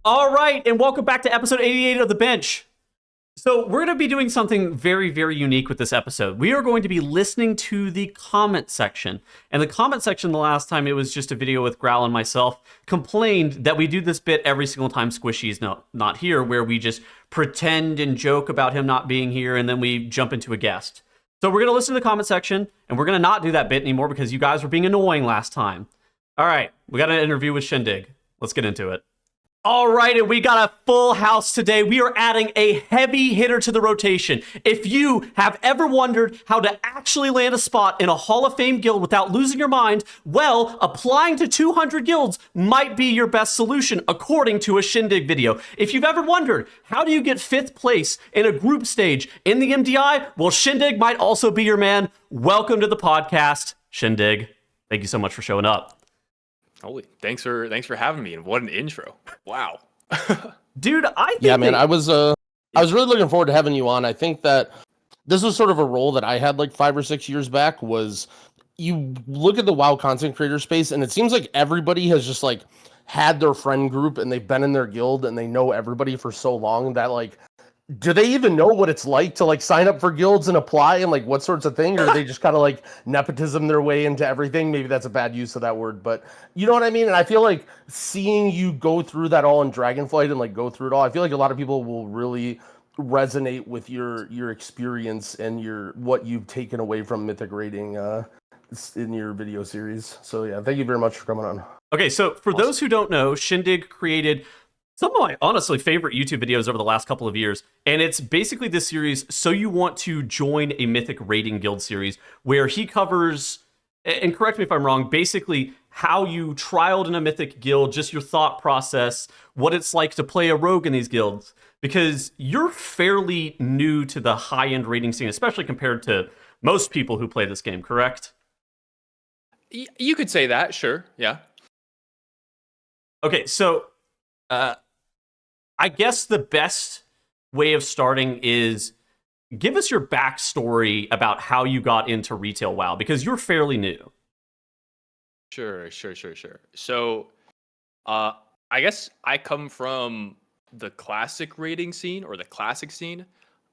All right, and welcome back to episode 88 of The Bench. So, we're going to be doing something very, very unique with this episode. We are going to be listening to the comment section. And the comment section, the last time it was just a video with Growl and myself, complained that we do this bit every single time Squishy is not here, where we just pretend and joke about him not being here, and then we jump into a guest. So, we're going to listen to the comment section, and we're going to not do that bit anymore because you guys were being annoying last time. All right, we got an interview with Shindig. Let's get into it. All right, and we got a full house today. We are adding a heavy hitter to the rotation. If you have ever wondered how to actually land a spot in a Hall of Fame guild without losing your mind, well, applying to 200 guilds might be your best solution, according to a Shindig video. If you've ever wondered, how do you get 5th place in a group stage in the MDI? Well, Shindig might also be your man. Welcome to the podcast, Shindig. Thank you so much for showing up. Holy, thanks for having me, and what an intro. Wow. Dude, I think man, I was really looking forward to having you on. I think that this was sort of a role that I had like 5 or 6 years back. Was you look at the WoW content creator space, and it seems like everybody has just like had their friend group and they've been in their guild and they know everybody for so long that like, do they even know what it's like to like sign up for guilds and apply and like what sorts of things, or do they just kind of like nepotism their way into everything? Maybe that's a bad use of that word, but you know what I mean? And I feel like seeing you go through that all in Dragonflight and like go through it all, I feel like a lot of people will really resonate with your experience and what you've taken away from Mythic rating in your video series. So yeah, thank you very much for coming on. Okay, so for those who don't know, Shindig created some of my honestly favorite YouTube videos over the last couple of years, and it's basically this series, So You Want to Join a Mythic Rating Guild series, where he covers, and correct me if I'm wrong, basically how you trialed in a Mythic guild, just your thought process, what it's like to play a rogue in these guilds, because you're fairly new to the high-end rating scene, especially compared to most people who play this game, correct? You could say that, sure, yeah. Okay, so I guess the best way of starting is give us your backstory about how you got into retail WoW, because you're fairly new. Sure. So, I guess I come from the classic rating scene, or the classic scene.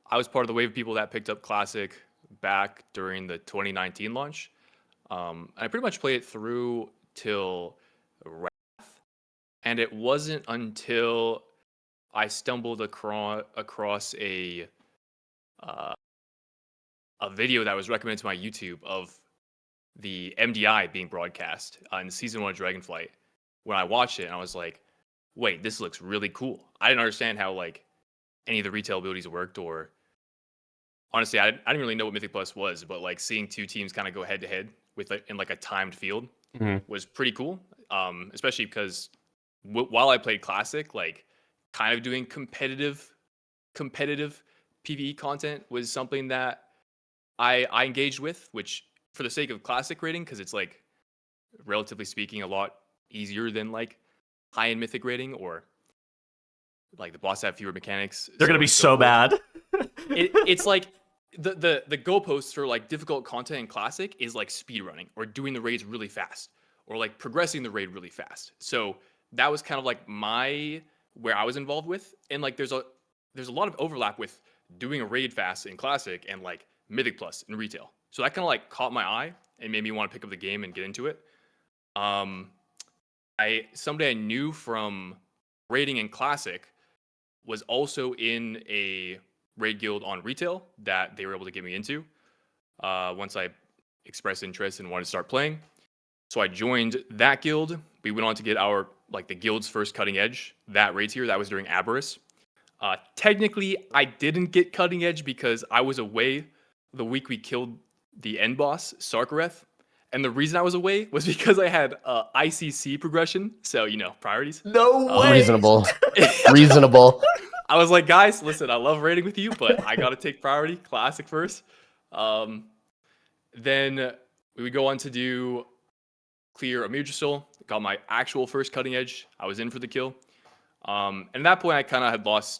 I was part of the wave of people that picked up classic back during the 2019 launch. I pretty much played it through till Wrath, and it wasn't until I stumbled across a video that was recommended to my YouTube of the MDI being broadcast in season 1 of Dragonflight. When I watched it, and I was like, "Wait, this looks really cool." I didn't understand how like any of the retail abilities worked, or honestly, I didn't really know what Mythic Plus was. But like seeing two teams kind of go head to head with in like a timed field was pretty cool. Especially because while I played Classic, like kind of doing competitive PvE content was something that I engaged with, which for the sake of classic rating, because it's like relatively speaking a lot easier than like high-end mythic rating, or like the boss have fewer mechanics. They're gonna be so bad. It's like the goalposts for like difficult content in classic is like speed running or doing the raids really fast or like progressing the raid really fast. So that was kind of like where I was involved with, and like there's a lot of overlap with doing a raid fast in classic and like Mythic Plus in retail. So that kind of like caught my eye and made me want to pick up the game and get into it. Somebody I knew from raiding in classic was also in a raid guild on retail that they were able to get me into once I expressed interest and wanted to start playing. So I joined that guild. We went on to get the guild's first cutting edge, that raid tier. That was during Aberrus. Technically, I didn't get cutting edge because I was away the week we killed the end boss, Sarkareth. And the reason I was away was because I had ICC progression. So, priorities. No way. Reasonable. I was like, guys, listen, I love raiding with you, but I got to take priority, classic first. Then we would go on to do clear a Major Soul, got my actual first cutting edge. I was in for the kill. And at that point, I kind of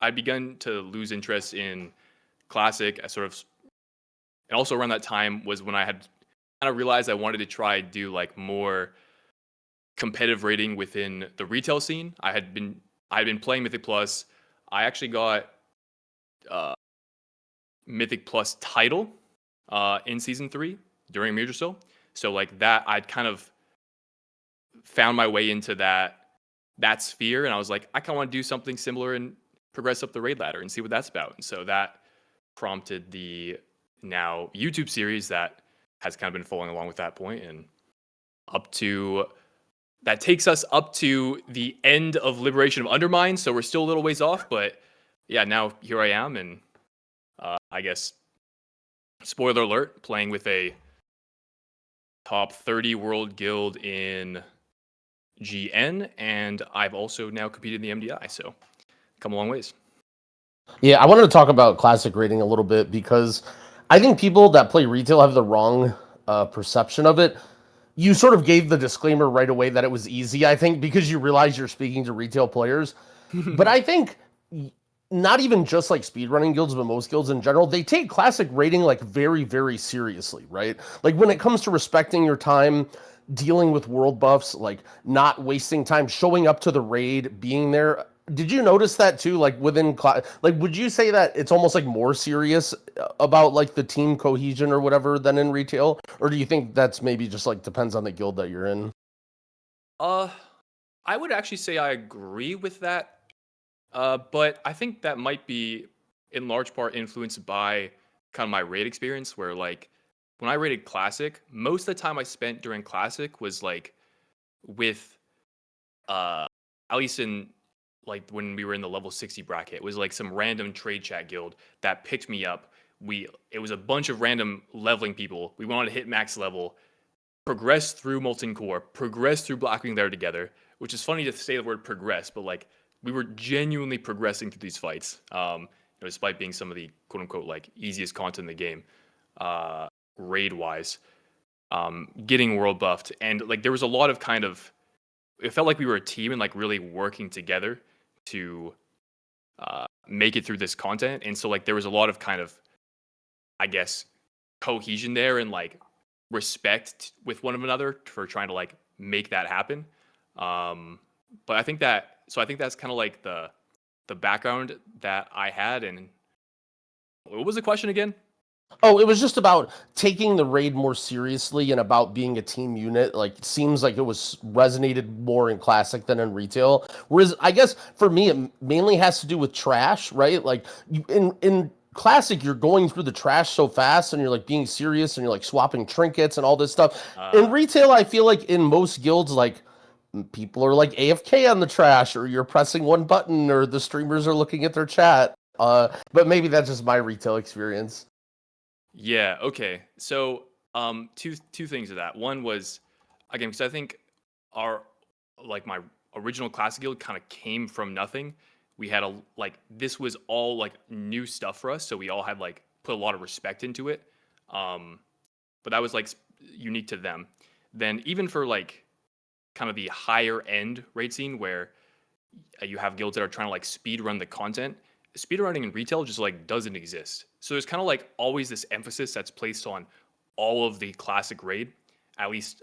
I'd begun to lose interest in classic. And also around that time was when I had kind of realized I wanted to try do like more competitive rating within the retail scene. I had been playing Mythic Plus. I actually got Mythic Plus title in season 3 during Major So like that, I'd kind of found my way into that sphere, and I was like, I kind of want to do something similar and progress up the raid ladder and see what that's about. And so that prompted the now YouTube series that has kind of been following along with that point, and up to that takes us up to the end of Liberation of Undermine. So we're still a little ways off, but yeah, now here I am, and I guess spoiler alert, playing with a top 30 world guild in GN, and I've also now competed in the MDI, so come a long ways. Yeah, I wanted to talk about classic rating a little bit because I think people that play retail have the wrong perception of it. You sort of gave the disclaimer right away that it was easy, I think, because you realize you're speaking to retail players. But I think not even just like speedrunning guilds, but most guilds in general, they take classic rating like very, very seriously, right? Like when it comes to respecting your time, dealing with world buffs, like not wasting time, showing up to the raid, being there. Did you notice that too? Like within like, would you say that it's almost like more serious about like the team cohesion or whatever than in retail, or do you think that's maybe just like depends on the guild that you're in? I would actually say I agree with that, but I think that might be in large part influenced by kind of my raid experience, where like when I rated Classic, most of the time I spent during Classic was like with at least in like when we were in the level 60 bracket, it was like some random trade chat guild that picked me up. It was a bunch of random leveling people. We wanted to hit max level, progress through Molten Core, progress through Blackwing Lair together, which is funny to say the word progress, but like we were genuinely progressing through these fights, despite being some of the quote unquote like easiest content in the game, raid wise, getting world buffed. And like there was a lot of kind of, it felt like we were a team and like really working together to make it through this content. And so like there was a lot of kind of, I guess, cohesion there and like respect with one another for trying to like make that happen. But I think that's kind of like the background that I had. And what was the question again? Oh, it was just about taking the raid more seriously and about being a team unit. Like, it seems like it was resonated more in Classic than in retail. Whereas, I guess for me, it mainly has to do with trash, right? Like, in Classic, you're going through the trash so fast, and you're like being serious, and you're like swapping trinkets and all this stuff. In retail, I feel like in most guilds, like people are like AFK on the trash, or you're pressing one button, or the streamers are looking at their chat. But maybe that's just my retail experience. Yeah. Okay. So, two things of that. One was, again, because I think our like my original Classic guild kind of came from nothing. We had this was all like new stuff for us, so we all had like put a lot of respect into it. But that was like unique to them. Then even for like kind of the higher end raid scene where you have guilds that are trying to like speed run the content, speedrunning in retail just like doesn't exist. So there's kind of like always this emphasis that's placed on all of the Classic raid, at least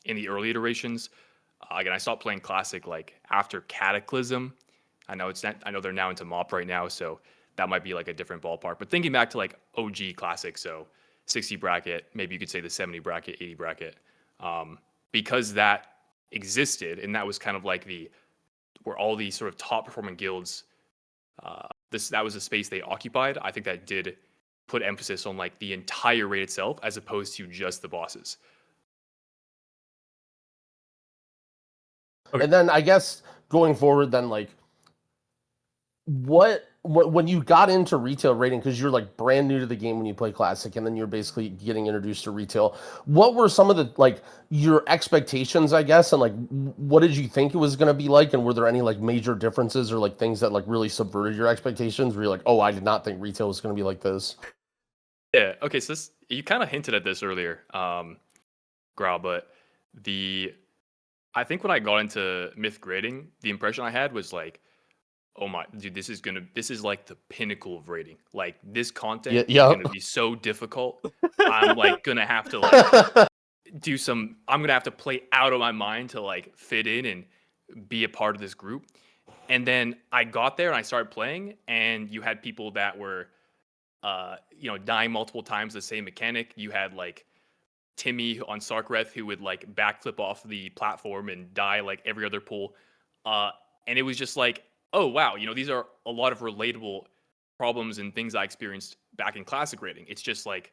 in the early iterations. Again, I stopped playing Classic like after Cataclysm. I know they're now into MOP right now, so that might be like a different ballpark. But thinking back to like OG Classic, so 60 bracket, maybe you could say the 70 bracket, 80 bracket, because that existed and that was kind of like where all these sort of top performing guilds, that was a space they occupied. I think that did put emphasis on like the entire raid itself as opposed to just the bosses. Okay. And then I guess going forward, then like what when you got into retail rating, because you're like brand new to the game when you play Classic, and then you're basically getting introduced to retail, what were some of the like your expectations, I guess, and like what did you think it was going to be like, and were there any like major differences or like things that like really subverted your expectations where you're like, oh, I did not think retail was going to be like this? Yeah. Okay. So you kind of hinted at this earlier, Grau, but I think when I got into myth grading, the impression I had was like, oh my dude, this is like the pinnacle of rating. Like this content is gonna be so difficult. I'm like gonna have to like I'm gonna have to play out of my mind to like fit in and be a part of this group. And then I got there and I started playing, and you had people that were dying multiple times the same mechanic. You had like Timmy on Sarkreth who would like backflip off the platform and die like every other pool. And it was just like, oh wow, these are a lot of relatable problems and things I experienced back in classic rating. It's just like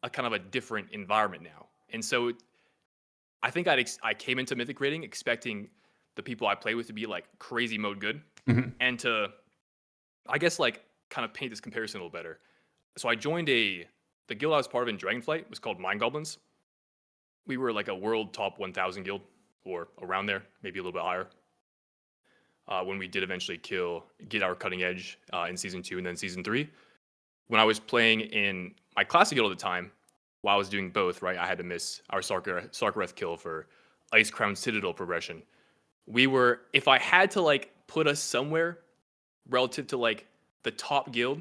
a kind of a different environment now. And so I think I came into Mythic rating expecting the people I play with to be like crazy mode good, and to, I guess, like kind of paint this comparison a little better. So I joined the guild I was part of in Dragonflight was called Mind Goblins. We were like a world top 1,000 guild, or around there, maybe a little bit higher. When we did eventually get our cutting edge in season 2 and then season 3. When I was playing in my classic guild at the time, while I was doing both, right, I had to miss our Sarkareth kill for Ice Crown Citadel progression. We were, if I had to like put us somewhere relative to like the top guild,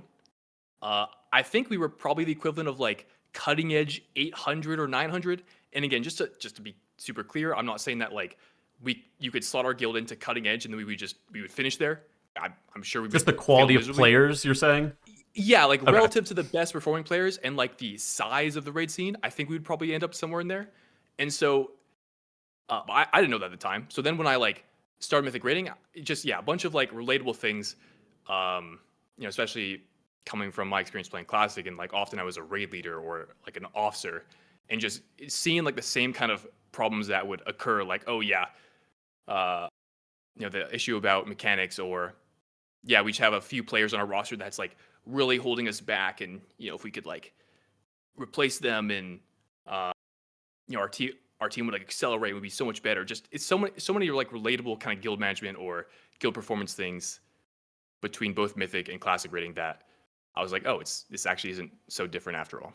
I think we were probably the equivalent of like cutting edge 800 or 900. And again, just to be super clear, I'm not saying that like you could slot our guild into cutting edge and then we would finish there. I'm sure we just the quality of players, you're saying? Yeah, like relative to the best performing players and like the size of the raid scene, I think we would probably end up somewhere in there. And so I didn't know that at the time. So then when I like started Mythic rating, a bunch of like relatable things, especially coming from my experience playing Classic, and like often I was a raid leader or like an officer, and just seeing like the same kind of problems that would occur, like, oh yeah, the issue about mechanics, or yeah, we just have a few players on our roster that's like really holding us back, and if we could like replace them, and our team would like accelerate, would be so much better. Just it's so many like relatable kind of guild management or guild performance things between both Mythic and Classic rating that I was like, oh, this actually isn't so different after all.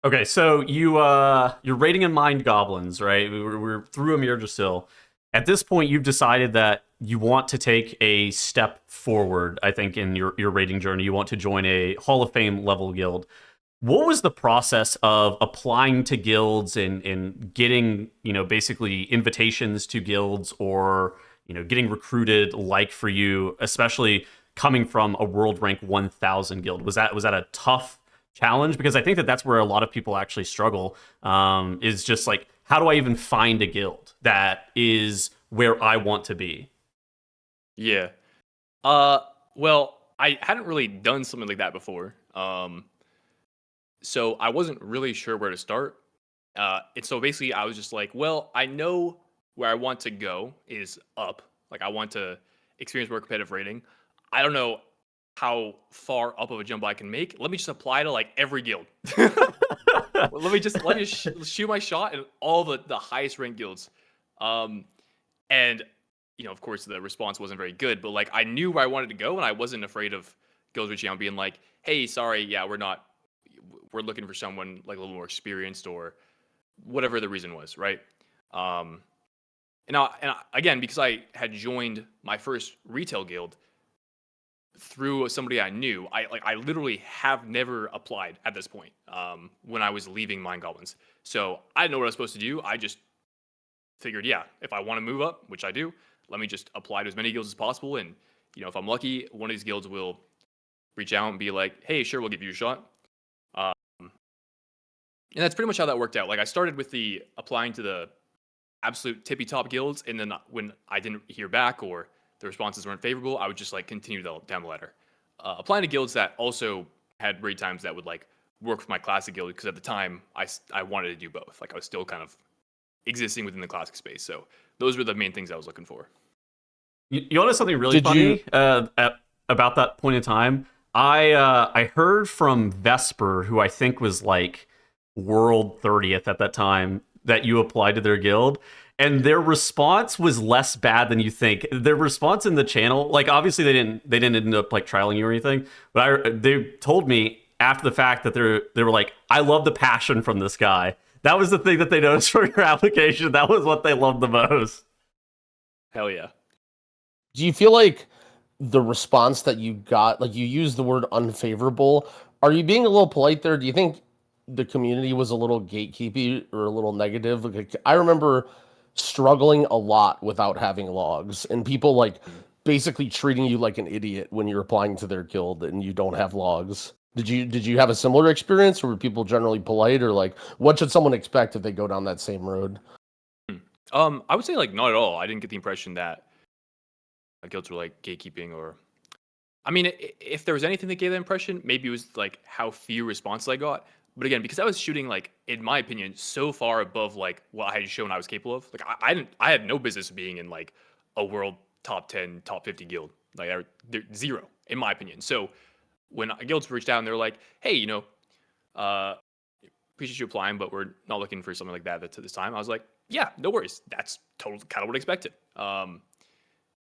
Okay, so you're rating in Mind Goblins, right? We're through Amir Jasil. At this point, you've decided that you want to take a step forward, I think, in your rating journey. You want to join a Hall of Fame level guild. What was the process of applying to guilds and getting, basically invitations to guilds, or, getting recruited, like for you, especially coming from a world rank 1,000 guild? Was that a tough challenge? Because I think that's where a lot of people actually struggle, is just like, how do I even find a guild that is where I want to be? Yeah. Well, I hadn't really done something like that before. So I wasn't really sure where to start. And so basically I was just like, well, I know where I want to go is up. Like I want to experience more competitive rating. I don't know how far up of a jump I can make. Let me just apply to like every guild. let me just shoot my shot at all the highest ranked guilds. And of course the response wasn't very good, but like I knew where I wanted to go, and I wasn't afraid of guilds reaching out being like, hey, sorry, yeah, we're looking for someone like a little more experienced, or whatever the reason was, right? And again, because I had joined my first retail guild through somebody I knew, I literally have never applied at this point, when I was leaving Mind Goblins. So I didn't know what I was supposed to do. I just figured, yeah, if I want to move up, which I do, let me just apply to as many guilds as possible. And, if I'm lucky, one of these guilds will reach out and be like, hey, sure, we'll give you a shot. And that's pretty much how that worked out. Like I started with the applying to the absolute tippy top guilds, and then when I didn't hear back or the responses weren't favorable, I would just like continue down the ladder, applying to guilds that also had raid times that would like work with my classic guild, because at the time I wanted to do both. Like I was still kind of existing within the classic space, so those were the main things I was looking for. You know something really funny about that point in time? I heard from Vesper, who I think was like world 30th at that time, that you applied to their guild, and their response was less bad than you think. Their response in the channel, like obviously they didn't end up like trialing you or anything, but they told me after the fact that they were like, I love the passion from this guy. That was the thing that they noticed from your application. That was what they loved the most. Hell yeah. Do you feel like the response that you got, like you used the word unfavorable, are you being a little polite there? Do you think the community was a little gatekeepy or a little negative. Like, I remember struggling a lot without having logs, and people like basically treating you like an idiot when you're applying to their guild and you don't have logs. Did you have a similar experience, or were people generally polite, or like what should someone expect if they go down that same road? I would say like not at all. I didn't get the impression that guilds were like gatekeeping or. I mean, if there was anything that gave that impression, maybe it was like how few responses I got. But again, because I was shooting like, in my opinion, so far above like what I had shown I was capable of, like I had no business being in like a world top 10, top 50 guild. Like they're zero, in my opinion. So when guilds reached out and they're like, hey, appreciate you applying, but we're not looking for something like that at this time. I was like, yeah, no worries. That's totally kind of what I expected.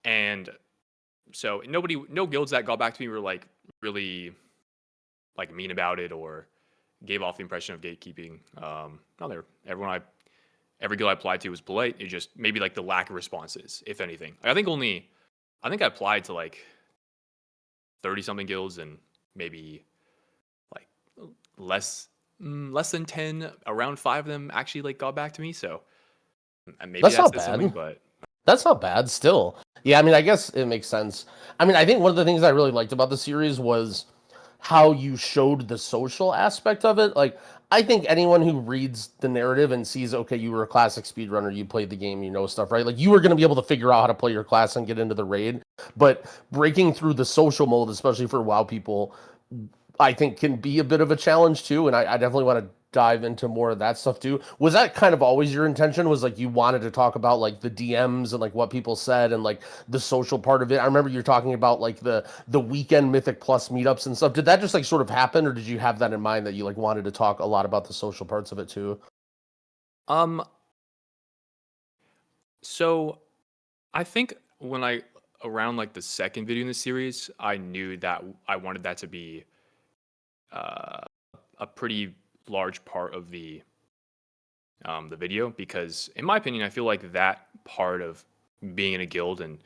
And so no guilds that got back to me were like really like mean about it or gave off the impression of gatekeeping. No, every guild I applied to was polite. It just maybe like the lack of responses, if anything. I think I applied to like 30 something guilds and maybe like less than 10, around 5 of them actually like got back to me. So maybe That's not said something, bad. but That's not bad still. Yeah, I mean, I guess it makes sense. I mean, I think one of the things I really liked about the series was how you showed the social aspect of it. Like, I think anyone who reads the narrative and sees, okay, you were a classic speedrunner, you played the game, you know stuff, right? Like, you were going to be able to figure out how to play your class and get into the raid. But breaking through the social mold, especially for WoW people, I think can be a bit of a challenge too. And I definitely want to dive into more of that stuff too. Was that kind of always your intention? Was like you wanted to talk about like the DMs and like what people said and like the social part of it? I remember you talking about like the weekend Mythic Plus meetups and stuff. Did that just like sort of happen, or did you have that in mind that you like wanted to talk a lot about the social parts of it too? um so I think when I around like the second video in the series, I knew that I wanted that to be uh, a pretty large part of the video because, in my opinion, I feel like that part of being in a guild and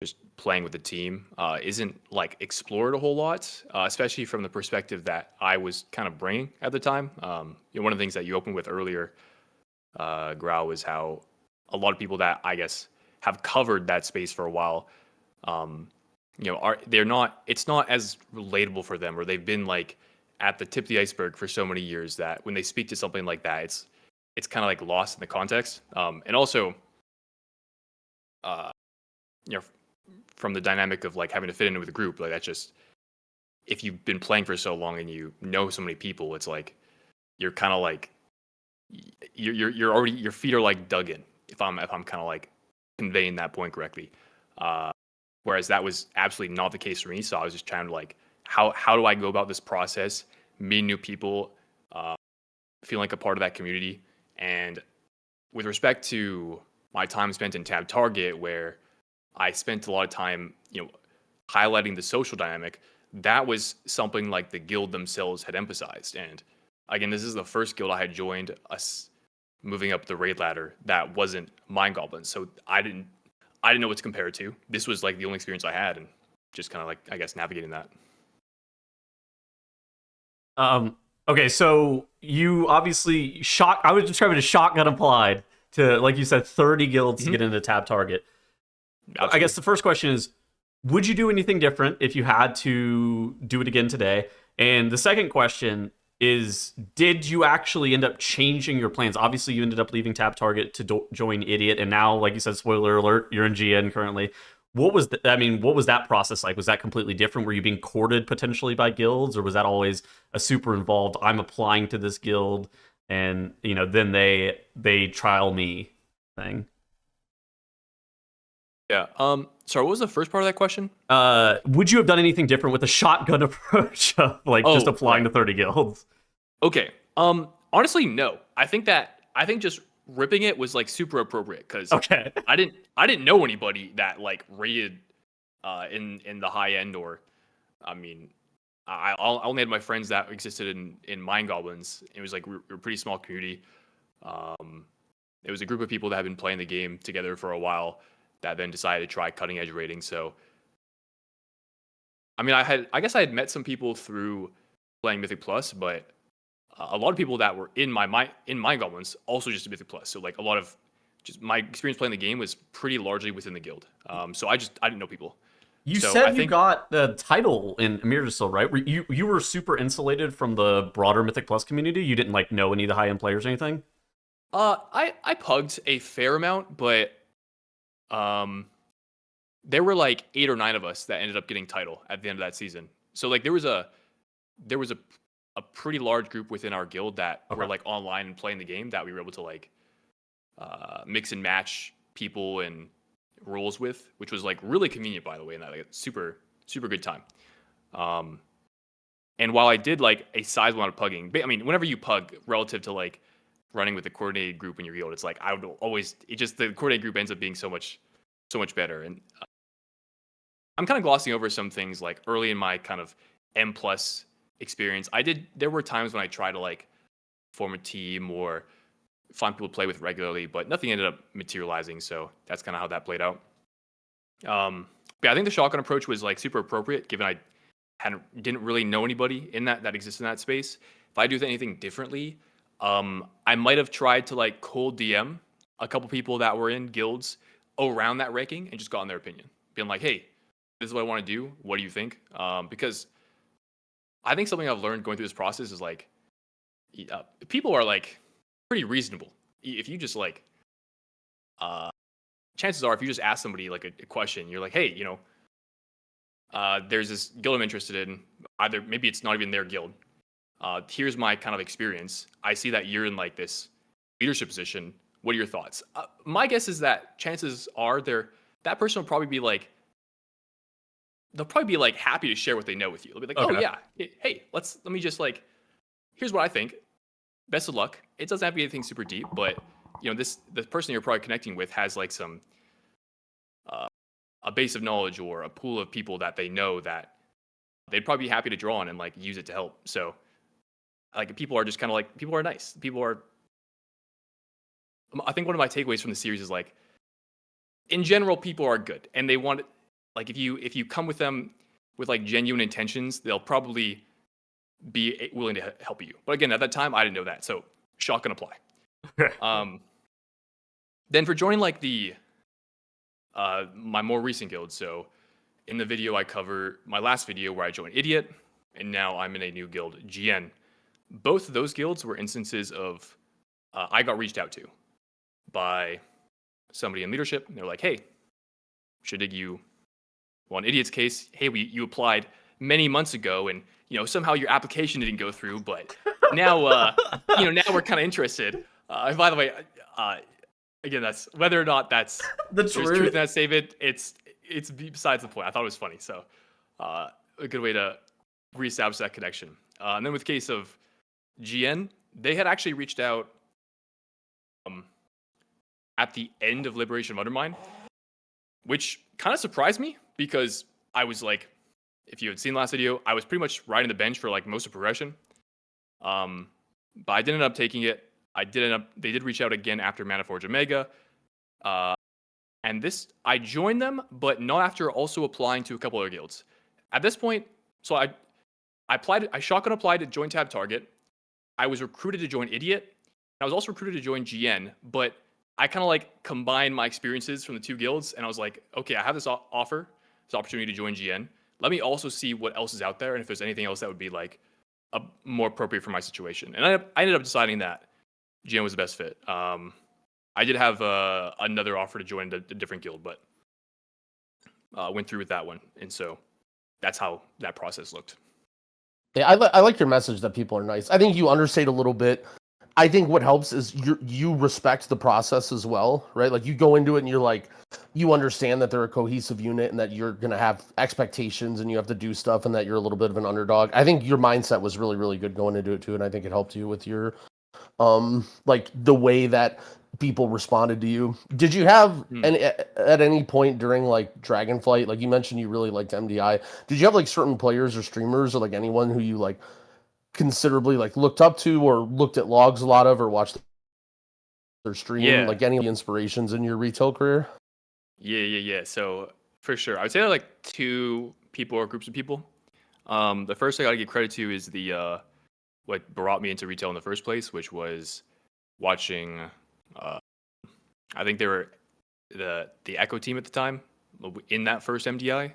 just playing with the team isn't like explored a whole lot, especially from the perspective that I was kind of bringing at the time. One of the things that you opened with earlier, Grau, is how a lot of people that I guess have covered that space for a while, they're not. It's not as relatable for them, or they've been like at the tip of the iceberg for so many years that when they speak to something like that, it's kind of like lost in the context. And also, uh, you know, from the dynamic of like having to fit in with a group, like that's just if you've been playing for so long and you know so many people, it's like you're kind of like you're already your feet are like dug in. If I'm kind of like conveying that point correctly, whereas that was absolutely not the case for me. So I was just trying to like how do I go about this process, meet new people, feeling like a part of that community, and with respect to my time spent in Tab Target, where I spent a lot of time, highlighting the social dynamic, that was something like the guild themselves had emphasized. And again, this is the first guild I had joined us moving up the raid ladder that wasn't Mind Goblins. So I didn't know what to compare it to. This was like the only experience I had, and just kind of like, I guess, navigating that. Okay, so you obviously I was describing a shotgun applied to, like you said, 30 guilds to get into Tab Target. Absolutely. I guess the first question is, would you do anything different if you had to do it again today? And the second question is, did you actually end up changing your plans? Obviously, you ended up leaving Tab Target to join Idiot, and now, like you said, spoiler alert, you're in GN currently. What was what was that process like? Was that completely different? Were you being courted potentially by guilds, or was that always a super involved, I'm applying to this guild, and then they trial me thing? Yeah. Sorry, what was the first part of that question? Would you have done anything different with a shotgun approach of just applying to 30 guilds? Okay. Honestly, no. I think just ripping it was like super appropriate because I didn't know anybody that like rated in the high end, or I mean, I only had my friends that existed in Mind Goblins. It was like we're a pretty small community. It was a group of people that had been playing the game together for a while that then decided to try cutting edge rating. So, I mean, I guess I had met some people through playing Mythic Plus, but a lot of people that were in Mind Goblins also just did Mythic Plus. So like a lot of just my experience playing the game was pretty largely within the guild. So I didn't know people. You So I said you think got the title in Emir right? You were super insulated from the broader Mythic Plus community? You didn't like know any of the high-end players or anything? I pugged a fair amount, but there were like 8 or 9 of us that ended up getting title at the end of that season. So like there was a pretty large group within our guild that were like online and playing the game that we were able to like mix and match people and roles with, which was like really convenient, by the way, and that like super good time. And while I did like a sizable amount of pugging, I mean, whenever you pug relative to like running with a coordinated group in your guild, it's like I would always the coordinated group ends up being so much better. And I'm kind of glossing over some things like early in my kind of M plus experience. There were times when I tried to like form a team or find people to play with regularly, but nothing ended up materializing. So that's kind of how that played out. But yeah, I think the shotgun approach was like super appropriate given I didn't really know anybody in that existed in that space. If I do anything differently, I might have tried to like cold DM a couple people that were in guilds around that ranking and just gotten their opinion, being like, hey, this is what I want to do. What do you think? Because I think something I've learned going through this process is like, people are like pretty reasonable. If you just like, chances are if you just ask somebody like a question, you're like, hey, there's this guild I'm interested in. Either maybe it's not even their guild. Here's my kind of experience. I see that you're in like this leadership position. What are your thoughts? My guess is that chances are that person will probably be like, they'll probably be like happy to share what they know with you. They'll be like, oh yeah, hey, let me just like, here's what I think. Best of luck. It doesn't have to be anything super deep, but the person you're probably connecting with has like some a base of knowledge or a pool of people that they know that they'd probably be happy to draw on and like use it to help. So like people are just kind of like, people are nice. I think one of my takeaways from the series is like, in general, people are good and they want, like if you come with them with like genuine intentions, they'll probably be willing to help you. But again, at that time, I didn't know that. So shotgun apply. Then for joining like my more recent guild. So in the video I cover my last video where I joined Idiot, and now I'm in a new guild, GN. Both of those guilds were instances of I got reached out to by somebody in leadership. And they're like, hey, SHINDIG, you, well, in Idiot's case, hey, you applied many months ago and somehow your application didn't go through, but now now we're kind of interested. By the way, again, that's whether or not that's There's truth in that statement. It's besides the point. I thought it was funny, so a good way to reestablish that connection. And then with the case of GN, they had actually reached out at the end of Liberation of Undermine, which kind of surprised me because I was like, if you had seen the last video, I was pretty much riding the bench for like most of progression. But I didn't end up taking it. They did reach out again after Manaforge Omega. And I joined them, but not after also applying to a couple other guilds. At this point, so I shotgun applied to join Tab Target. I was recruited to join Idiot. I was also recruited to join GN, but I kind of like combined my experiences from the two guilds, and I was like, okay, I have this offer, this opportunity to join GN. Let me also see what else is out there, and if there's anything else that would be like more appropriate for my situation. And I ended up deciding that GN was the best fit. I did have another offer to join a different guild, but went through with that one, and so that's how that process looked. Yeah, I like your message that people are nice. I think you understate a little bit. I think what helps is you respect the process as well, right? Like you go into it and you're like, you understand that they're a cohesive unit and that you're gonna have expectations and you have to do stuff and that you're a little bit of an underdog. I think your mindset was really, really good going into it too, and I think it helped you with your like the way that people responded to you. Did you have at any point during like Dragonflight, like you mentioned you really liked MDI, did you have like certain players or streamers or like anyone who you like considerably like looked up to or looked at logs a lot of or watched their stream, like any inspirations in your retail career? Yeah. So for sure, I would say there are like two people or groups of people. The first I gotta give credit to is the what brought me into retail in the first place, which was watching. I think they were the Echo team at the time in that first MDI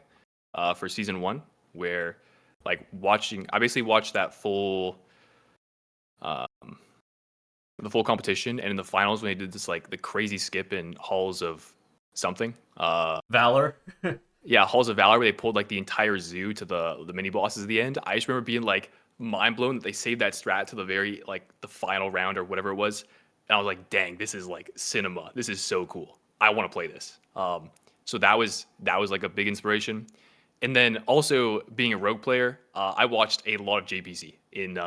for season 1, where like I basically watched that full the full competition, and in the finals when they did this like the crazy skip in Halls of something. Valor. Yeah, Halls of Valor, where they pulled like the entire zoo to the mini bosses at the end. I just remember being like mind blown that they saved that strat to the very like the final round or whatever it was. And I was like, dang, this is like cinema. This is so cool. I want to play this. So that was like a big inspiration. And then also being a rogue player, I watched a lot of JPC in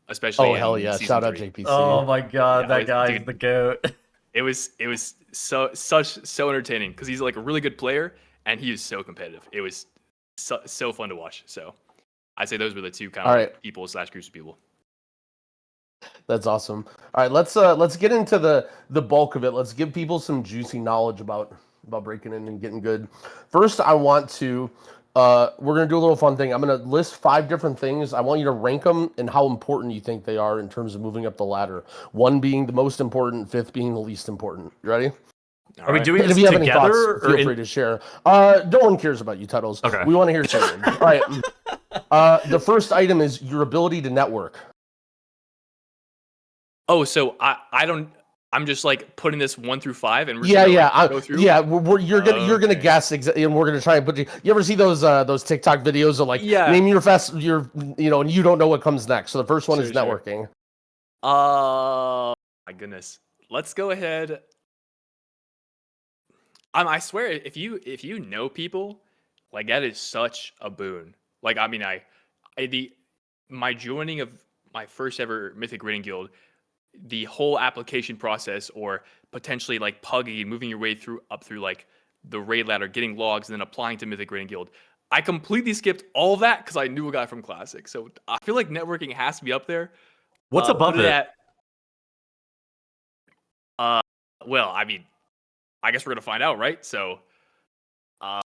especially. Oh hell in yeah! season Shout out 3. JPC. Oh my god, Yeah, that guy's dude. the goat. It was so entertaining because he's like a really good player and he is so competitive. It was so fun to watch. So I'd say those were the two kind of like people / groups of people. That's awesome. All right, let's get into the bulk of it. Let's give people some juicy knowledge about breaking in and getting good. First, I want to we're gonna do a little fun thing. I'm gonna list 5 different things. I want you to rank them and how important you think they are in terms of moving up the ladder. 1 being the most important, 5th being the least important. You ready? All Are we right. doing And this if you have any together thoughts, or feel in... free to share. No one cares about you, Tuttles. Okay. We want to hear something. All right. The first item is your ability to network. Oh, so I don't. I'm just like putting this 1 through 5 and we're Yeah, gonna, yeah, like, go through. you're gonna Okay. guess and we're gonna try and put you. You ever see those TikTok videos of like Yeah. name and you don't know what comes next. So the first one is Sure. networking. My goodness. Let's go ahead. I swear, if you know people, like that is such a boon. Like I mean, my joining of my first ever Mythic Raiding Guild, the whole application process, or potentially like pugging and moving your way up through like the raid ladder, getting logs, and then applying to Mythic Raiding Guild. I completely skipped all that because I knew a guy from Classic. So I feel like networking has to be up there. What's above Put it? at, well, I mean, I guess we're gonna find out, right? So, I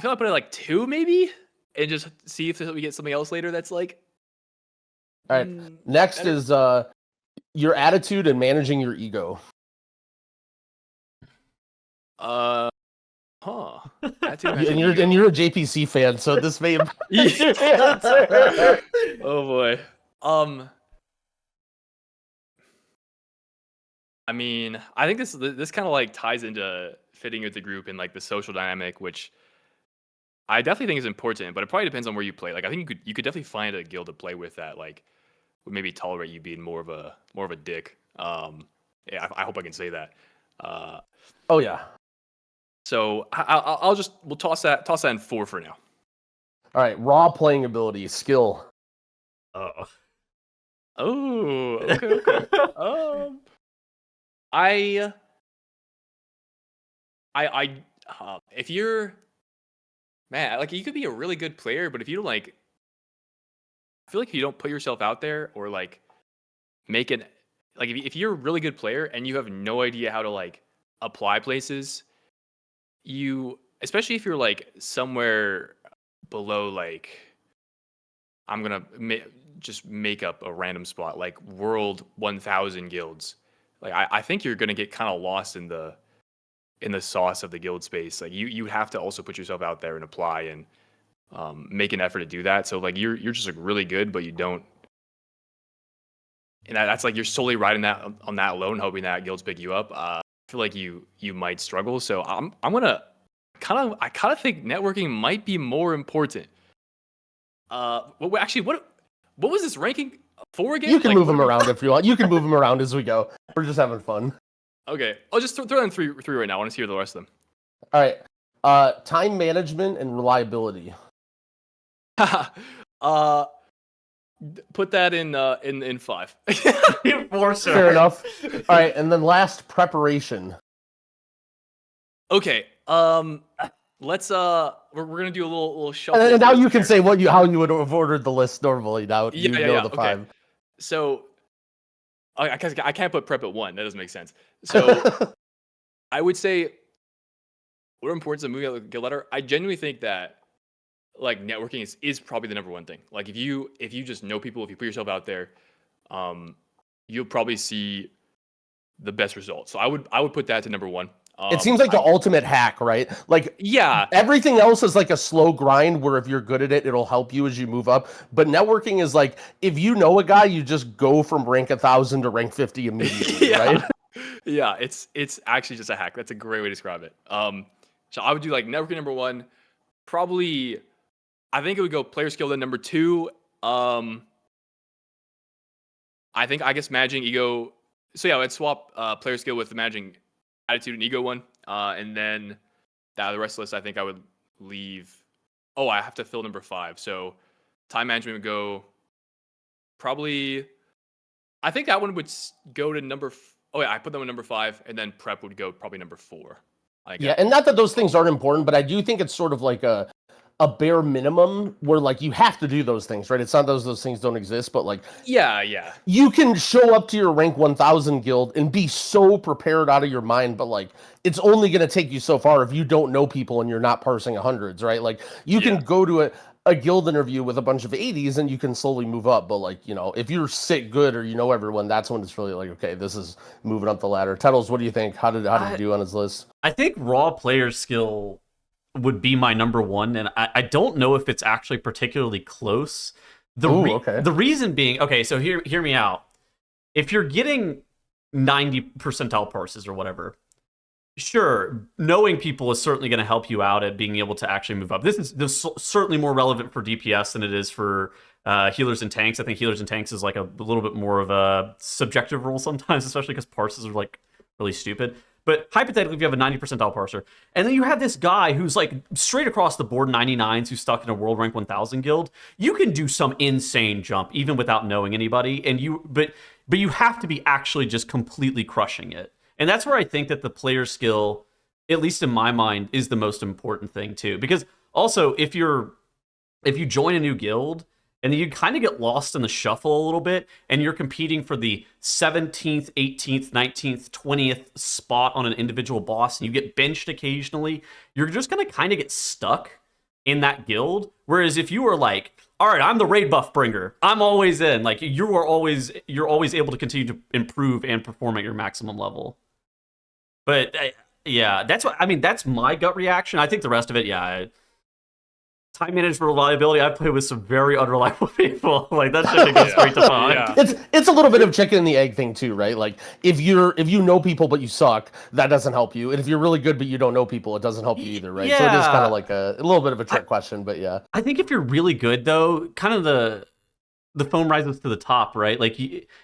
feel like I put it like 2 maybe, and just see if we get something else later that's like. All right. Next better. is your attitude and managing your ego. Huh. And you're a JPC fan, so this may. Oh boy. I mean, I think this kind of like ties into fitting with the group and like the social dynamic, which I definitely think is important. But it probably depends on where you play. Like, I think you could definitely find a guild to play with that like would maybe tolerate you being more of a dick. Yeah, I hope I can say that. Oh yeah. So we'll toss that in 4 for now. All right. Raw playing ability, skill. Oh. Oh, okay. If you're, man, like you could be a really good player, but if you don't like, I feel like if you don't put yourself out there or like make it, like if you're a really good player and you have no idea how to like apply places, especially if you're like somewhere below, like I'm gonna just make up a random spot like World 1000 guilds. Like I think you're gonna get kind of lost in the sauce of the guild space. Like you have to also put yourself out there and apply and make an effort to do that. So like you're just like really good, but you don't. And that's like you're solely riding that on that alone, hoping that guilds pick you up. I feel like you might struggle. So I'm gonna kind of think networking might be more important. Actually, what was this ranking for again? You can Like, move them around if you want. You can move them around as we go. We're just having fun. Okay, I'll just throw in three right now. I want to hear the rest of them. All right. Time management and reliability. Put that in 5. For sure. Fair enough. All right, and then last, preparation. Okay. Let's we're gonna do a little shuffle. And now you can here. say how you would have ordered the list normally. Now you know the 5. Okay. So I can't put prep at 1. That doesn't make sense. So I would say what importance of moving out the guild ladder. I genuinely think that like networking is probably the number one thing. Like if you just know people, if you put yourself out there, you'll probably see the best results. So I would put that to number one. It seems like the ultimate hack, right? Like, Yeah, everything else is like a slow grind where if you're good at it, it'll help you as you move up. But networking is like, if you know a guy, you just go from rank 1,000 to rank 50 immediately, yeah. right? Yeah, it's actually just a hack. That's a great way to describe it. So I would do like networking number one. Probably, I think it would go player skill then number two. I guess managing ego. So yeah, I'd swap player skill with the managing attitude and ego one, and then the rest of the list I think I would leave. Oh, I have to fill number five. So time management would go probably. I think that one would go to number. Oh yeah, I put them in number five, and then prep would go probably number four. Yeah, and not that those things aren't important, but I do think it's sort of like a bare minimum where like you have to do those things, right? It's not those things don't exist, but like yeah. you can show up to your rank 1,000 guild and be so prepared out of your mind, but like it's only going to take you so far if you don't know people and you're not parsing hundreds, right? Like you can go to a guild interview with a bunch of 80s and you can slowly move up, but like, you know, if you're sick good or you know everyone, that's when it's really like, okay, this is moving up the ladder. Tettles, what do you think? How did he do on his list? I think raw player skill would be my number one, and I don't know if it's actually particularly close. The reason being, okay, so hear me out. If you're getting 90 percentile parses or whatever, sure, knowing people is certainly going to help you out at being able to actually move up. This is certainly more relevant for DPS than it is for healers and tanks. I think healers and tanks is like a little bit more of a subjective rule sometimes, especially because parses are like really stupid. But hypothetically, if you have a 90 percentile parser, and then you have this guy who's like straight across the board 99s who's stuck in a world rank 1000 guild, you can do some insane jump even without knowing anybody. But you have to be actually just completely crushing it. And that's where I think that the player skill, at least in my mind, is the most important thing too. Because also, if you join a new guild, and then you kind of get lost in the shuffle a little bit, and you're competing for the 17th, 18th, 19th, 20th spot on an individual boss, and you get benched occasionally, you're just going to kind of get stuck in that guild. Whereas if you were like, all right, I'm the raid buff bringer, I'm always in, like you're always able to continue to improve and perform at your maximum level. But yeah, that's my gut reaction. I think the rest of it, yeah. Time management reliability, I've played with some very unreliable people. Like that shit goes straight to pot. Yeah. It's a little bit of chicken and the egg thing too, right? Like if you know people but you suck, that doesn't help you. And if you're really good but you don't know people, it doesn't help you either, right? Yeah. So it is kind of like a little bit of a trick question, but yeah. I think if you're really good though, kind of the foam rises to the top, right? Like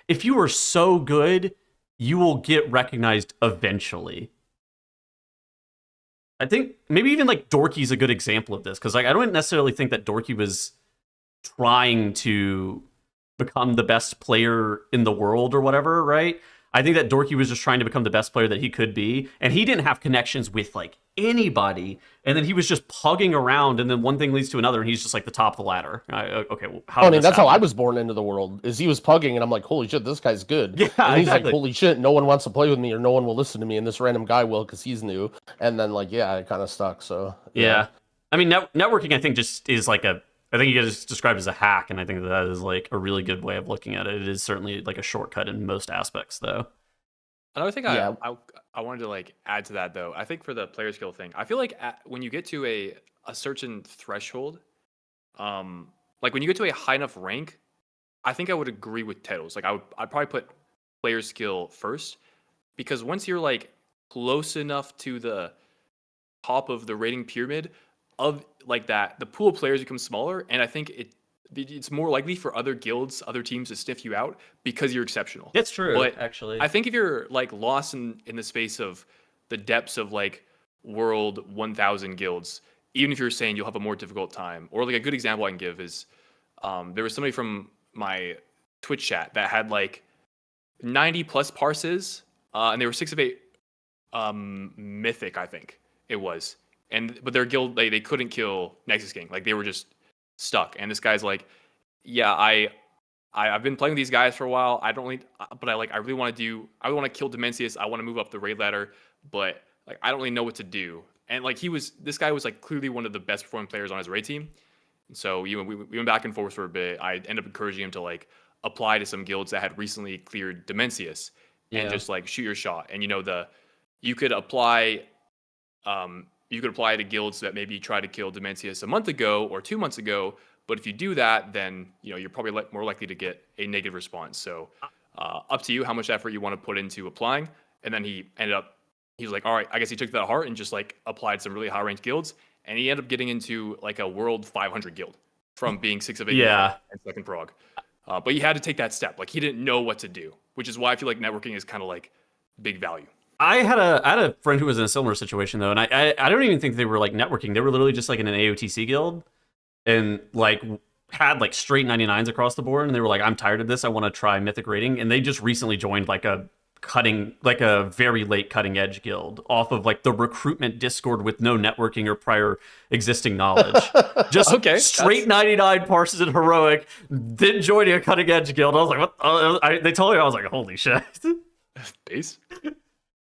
if you are so good, you will get recognized eventually. I think maybe even like Dorky's a good example of this, because like I don't necessarily think that Dorky was trying to become the best player in the world or whatever, right? I think that Dorky was just trying to become the best player that he could be, and he didn't have connections with like anybody, and then he was just pugging around, and then one thing leads to another, and he's just like the top of the ladder. Okay, well, that's how I was born into the world. Is he was pugging, and I'm like, holy shit, this guy's good. Yeah, and he's exactly. like, holy shit, no one wants to play with me, or no one will listen to me, and this random guy will because he's new. And then like, yeah, it kind of stuck. So yeah. I mean, networking, I think just is like I think you guys described as a hack, and I think that is like a really good way of looking at it. It is certainly like a shortcut in most aspects, though. Another thing I wanted to like add to that though, I think for the player skill thing, I feel like when you get to a certain threshold, like when you get to a high enough rank, I think I would agree with Tettles. Like I'd probably put player skill first, because once you're like close enough to the top of the rating pyramid of like that, the pool of players becomes smaller, and I think it's more likely for other guilds, other teams to sniff you out because you're exceptional. That's true, but actually. I think if you're like lost in the space of the depths of like world 1000 guilds, even if you're saying you'll have a more difficult time, or like a good example I can give is there was somebody from my Twitch chat that had like 90 plus parses, and they were 6 of 8 mythic, I think it was. But their guild, they couldn't kill Nexus King. Like they were just stuck. And this guy's like, yeah, I've been playing with these guys for a while. I really want to kill Dimensius. I want to move up the raid ladder, but like I don't really know what to do. And like this guy was like clearly one of the best performing players on his raid team. So we went back and forth for a bit. I ended up encouraging him to like apply to some guilds that had recently cleared Dimensius and Yeah. just like shoot your shot. And you could apply to guilds that maybe tried to kill Dimensius a month ago or 2 months ago. But if you do that, then you're probably more likely to get a negative response. So up to you how much effort you want to put into applying. And then he was like, all right, I guess he took that to heart and just like applied some really high ranked guilds. And he ended up getting into like a world 500 guild from being 6 of 8 Yeah. and second prog. But he had to take that step. Like he didn't know what to do, which is why I feel like networking is kind of like big value. I had a friend who was in a similar situation though, and I don't even think they were like networking. They were literally just like in an AOTC guild, and like had like straight 99s across the board, and they were like, I'm tired of this. I want to try mythic rating, and they just recently joined like a very late cutting edge guild off of like the recruitment Discord with no networking or prior existing knowledge. Just Okay, straight 99 parses in heroic, then joining a cutting edge guild. I was like, what? They told me, I was like, holy shit. Base.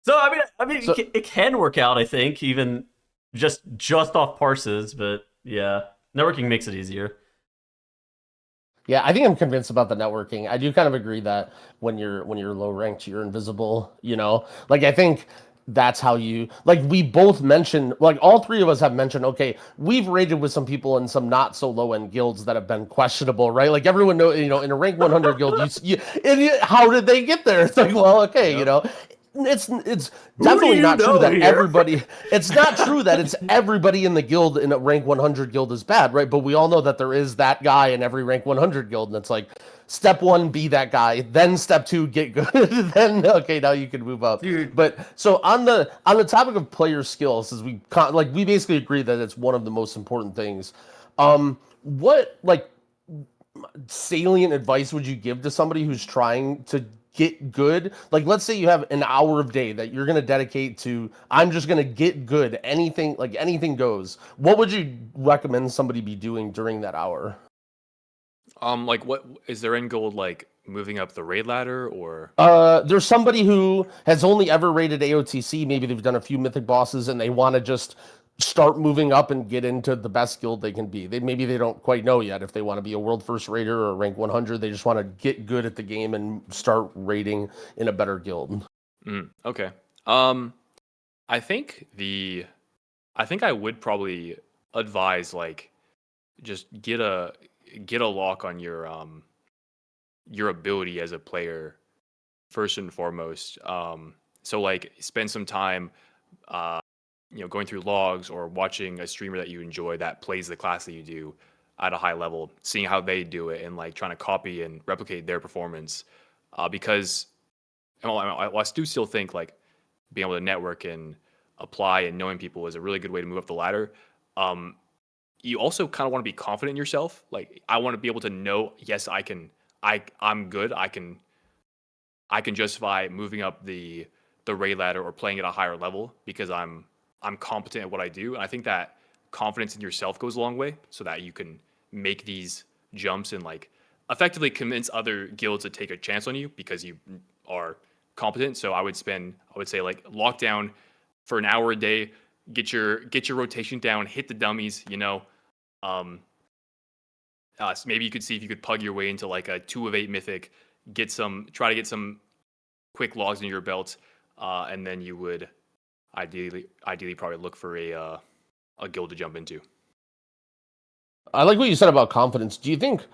So I mean, it can work out. I think even just off parses, but yeah, networking makes it easier. Yeah, I think I'm convinced about the networking. I do kind of agree that when you're low ranked, you're invisible. Like I think that's how you like. We both mentioned, like all three of us have mentioned. Okay, we've raided with some people in some not so low end guilds that have been questionable, right? Like everyone knows, in a rank 100 guild, how did they get there? It's like, well, okay, Yep. It's definitely not true that here? everybody. It's not true that it's everybody in the guild in a rank 100 guild is bad, right? But we all know that there is that guy in every rank 100 guild, and it's like step 1, be that guy. Then step 2, get good. Then okay, now you can move up. Dude. But so on the topic of player skills, as we basically agree that it's one of the most important things. What like salient advice would you give to somebody who's trying to get good? Like, let's say you have an hour of day that you're going to dedicate to, I'm just going to get good. Anything goes. What would you recommend somebody be doing during that hour? Like what is their end goal? Like moving up the raid ladder or? There's somebody who has only ever rated AOTC. Maybe they've done a few mythic bosses and they want to just start moving up and get into the best guild they can be. Maybe they don't quite know yet if they want to be a world first raider or rank 100. They just want to get good at the game and start raiding in a better guild. Okay. I think I would probably advise like just get a lock on your ability as a player first and foremost. So like spend some time going through logs or watching a streamer that you enjoy that plays the class that you do at a high level, seeing how they do it and like trying to copy and replicate their performance. Because I do still think like being able to network and apply and knowing people is a really good way to move up the ladder. You also kind of want to be confident in yourself. Like I want to be able to know, yes, I'm good. I can justify moving up the raid ladder or playing at a higher level because I'm competent at what I do. And I think that confidence in yourself goes a long way so that you can make these jumps and like effectively convince other guilds to take a chance on you because you are competent. So I would say like lock down for an hour a day, get your rotation down, hit the dummies, so maybe you could see if you could pug your way into like a 2 of 8 mythic, try to get some quick logs in your belt, and then you would ideally probably look for a guild to jump into. I like what you said about confidence. Do you think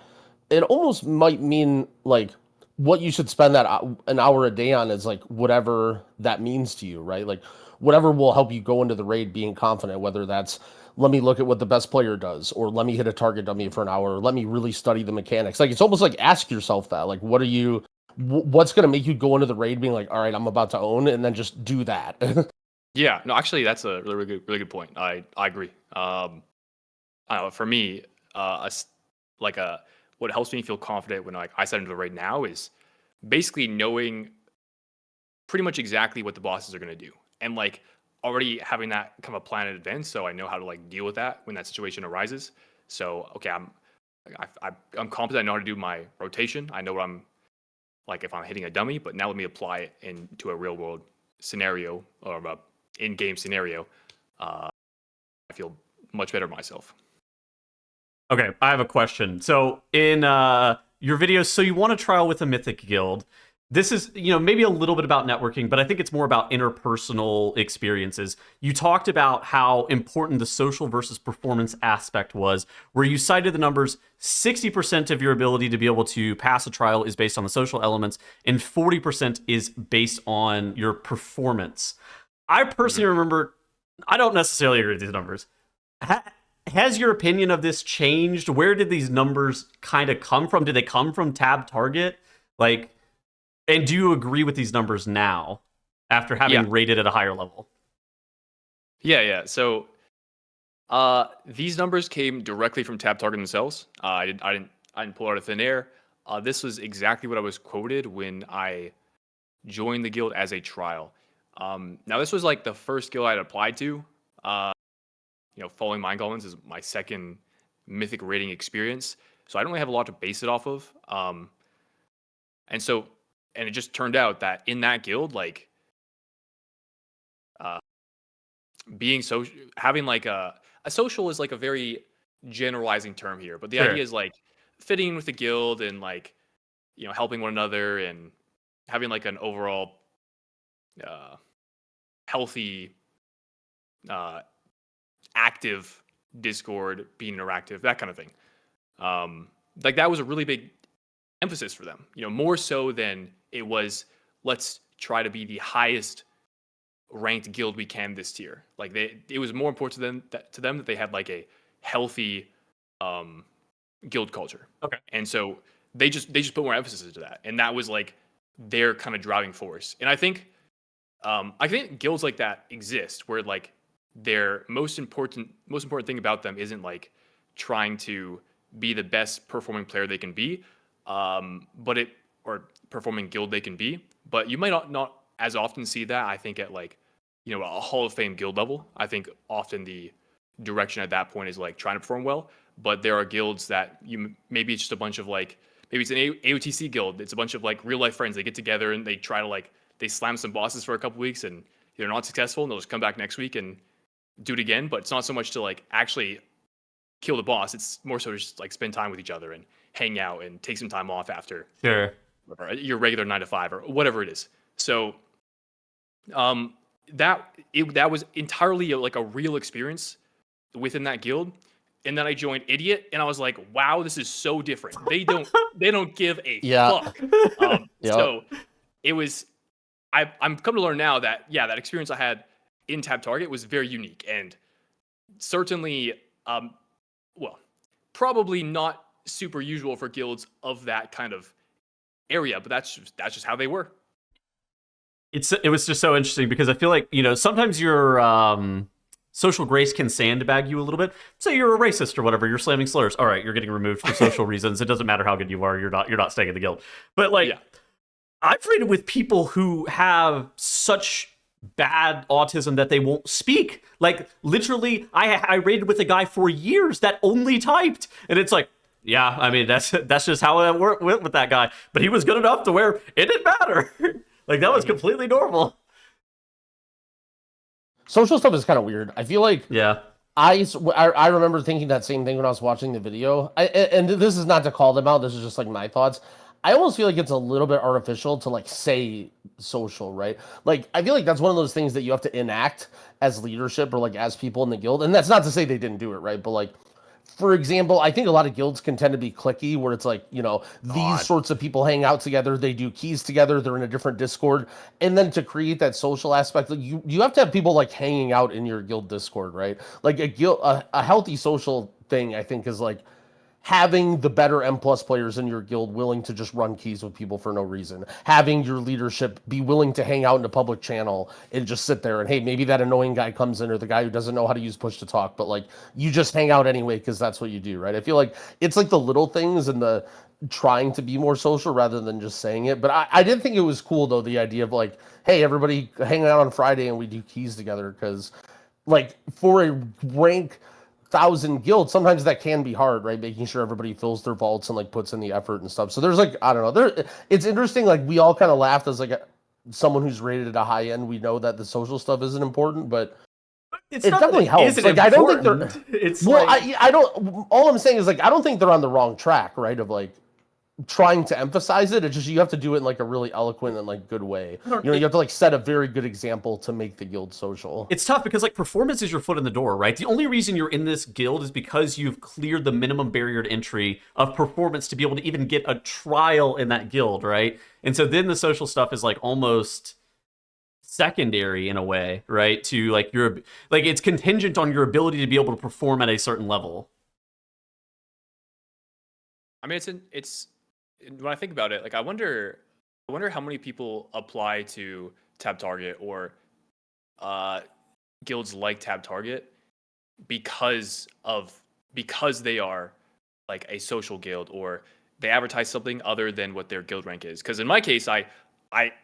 it almost might mean like what you should spend an hour a day on is like whatever that means to you, right? Like whatever will help you go into the raid being confident, whether that's let me look at what the best player does, or let me hit a target dummy for an hour, or let me really study the mechanics. Like it's almost like ask yourself that, like what's going to make you go into the raid being like, all right, I'm about to own, and then just do that. Yeah, no, actually, that's a really good point. I agree. I don't know, for me, what helps me feel confident when like I set into the raid now is basically knowing pretty much exactly what the bosses are going to do, and like already having that kind of a plan in advance, so I know how to like deal with that when that situation arises. So okay, I'm competent. I know how to do my rotation. I know what I'm like if I'm hitting a dummy, but now let me apply it into a real world scenario or a in-game scenario. I feel much better myself. Okay, I have a question. So in your videos, so you want to trial with a mythic guild. This is, maybe a little bit about networking, but I think it's more about interpersonal experiences. You talked about how important the social versus performance aspect was, where you cited the numbers 60% of your ability to be able to pass a trial is based on the social elements, and 40% is based on your performance. I personally remember, I don't necessarily agree with these numbers. Has your opinion of this changed? Where did these numbers kind of come from? Did they come from Tab Target? Like, and do you agree with these numbers now after having rated at a higher level? Yeah. So these numbers came directly from Tab Target themselves. I didn't pull it out of thin air. This was exactly what I was quoted when I joined the guild as a trial. Now this was like the first guild I'd applied to. Following Mind Goblins is my second mythic rating experience, so I don't really have a lot to base it off of. And it just turned out that in that guild, like, being social, having like a social is like a very generalizing term here, but the idea is like fitting in with the guild and like, helping one another and having like an overall healthy, active Discord, being interactive, that kind of thing. Like that was a really big emphasis for them, more so than it was, let's try to be the highest ranked guild we can this tier. Like it was more important to them that they had like a healthy guild culture. Okay. And so they just put more emphasis into that. And that was like their kind of driving force. And I think guilds like that exist where like their most important thing about them isn't like trying to be the best performing player they can be, or performing guild they can be. But you might not as often see that, I think, at like, a Hall of Fame guild level. I think often the direction at that point is like trying to perform well. But there are guilds that maybe it's just a bunch of like, maybe it's an AOTC guild. It's a bunch of like real life friends. They get together and they try to like, they slam some bosses for a couple weeks and they're not successful and they'll just come back next week and do it again. But it's not so much to like actually kill the boss. It's more so just like spend time with each other and hang out and take some time off after your regular 9 to 5 or whatever it is. So that was entirely like a real experience within that guild. And then I joined Idiot and I was like, wow, this is so different. They don't give a fuck. So it was, I'm come to learn now that that experience I had in Tab Target was very unique and certainly probably not super usual for guilds of that kind of area, but that's just how they were. It was just so interesting because I feel like, sometimes your social grace can sandbag you a little bit. Say you're a racist or whatever, you're slamming slurs. All right, you're getting removed for social reasons. It doesn't matter how good you are, you're not staying in the guild. But like, I've rated with people who have such bad autism that they won't speak. Like literally, I rated with a guy for years that only typed, and it's like, yeah, I mean that's just how it went with that guy. But he was good enough to where it didn't matter. Like that was completely normal. Social stuff is kind of weird. I feel like I remember thinking that same thing when I was watching the video. And this is not to call them out. This is just like my thoughts. I almost feel like it's a little bit artificial to like say social, right? Like I feel like that's one of those things that you have to enact as leadership or like as people in the guild. And that's not to say they didn't do it, right? But like, for example, I think a lot of guilds can tend to be cliquey where it's like, these sorts of people hang out together, they do keys together, they're in a different Discord. And then to create that social aspect, like you have to have people like hanging out in your guild Discord, right? Like a healthy social thing, I think, is like having the better M+ players in your guild willing to just run keys with people for no reason. Having your leadership be willing to hang out in a public channel and just sit there and, hey, maybe that annoying guy comes in or the guy who doesn't know how to use push to talk, but like you just hang out anyway because that's what you do, right? I feel like it's like the little things and the trying to be more social rather than just saying it. But I did think it was cool, though, the idea of like, hey, everybody hang out on Friday and we do keys together because like for a rank 1,000 guilds, sometimes that can be hard, right? Making sure everybody fills their vaults and like puts in the effort and stuff. So there's like, I don't know, it's interesting. Like we all kind of laughed as like someone who's rated at a high end. We know that the social stuff isn't important, but It's it not that definitely it helps. isn't Like, I don't think they're. important. It's Well, like I don't. All I'm saying is like I don't think they're on the wrong track, right? Of like trying to emphasize it. It's just you have to do it in like a really eloquent and like good way. I don't- You know, you it- have to like set a very good example to make the guild social. it's tough because like performance is your foot in the door, right? The only reason you're in this guild is because you've cleared the minimum barrier to entry of performance to be able to even get a trial in that guild, right? And so then the social stuff is like almost secondary in a way, right? To like your like it's contingent on your ability to be able to perform at a certain level. I mean, it's when I think about it, like I wonder how many people apply to Tab Target or guilds like Tab Target because they are like a social guild or they advertise something other than what their guild rank is. Because in my case, I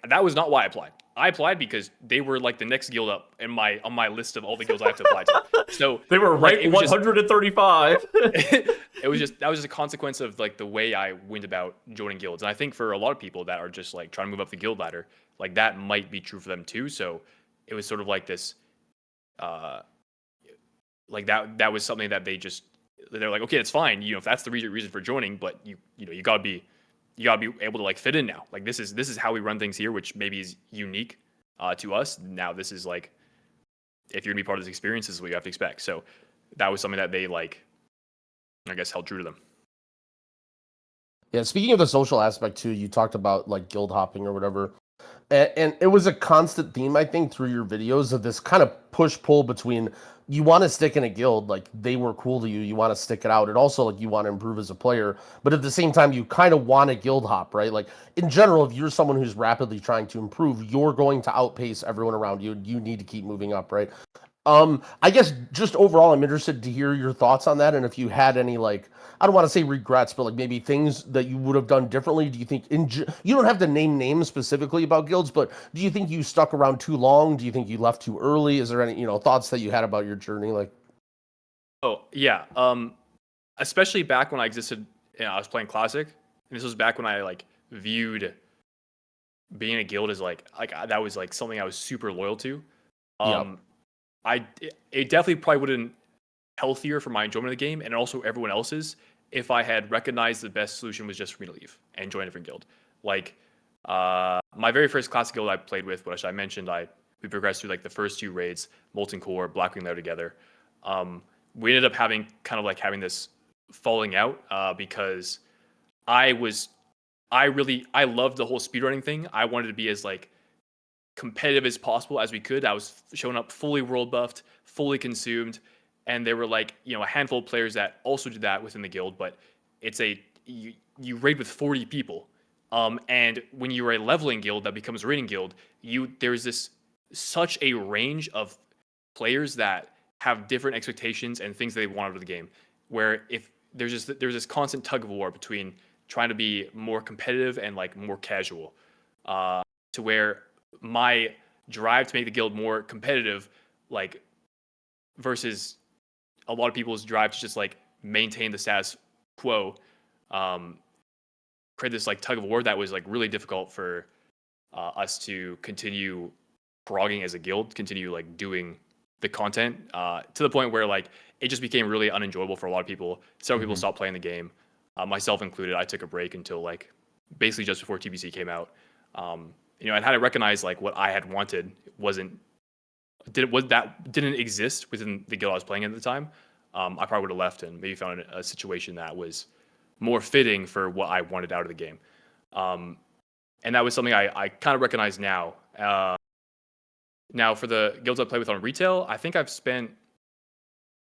that was not why I applied. I applied because they were like the next guild up on my list of all the guilds I have to apply to. So They were like, right it was just- 135. that was just a consequence of like the way I went about joining guilds. And I think for a lot of people that are just like trying to move up the guild ladder, like that might be true for them too. So it was sort of like this, like that was something that they're like, okay, it's fine. You know, if that's the reason for joining, but you gotta be able to like fit in now. Like this is how we run things here, which maybe is unique to us. Now this is like, if you're gonna be part of this experience, this is what you have to expect. So that was something that they like, I guess, held true to them. Yeah, speaking of the social aspect too, you talked about like guild hopping or whatever. And it was a constant theme, I think, through your videos of this kind of push-pull between you want to stick in a guild, like they were cool to you, you want to stick it out, and also like you want to improve as a player, but at the same time, you kind of want to guild hop, right? Like in general, if you're someone who's rapidly trying to improve, you're going to outpace everyone around you. You need to keep moving up, right? I guess just overall, I'm interested to hear your thoughts on that, and if you had any like, I don't want to say regrets, but like maybe things that you would have done differently. Do you think you don't have to name names specifically about guilds, but do you think you stuck around too long? Do you think you left too early? Is there any thoughts that you had about your journey? Like, Oh yeah, especially back when I existed, I was playing Classic, and this was back when I like viewed being a guild as like that was like something I was super loyal to. It definitely probably would have been healthier for my enjoyment of the game and also everyone else's if I had recognized the best solution was just for me to leave and join a different guild. Like my very first Classic guild I played with, which I mentioned, we progressed through like the first two raids, Molten Core, Blackwing Lair together. We ended up having this falling out because I loved the whole speedrunning thing. I wanted to be as like competitive as possible as we could. I was showing up fully world buffed, fully consumed, and there were like a handful of players that also did that within the guild. But it's you raid with 40 people, and when you're a leveling guild that becomes a raiding guild, there's such a range of players that have different expectations and things they want out of the game. Where if there's this constant tug of war between trying to be more competitive and like more casual, to where my drive to make the guild more competitive, like versus a lot of people's drive to just like maintain the status quo, create this like tug of war that was like really difficult for us to continue blogging as a guild, continue like doing the content to the point where like it just became really unenjoyable for a lot of people. Several people stopped playing the game, myself included. I took a break until like basically just before TBC came out. And had I recognized like what I had wanted didn't exist within the guild I was playing at the time, I probably would have left and maybe found a situation that was more fitting for what I wanted out of the game. And that was something I kind of recognize now. Now for the guilds I play with on retail, I think I've spent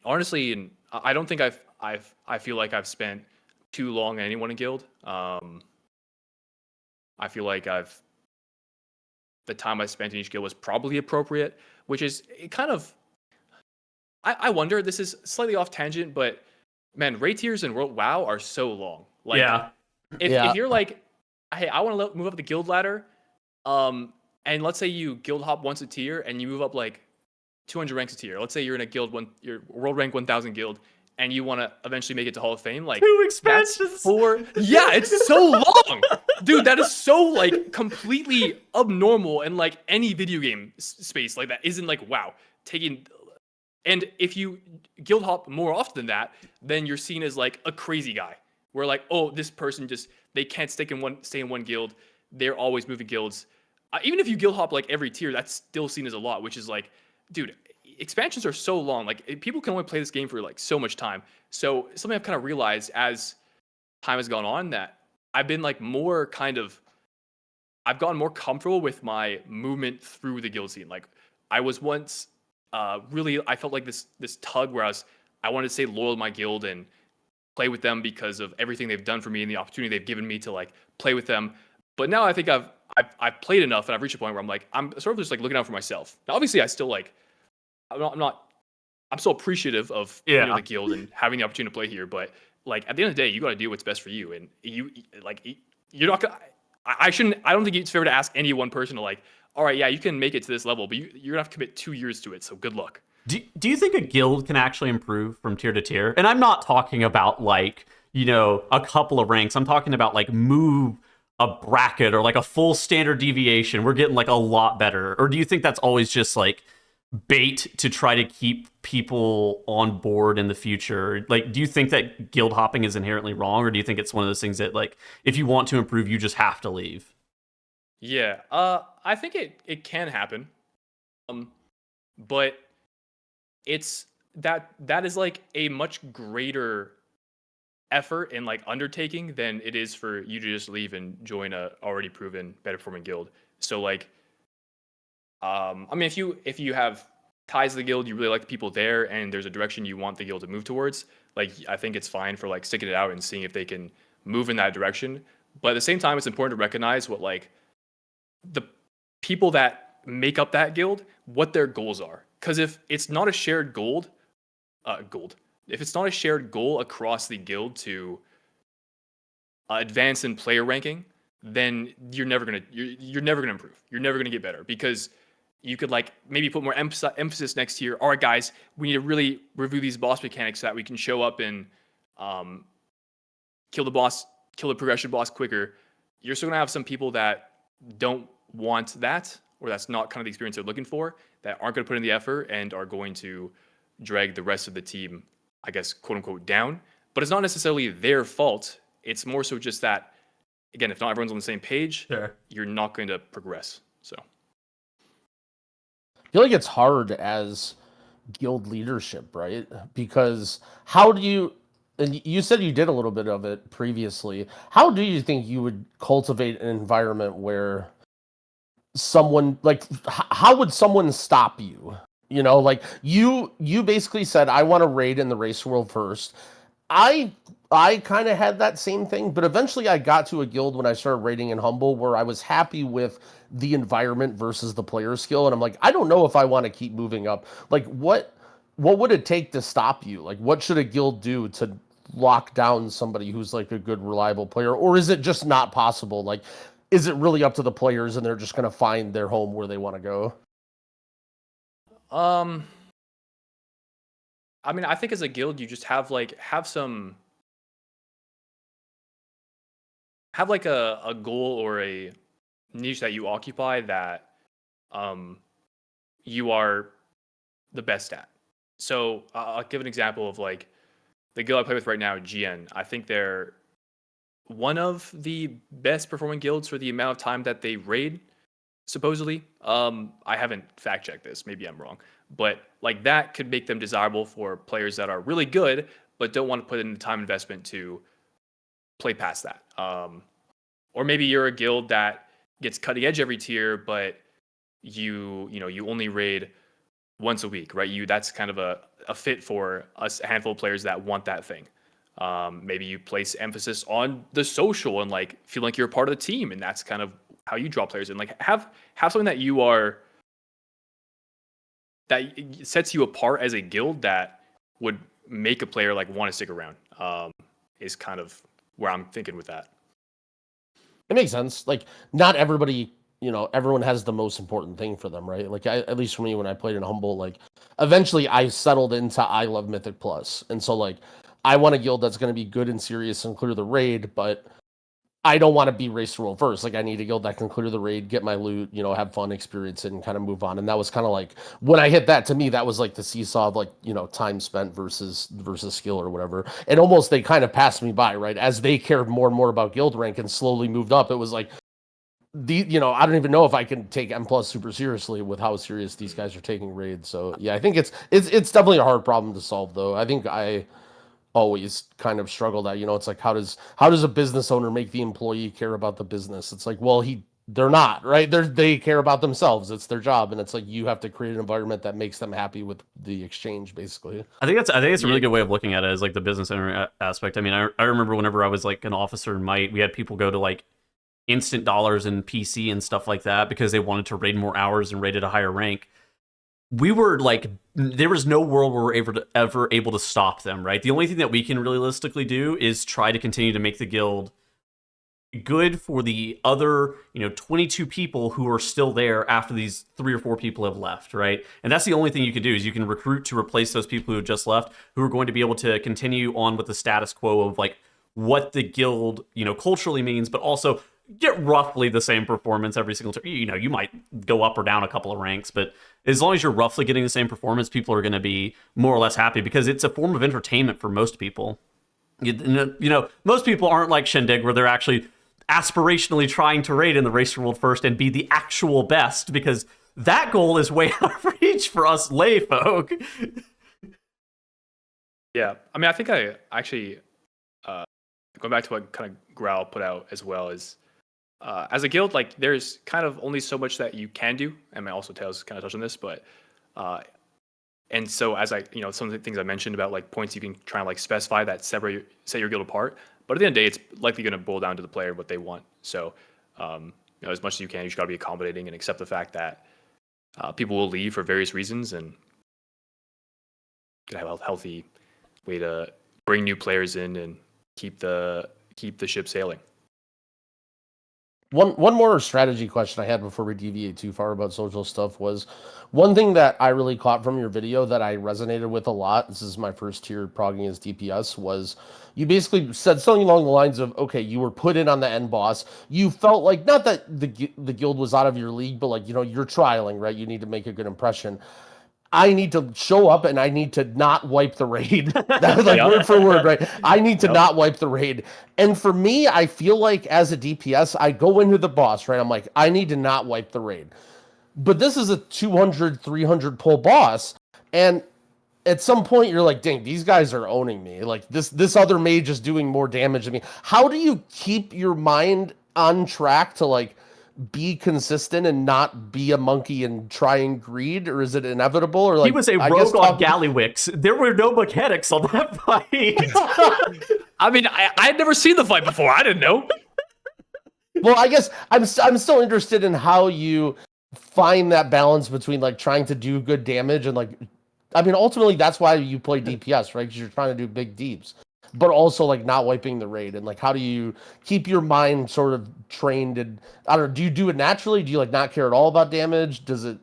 honestly, and I don't think I feel like I've spent too long in any one guild. I feel like the time I spent in each guild was probably appropriate, which is kind of, I wonder, this is slightly off tangent, but man, raid tiers in World WoW are so long. Like, Yeah. If you're like, hey, I want to move up the guild ladder, and let's say you guild hop once a tier and you move up like 200 ranks a tier. Let's say you're in a guild your world rank 1000 guild, and you want to eventually make it to Hall of Fame, like 2 expansions. Yeah, it's so long, dude. That is so like completely abnormal in like any video game space. Like that isn't like WoW taking And if you guild hop more often than that, then you're seen as like a crazy guy. Where like, oh, this person they can't stay in one guild. They're always moving guilds. Even if you guild hop like every tier, that's still seen as a lot, which is like, dude, expansions are so long. Like people can only play this game for like so much time. So something I've kind of realized as time has gone on that I've been like I've gotten more comfortable with my movement through the guild scene. Like I was once really, I felt like this tug where I wanted to stay loyal to my guild and play with them because of everything they've done for me and the opportunity they've given me to like play with them. But now I think I've played enough and I've reached a point where I'm sort of just like looking out for myself. Now, obviously, I still like I'm still appreciative of the guild and having the opportunity to play here. But like at the end of the day, you got to do what's best for you, and you're not gonna. I don't think it's fair to ask any one person to like, all right, yeah, you can make it to this level, but you're gonna have to commit 2 years to it. So good luck. Do you think a guild can actually improve from tier to tier? And I'm not talking about like, a couple of ranks. I'm talking about like move a bracket or like a full standard deviation. We're getting like a lot better. Or do you think that's always just like bait to try to keep people on board in the future? Like, do you think that guild hopping is inherently wrong, or do you think it's one of those things that like if you want to improve, you just have to leave? Yeah, I think it can happen, but it's that is like a much greater effort and like undertaking than it is for you to just leave and join a already proven better performing guild. So like, I mean, if you have ties to the guild, you really like the people there, and there's a direction you want the guild to move towards, like I think it's fine for like sticking it out and seeing if they can move in that direction. But at the same time, it's important to recognize what like the people that make up that guild, what their goals are. Because if it's not a shared if it's not a shared goal across the guild to advance in player ranking, then you're never gonna improve. You're never gonna get better, because you could like maybe put more emphasis next year. All right, guys, we need to really review these boss mechanics so that we can show up and kill the progression boss quicker. You're still gonna have some people that don't want that, or that's not kind of the experience they're looking for, that aren't going to put in the effort and are going to drag the rest of the team, I guess, quote unquote, down. But it's not necessarily their fault. It's more so just that, again, if not everyone's on the same page, Sure, you're not going to progress. So I feel like it's hard as guild leadership, right? Because how do you, and you said you did a little bit of it previously, how do you think you would cultivate an environment where someone, like, how would someone stop you? Like you basically said, I want to raid in the race world first. I kind of had that same thing, but eventually I got to a guild when I started raiding in Humble where I was happy with the environment versus the player skill, and I'm like, I don't know if I want to keep moving up. Like, what would it take to stop you? Like, what should a guild do to lock down somebody who's like a good, reliable player, or is it just not possible? Like, is it really up to the players and they're just going to find their home where they want to go? I mean, I think as a guild, you just have like a goal or a niche that you occupy that you are the best at. So I'll give an example of like the guild I play with right now, GN. I think they're one of the best performing guilds for the amount of time that they raid, supposedly. I haven't fact checked this, maybe I'm wrong, but like that could make them desirable for players that are really good but don't want to put in the time investment to play past that. Or maybe you're a guild that gets cutting edge every tier, but you only raid once a week, right? That's kind of a fit for a handful of players that want that thing. Maybe you place emphasis on the social and like feel like you're a part of the team, and that's kind of how you draw players in. Like have something that that sets you apart as a guild that would make a player like want to stick around. Is kind of where I'm thinking with that. It makes sense. Like, not everybody, everyone has the most important thing for them, right? Like, at least for me, when I played in Humble, like, eventually I settled into I love Mythic Plus. And so, like, I want a guild that's going to be good and serious and clear the raid, but I don't want to be race rule first. Like I need a guild that can clear the raid, get my loot, you know, have fun, experience it, and kind of move on. And that was kind of like when I hit that, to me, that was like the seesaw of like, you know, time spent versus skill or whatever. And almost they kind of passed me by, right? As they cared more and more about guild rank and slowly moved up, it was like you know, I don't even know if I can take M plus super seriously with how serious these guys are taking raids. So yeah, I think it's definitely a hard problem to solve though. I think I always kind of struggled at, you know, it's like how does a business owner make the employee care about the business? It's like, well, they're not, right? They care about themselves. It's their job, and it's like you have to create an environment that makes them happy with the exchange, basically. I think it's a really good way of looking at it as like the business owner aspect. I mean, I remember whenever I was like an officer in Might, we had people go to like instant dollars and PC and stuff like that because they wanted to raid more hours and raid at a higher rank. We were like, there was no world where we're ever able to stop them, right? The only thing that we can realistically do is try to continue to make the guild good for the other, 22 people who are still there after these 3 or 4 people have left, right? And that's the only thing you can do is you can recruit to replace those people who have just left, who are going to be able to continue on with the status quo of like what the guild, culturally means, but also get roughly the same performance every single time. You might go up or down a couple of ranks, but as long as you're roughly getting the same performance, people are going to be more or less happy because it's a form of entertainment for most people. Most people aren't like Shindig where they're actually aspirationally trying to raid in the race world first and be the actual best, because that goal is way out of reach for us lay folk. Yeah, I mean, I think I actually, going back to what kind of Growl put out as well, is as a guild, like there's kind of only so much that you can do. And also Tails kind of touched on this, but and so as some of the things I mentioned about like points you can try and like specify that set your guild apart. But at the end of the day, it's likely going to boil down to the player what they want. So as much as you can, you just got to be accommodating and accept the fact that people will leave for various reasons, and have a healthy way to bring new players in and keep the ship sailing. One more strategy question I had before we deviate too far about social stuff was one thing that I really caught from your video that I resonated with a lot. This is my first tier progging as DPS, was you basically said something along the lines of, okay, you were put in on the end boss. You felt like, not that the guild was out of your league, but like, you're trialing, right? You need to make a good impression. I need to show up and I need to not wipe the raid. That was like word for word, right? I need to not wipe the raid. And for me, I feel like as a DPS, I go into the boss, right? I'm like, I need to not wipe the raid. But this is a 200, 300 pull boss. And at some point you're like, dang, these guys are owning me. Like this other mage is doing more damage than me. How do you keep your mind on track to like be consistent and not be a monkey and try and greed, or is it inevitable? Or like he was a rogue on Gallywix. There were no mechanics on that fight. I mean, I had never seen the fight before. I didn't know. Well, I guess I'm still interested in how you find that balance between like trying to do good damage and like, I mean, ultimately that's why you play DPS, right? Because you're trying to do big deeps, but also like not wiping the raid. And like, how do you keep your mind sort of trained? And I don't know, do you do it naturally? Do you like not care at all about damage? Does it?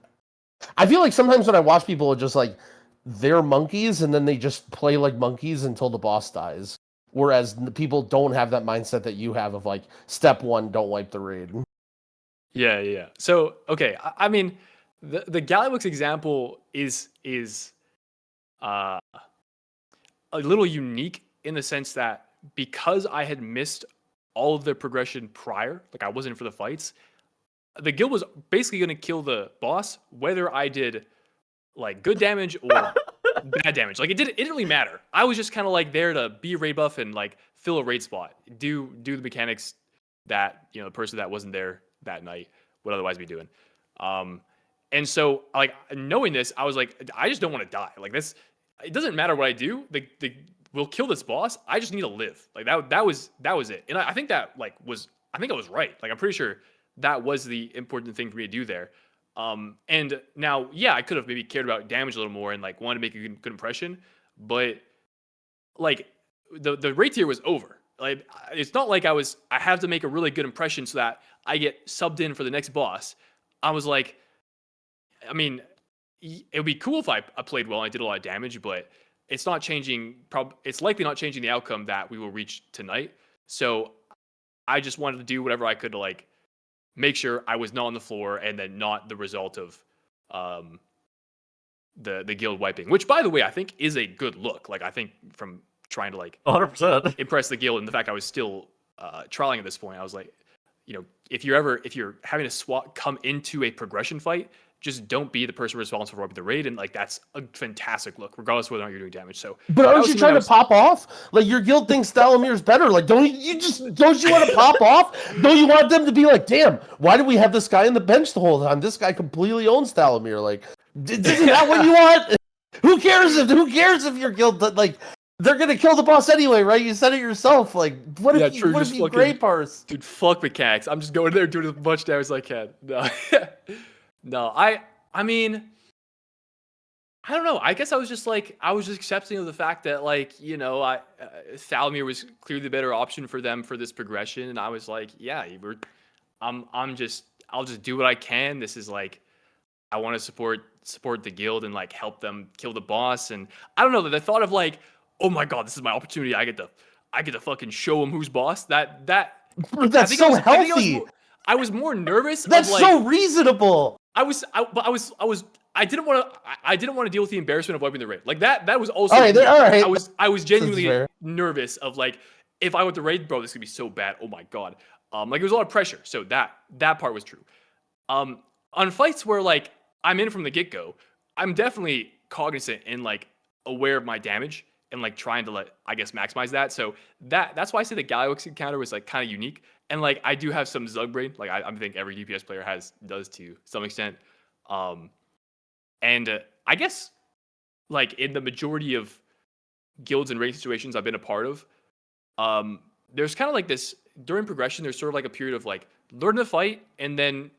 I feel like sometimes when I watch people, it's just like they're monkeys and then they just play like monkeys until the boss dies. Whereas people don't have that mindset that you have of like, step 1, don't wipe the raid. Yeah. So, okay. I mean, the Gallywix example is a little unique in the sense that because I had missed all of the progression prior, like I wasn't for the fights, the guild was basically going to kill the boss, whether I did like good damage or bad damage. Like it didn't really matter. I was just kind of like there to be a raid buff and like fill a raid spot, do the mechanics that the person that wasn't there that night would otherwise be doing. And so like knowing this, I was like, I just don't want to die. Like this, it doesn't matter what I do. We'll kill this boss. I just need to live. Like that was it. And I think that I was right. Like I'm pretty sure that was the important thing for me to do there. And now, yeah, I could have maybe cared about damage a little more and like wanted to make a good impression, but like the raid tier was over. Like it's not like I have to make a really good impression so that I get subbed in for the next boss. I was like, I mean, it would be cool if I played well and I did a lot of damage, but it's not changing. It's likely not changing the outcome that we will reach tonight. So I just wanted to do whatever I could to like make sure I was not on the floor and then not the result of the guild wiping, which by the way I think is a good look. Like I think from trying to like 100%. impress the guild and the fact I was still trialing at this point, I was like, you know, if you're having to come into a progression fight, just don't be the person responsible for wiping the raid, and like that's a fantastic look, regardless of whether or not you're doing damage. So, But aren't you trying to pop off? Like your guild thinks Thalamir's better. Like don't you want to pop off? Don't you want them to be like, damn, why do we have this guy on the bench the whole time? This guy completely owns Thalamir. Like, isn't that what you want? Who cares if your guild like they're gonna kill the boss anyway, right? You said it yourself. Like, what if you gray parse? Dude, fuck mechanics. I'm just going there doing as much damage as I can. No, no. I mean, I don't know. I guess I was just accepting of the fact that like, you know, Thalamir was clearly the better option for them for this progression, and I was like, yeah, I'll just do what I can. This is like, I want to support the guild and like help them kill the boss, and I don't know, the thought of like, oh my god, this is my opportunity. I get to fucking show him who's boss. That's so healthy. I was more nervous. That's like, so reasonable. I didn't want to deal with the embarrassment of wiping the raid. Like that was also all right. I was genuinely nervous of like, if I went the raid, bro, this could be so bad. Oh my god. Like it was a lot of pressure. So that part was true. On fights where like I'm in from the get-go, I'm definitely cognizant and like aware of my damage and like trying to like, I guess, maximize that. So that's why I say the Galliwix encounter was like kind of unique. And like I do have some Zug brain, like I think every DPS player does to some extent. And I guess like in the majority of guilds and raid situations I've been a part of, there's kind of like this during progression. There's sort of like a period of like learn the fight, and then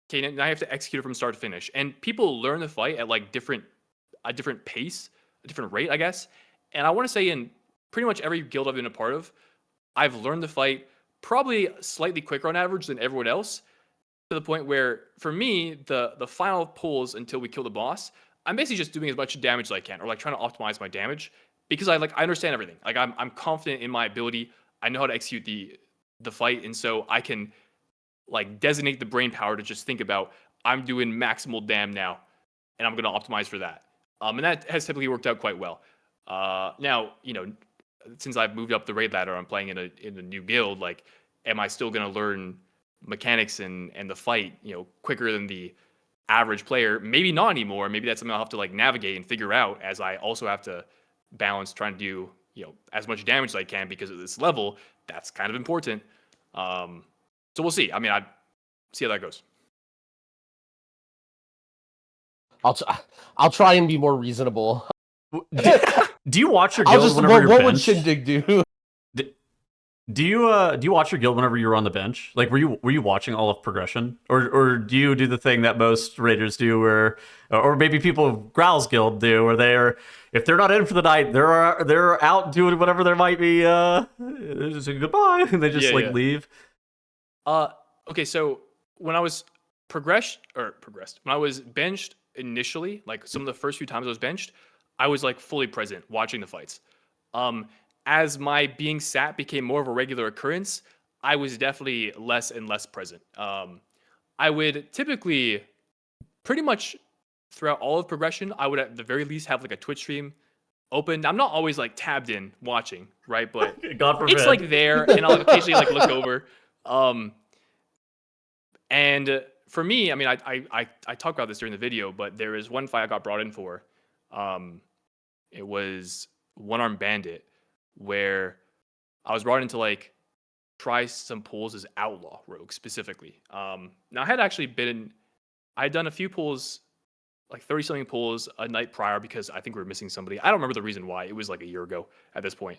okay, now I have to execute it from start to finish. And people learn the fight at like a different pace, a different rate, I guess. And I want to say in pretty much every guild I've been a part of, I've learned the fight probably slightly quicker on average than everyone else, to the point where for me, the final pulls until we kill the boss, I'm basically just doing as much damage as I can, or like trying to optimize my damage, because I understand everything. Like I'm confident in my ability. I know how to execute the fight, and so I can like designate the brain power to just think about, I'm doing maximal dam now, and I'm gonna optimize for that. And that has typically worked out quite well. Now, you know, since I've moved up the raid ladder, I'm playing in a new guild. Like, am I still gonna learn mechanics and the fight, you know, quicker than the average player? Maybe not anymore. Maybe that's something I'll have to like navigate and figure out, as I also have to balance trying to do, you know, as much damage as I can, because at this level, that's kind of important. So we'll see. I mean, I see how that goes. I'll try and be more reasonable. Do you watch your guild whenever you're what would benched? Shindig do? Do you watch your guild whenever you were on the bench? Like, were you watching all of progression, or do you do the thing that most raiders do, or maybe people Growl's guild do, where if they're not in for the night, they're out doing whatever there might be. Just say goodbye, and they just leave. Okay, so when I was progressed, when I was benched initially, like some of the first few times I was benched, I was like fully present watching the fights. As my being sat became more of a regular occurrence, I was definitely less and less present. I would typically, pretty much throughout all of progression, I would at the very least have like a Twitch stream open. I'm not always like tabbed in watching, right? But God forbid. It's like there, and I'll occasionally like look over. And for me, I mean, I talked about this during the video, but there is one fight I got brought in for. It was One Armed Bandit, where I was brought in to like try some pulls as Outlaw Rogue specifically. Now I had done a few pulls, like 30-something pulls a night prior, because I think we were missing somebody. I don't remember the reason why. It was like a year ago at this point.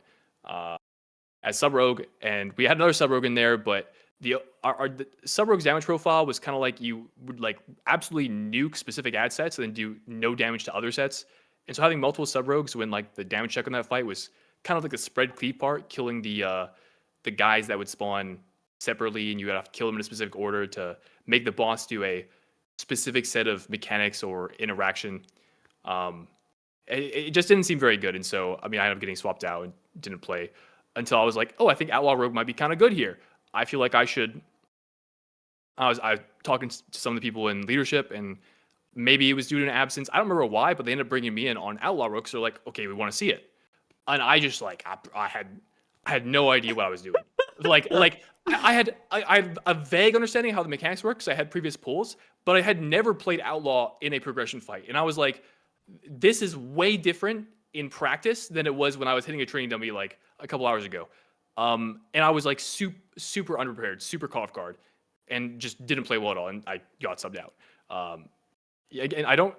As Sub Rogue, and we had another Sub Rogue in there, but the Sub Rogue's damage profile was kind of like you would like absolutely nuke specific ad sets and then do no damage to other sets. And so having multiple Sub Rogues, when like the damage check on that fight was kind of like the spread cleave part, killing the guys that would spawn separately, and you have to kill them in a specific order to make the boss do a specific set of mechanics or interaction. It just didn't seem very good, and so I mean I ended up getting swapped out and didn't play until I was like, oh, I think Outlaw Rogue might be kind of good here. I feel like I should. I was talking to some of the people in leadership, and maybe it was due to an absence. I don't remember why, but they ended up bringing me in on Outlaw Rooks. They're like, okay, we want to see it, and I just like I had no idea what I was doing. I had a vague understanding of how the mechanics work because I had previous pulls, but I had never played Outlaw in a progression fight, and I was like, this is way different in practice than it was when I was hitting a training dummy like a couple hours ago. And I was like super unprepared, super caught off guard, and just didn't play well at all, and I got subbed out.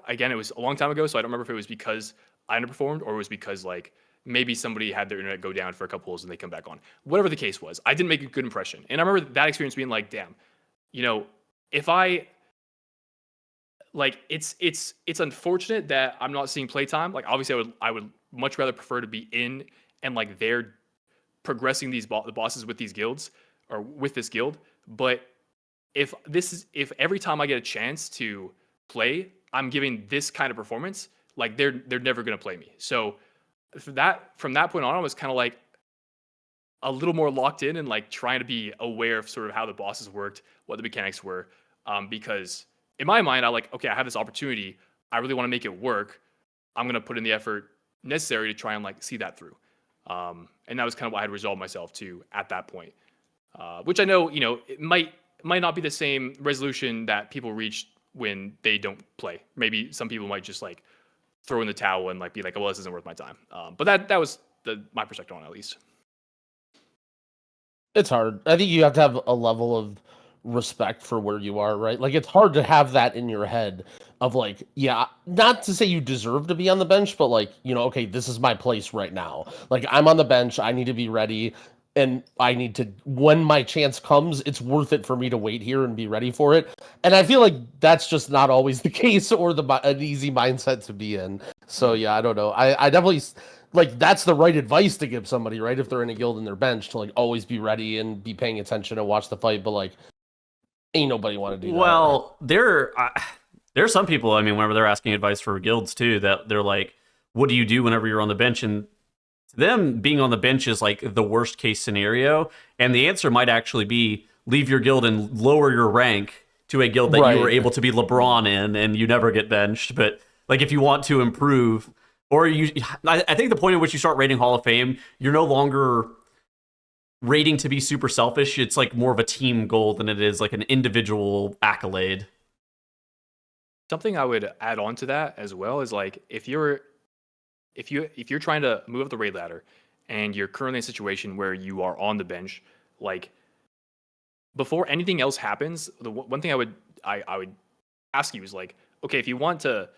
Again, it was a long time ago, so I don't remember if it was because I underperformed or it was because like maybe somebody had their internet go down for a couple holes and they come back on. Whatever the case was, I didn't make a good impression. And I remember that experience being like, damn, if I like it's unfortunate that I'm not seeing playtime. Like obviously I would much rather prefer to be in and like they're progressing the bosses with these guilds or with this guild. But if every time I get a chance to play, I'm giving this kind of performance, like they're never gonna play me. So from that point on, I was kind of like a little more locked in and like trying to be aware of sort of how the bosses worked, what the mechanics were, because in my mind, okay, I have this opportunity. I really want to make it work. I'm gonna put in the effort necessary to try and like see that through. And that was kind of what I had resolved myself to at that point, which I know it might not be the same resolution that people reach when they don't play. Maybe some people might just like throw in the towel and like be like, oh, well, this isn't worth my time. But that was my perspective on it, at least. It's hard. I think you have to have a level of respect for where you are, right? Like it's hard to have that in your head of like, yeah, not to say you deserve to be on the bench, but like, okay, this is my place right now. Like I'm on the bench, I need to be ready, and I need to, when my chance comes, it's worth it for me to wait here and be ready for it. And I feel like that's just not always the case or an easy mindset to be in. So yeah, I don't know. I definitely like that's the right advice to give somebody, right? If they're in a guild and their bench, to like always be ready and be paying attention and watch the fight. But like, ain't nobody want to do that. Well, there are some people, I mean, whenever they're asking advice for guilds too, that they're like, what do you do whenever you're on the bench? And to them, being on the bench is like the worst case scenario. And the answer might actually be leave your guild and lower your rank to a guild that you were able to be LeBron in and you never get benched. But like if you want to improve, or I think the point at which you start rating Hall of Fame, you're no longer rating to be super selfish. It's like more of a team goal than it is like an individual accolade. Something I would add on to that as well is like if you're trying to move up the raid ladder and you're currently in a situation where you are on the bench, like before anything else happens, the one thing I would ask you is like, okay, if you want to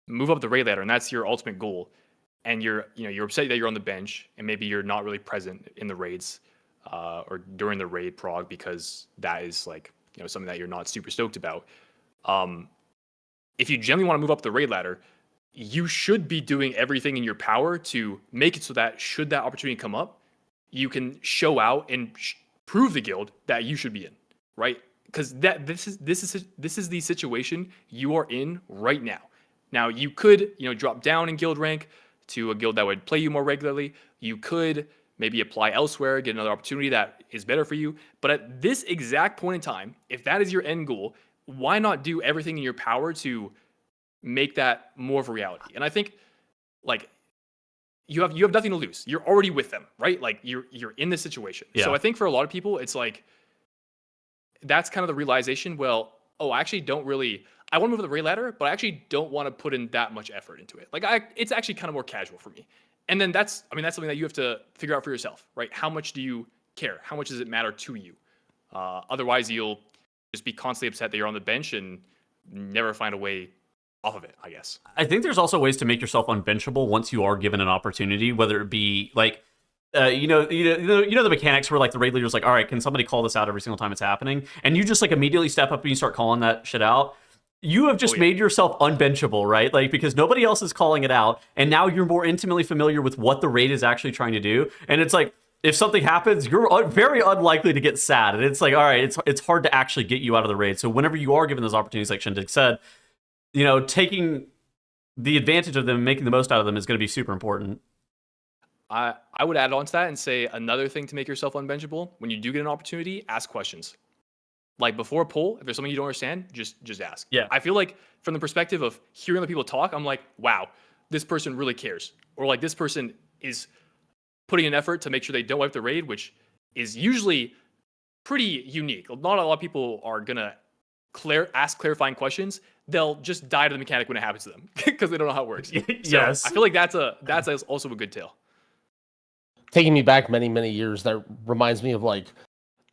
move up the raid ladder and that's your ultimate goal, and you're upset that you're on the bench and maybe you're not really present in the raids or during the raid prog because that is like something that you're not super stoked about. If you genuinely want to move up the raid ladder, you should be doing everything in your power to make it so that should that opportunity come up, you can show out and prove the guild that you should be in, right? Because this is the situation you are in right now. Now you could drop down in guild rank to a guild that would play you more regularly. You could maybe apply elsewhere, get another opportunity that is better for you. But at this exact point in time, if that is your end goal, why not do everything in your power to make that more of a reality? And I think like you have nothing to lose. You're already with them, right? Like you're in this situation. Yeah. So I think for a lot of people, it's like that's kind of the realization. Well, I actually don't really. I want to move up the raid ladder, but I actually don't want to put in that much effort into it. Like it's actually kind of more casual for me. And then that's something that you have to figure out for yourself, right? How much do you care? How much does it matter to you? Otherwise, you'll just be constantly upset that you're on the bench and never find a way off of it, I guess. I think there's also ways to make yourself unbenchable once you are given an opportunity, whether it be like, the mechanics where like the raid leader's like, all right, can somebody call this out every single time it's happening? And you just like immediately step up and you start calling that shit out. You have just made yourself unbenchable, right? Like, because nobody else is calling it out, and now you're more intimately familiar with what the raid is actually trying to do. And it's like, if something happens, you're very unlikely to get sad. And it's like, all right, it's hard to actually get you out of the raid. So whenever you are given those opportunities, like Shindig said, taking the advantage of them and making the most out of them is going to be super important. I would add on to that and say another thing to make yourself unbenchable, when you do get an opportunity, ask questions. Like before a poll, if there's something you don't understand, just ask. Yeah. I feel like from the perspective of hearing other people talk, I'm like, wow, this person really cares. Or like this person is putting an effort to make sure they don't wipe the raid, which is usually pretty unique. Not a lot of people are gonna ask clarifying questions. They'll just die to the mechanic when it happens to them because they don't know how it works. Yes. So I feel like that's also a good tale. Taking me back many years, that reminds me of like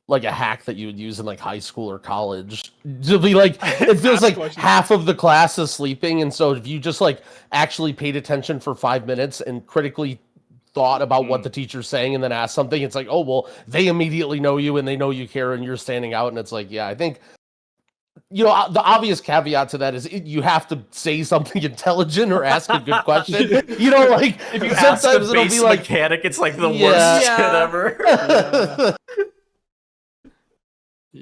a hack that you would use in like high school or college to be like, it feels like half of the class is sleeping, and so if you just like actually paid attention for 5 minutes and critically thought about what the teacher's saying and then asked something, it's like, oh well, they immediately know you and they know you care and you're standing out, and it's like, yeah, I think, you know, the obvious caveat to that is you have to say something intelligent or ask a good question. You know, like If you ask a it'll base be like, mechanic, it's like the Yeah. worst Yeah. shit ever.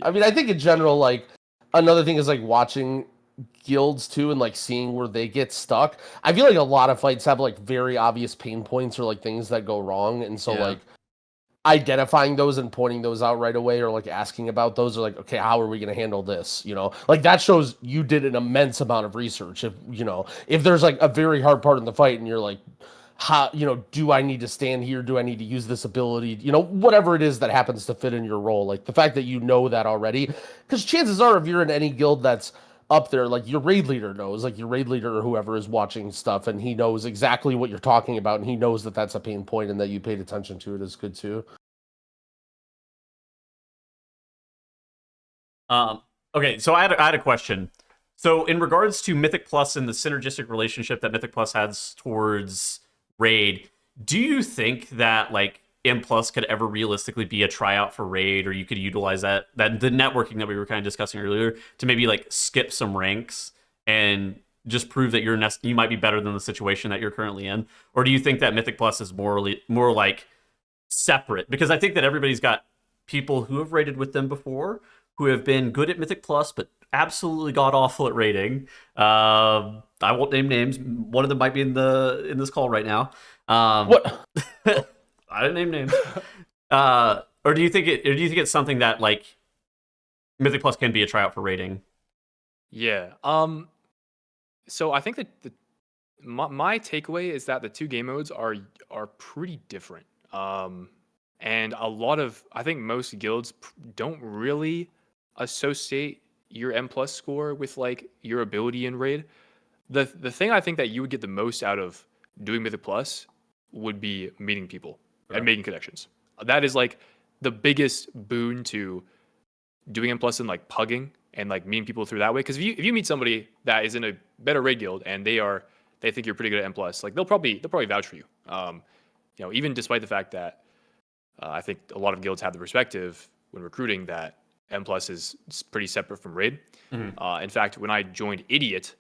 I mean, I think in general, like, another thing is like watching guilds too and like seeing where they get stuck. I feel like a lot of fights have like very obvious pain points or like things that go wrong, and so Yeah. like identifying those and pointing those out right away, or like asking about those, or like, okay, how are we going to handle this? You know, like that shows you did an immense amount of research. If you know, if there's like a very hard part in the fight and you're like, how, you know, do I need to stand here? Do I need to use this ability? You know, whatever it is that happens to fit in your role. Like the fact that you know that already, because chances are if you're in any guild that's up there, like your raid leader knows, like your raid leader or whoever is watching stuff, and he knows exactly what you're talking about, and he knows that that's a pain point and that you paid attention to it is good too. Okay, so I had a question. So in regards to Mythic Plus and the synergistic relationship that Mythic Plus has towards Raid, do you think that like M Plus could ever realistically be a tryout for Raid, or you could utilize that the networking that we were kind of discussing earlier to maybe like skip some ranks and just prove that you might be better than the situation that you're currently in? Or do you think that Mythic Plus is more like separate? Because I think that everybody's got people who have raided with them before, who have been good at Mythic Plus, but absolutely god awful at raiding. I won't name names. One of them might be in this call right now. What? I didn't name names. Or do you think it's something that like Mythic Plus can be a tryout for raiding? Yeah. So I think that my takeaway is that the two game modes are pretty different. And I think most guilds don't really associate your M plus score with like your ability in raid. The thing I think that you would get the most out of doing Mythic Plus would be meeting people and making connections. That is like the biggest boon to doing M plus and like pugging and like meeting people through that way. Because if you meet somebody that is in a better raid guild and they think you're pretty good at M plus, like they'll probably vouch for you. You know, even despite the fact that I think a lot of guilds have the perspective when recruiting that M plus is pretty separate from raid. Mm-hmm. In fact, when I joined Idiot,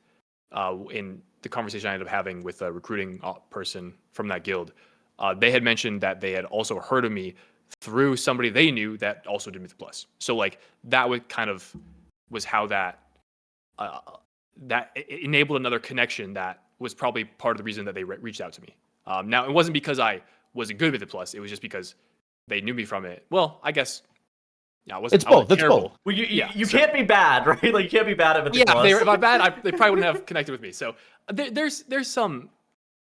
in the conversation I ended up having with a recruiting person from that guild, they had mentioned that they had also heard of me through somebody they knew that also did Mythic Plus. So like that was how that enabled another connection that was probably part of the reason that they reached out to me. Now it wasn't because I was a good Mythic Plus; it was just because they knew me from it. Well, I guess. Yeah, It's both. It's both. Well, you can't be bad, right? Like you can't be bad at Mythic Plus. Yeah, if I'm bad, they probably wouldn't have connected with me. So there's some.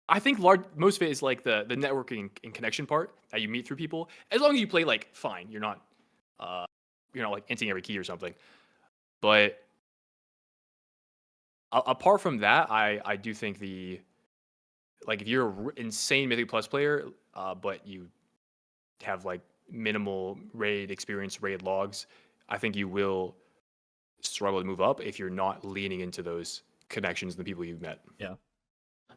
I think most of it is like the networking and connection part that you meet through people. As long as you play like fine, you're not like inting every key or something. But apart from that, I do think if you're an insane Mythic Plus player, but you have like minimal raid experience, raid logs, I think you will struggle to move up if you're not leaning into those connections and the people you've met.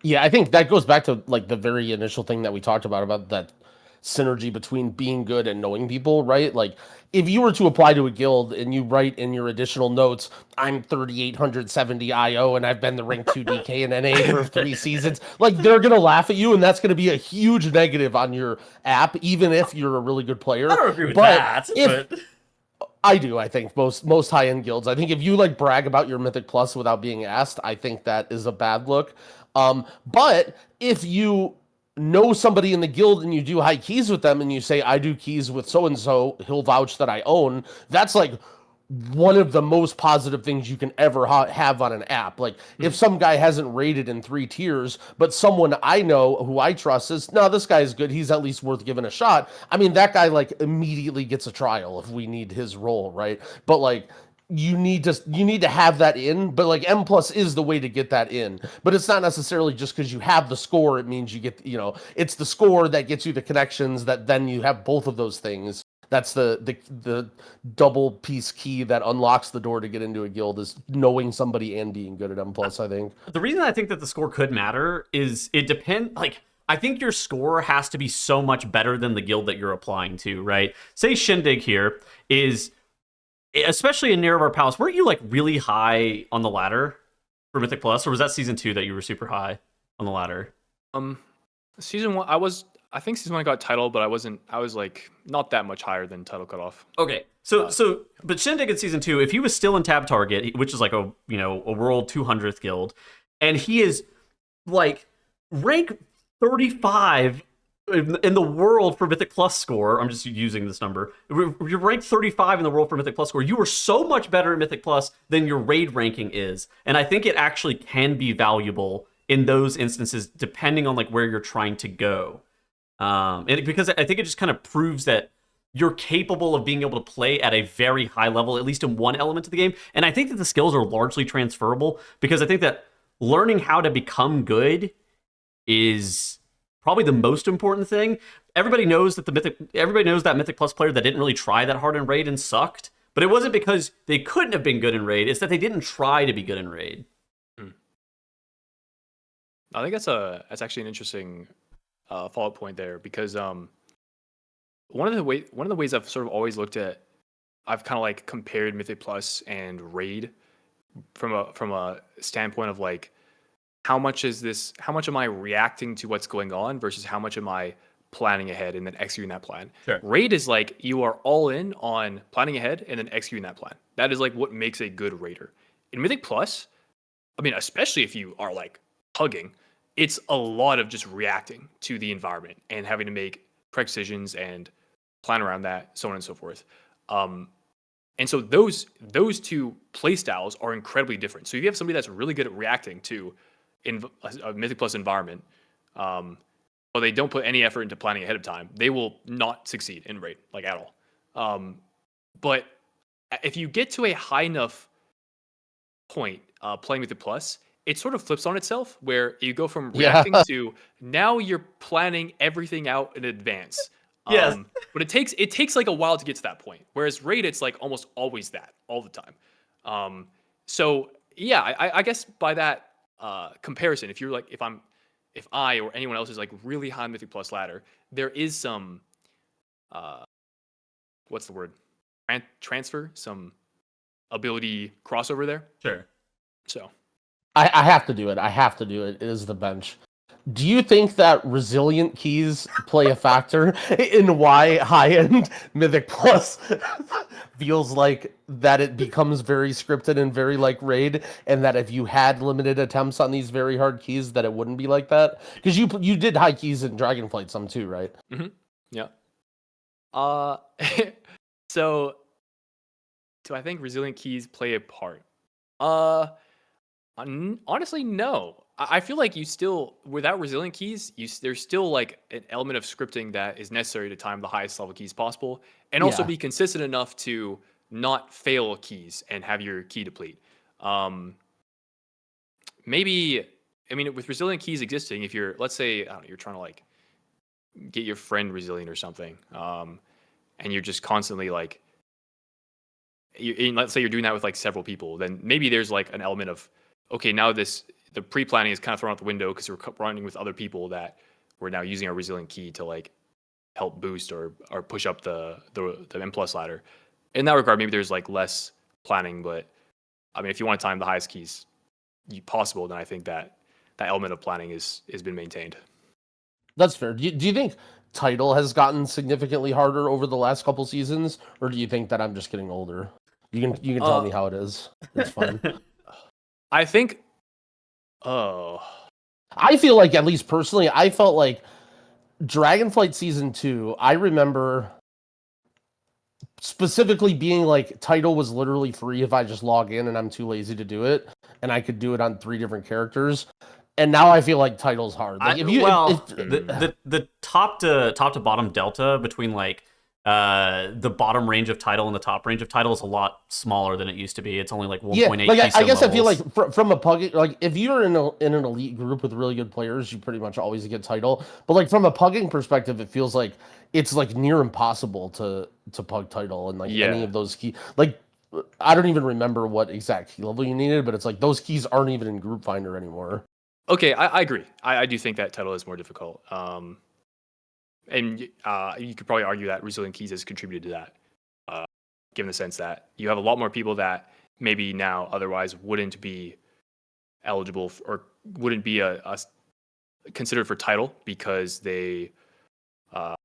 Yeah, I think that goes back to like the very initial thing that we talked about that synergy between being good and knowing people, right? Like if you were to apply to a guild and you write in your additional notes, I'm 3,870 IO and I've been the rank 2 DK in NA for 3 seasons, like they're going to laugh at you, and that's going to be a huge negative on your app, even if you're a really good player. I don't agree with that. But I do. I think most high-end guilds, I think if you like brag about your Mythic Plus without being asked, I think that is a bad look. But if you know somebody in the guild and you do high keys with them and you say, I do keys with so and so, he'll vouch that I own, that's like one of the most positive things you can ever have on an app. Like if some guy hasn't rated in 3 tiers, but someone I know who I trust says, no, this guy is good, he's at least worth giving a shot. I mean, that guy like immediately gets a trial if we need his role, right? But like you need to have that in, but like M plus is the way to get that in. But it's not necessarily just because you have the score, it means you get, it's the score that gets you the connections that then you have both of those things. That's the double piece key that unlocks the door to get into a guild, is knowing somebody and being good at M plus, I think. The reason I think that the score could matter is it depends, like, I think your score has to be so much better than the guild that you're applying to, right? Say Shindig here is, especially in Nerevar Palace, weren't you like really high on the ladder for Mythic Plus, or was that season 2 that you were super high on the ladder? Season 1, I think season 1 I got title, but I was like not that much higher than title cutoff. Okay. But Shindig in season 2, if he was still in Tab Target, which is like a world 200th guild, and he is like rank 35 in the world for Mythic Plus score, I'm just using this number, you're ranked 35 in the world for Mythic Plus score, you are so much better at Mythic Plus than your raid ranking is. And I think it actually can be valuable in those instances, depending on like where you're trying to go. Because I think it just kind of proves that you're capable of being able to play at a very high level, at least in one element of the game. And I think that the skills are largely transferable, because I think that learning how to become good is probably the most important thing. Everybody knows that Mythic Plus player that didn't really try that hard in raid and sucked, but it wasn't because they couldn't have been good in raid. It's that they didn't try to be good in raid. I think that's actually an interesting follow-up point there, because one of the ways I've sort of always looked at, I've kind of like compared Mythic Plus and raid from a standpoint of like, how much am I reacting to what's going on versus how much am I planning ahead and then executing that plan. Sure. Raid is like you are all in on planning ahead and then executing that plan. That is like what makes a good raider. In Mythic Plus, I mean, especially if you are like hugging, it's a lot of just reacting to the environment and having to make correct decisions and plan around that, so on and so forth. And so those two play styles are incredibly different. So if you have somebody that's really good at reacting to a Mythic Plus environment, but they don't put any effort into planning ahead of time, they will not succeed in raid, like at all. But if you get to a high enough point playing Mythic Plus, it sort of flips on itself, where you go from reacting to now you're planning everything out in advance. Yes. But it takes like a while to get to that point. Whereas raid, it's like almost always that all the time. So yeah, I guess by that comparison, if you're like, if I or anyone else is like really high on Mythic Plus ladder, there is some what's the word? Transfer, some ability crossover there. Sure. So I have to do it. I have to do it. It is the bench. Do you think that resilient keys play a factor in why high-end Mythic Plus feels like that it becomes very scripted and very like raid, and that if you had limited attempts on these very hard keys, that it wouldn't be like that? Because you did high keys in Dragonflight some too, right? Mm-hmm. Yeah. So do I think resilient keys play a part? Honestly, no. I feel like you still, without resilient keys, there's still like an element of scripting that is necessary to time the highest level keys possible, and also be consistent enough to not fail keys and have your key deplete. Maybe, I mean, with resilient keys existing, if you're, let's say, I don't know, you're trying to like get your friend resilient or something, and you're just constantly like, let's say you're doing that with like several people, then maybe there's like an element of, okay, now the pre-planning is kind of thrown out the window because we're running with other people that we're now using our resilient key to like help boost or push up the M plus ladder. In that regard, maybe there's like less planning, but I mean, if you want to time the highest keys possible, then I think that element of planning has been maintained. That's fair. Do you think title has gotten significantly harder over the last couple seasons, or do you think that I'm just getting older? You can tell me how it is. It's fine. I think. I feel like, at least personally, I felt like Dragonflight Season 2, I remember specifically being like, title was literally free if I just log in and I'm too lazy to do it, and I could do it on 3 different characters. And now I feel like title's hard. Like the top to bottom delta between like the bottom range of title and the top range of title is a lot smaller than it used to be. It's only like 1.8. Like I guess levels. I feel like from a pugging, like if you're in an elite group with really good players, you pretty much always get title. But like from a pugging perspective, it feels like it's like near impossible to pug title and like any of those key. Like I don't even remember what exact key level you needed, but it's like those keys aren't even in Group Finder anymore. Okay, I agree. I do think that title is more difficult. And you could probably argue that Resilient Keys has contributed to that, given the sense that you have a lot more people that maybe now otherwise wouldn't be eligible or wouldn't be a considered for title because they, I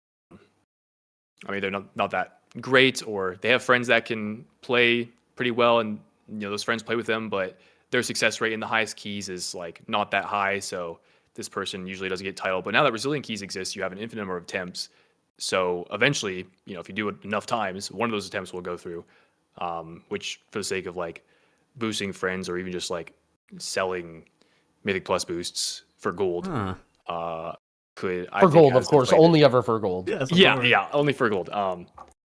mean, they're not that great, or they have friends that can play pretty well, and those friends play with them, but their success rate in the highest keys is like not that high, so this person usually doesn't get title. But now that Resilient Keys exist, you have an infinite number of attempts. So eventually, if you do it enough times, one of those attempts will go through, which for the sake of like boosting friends or even just like selling Mythic Plus boosts for gold, could for gold, of course, only ever for gold. Yeah, only for gold.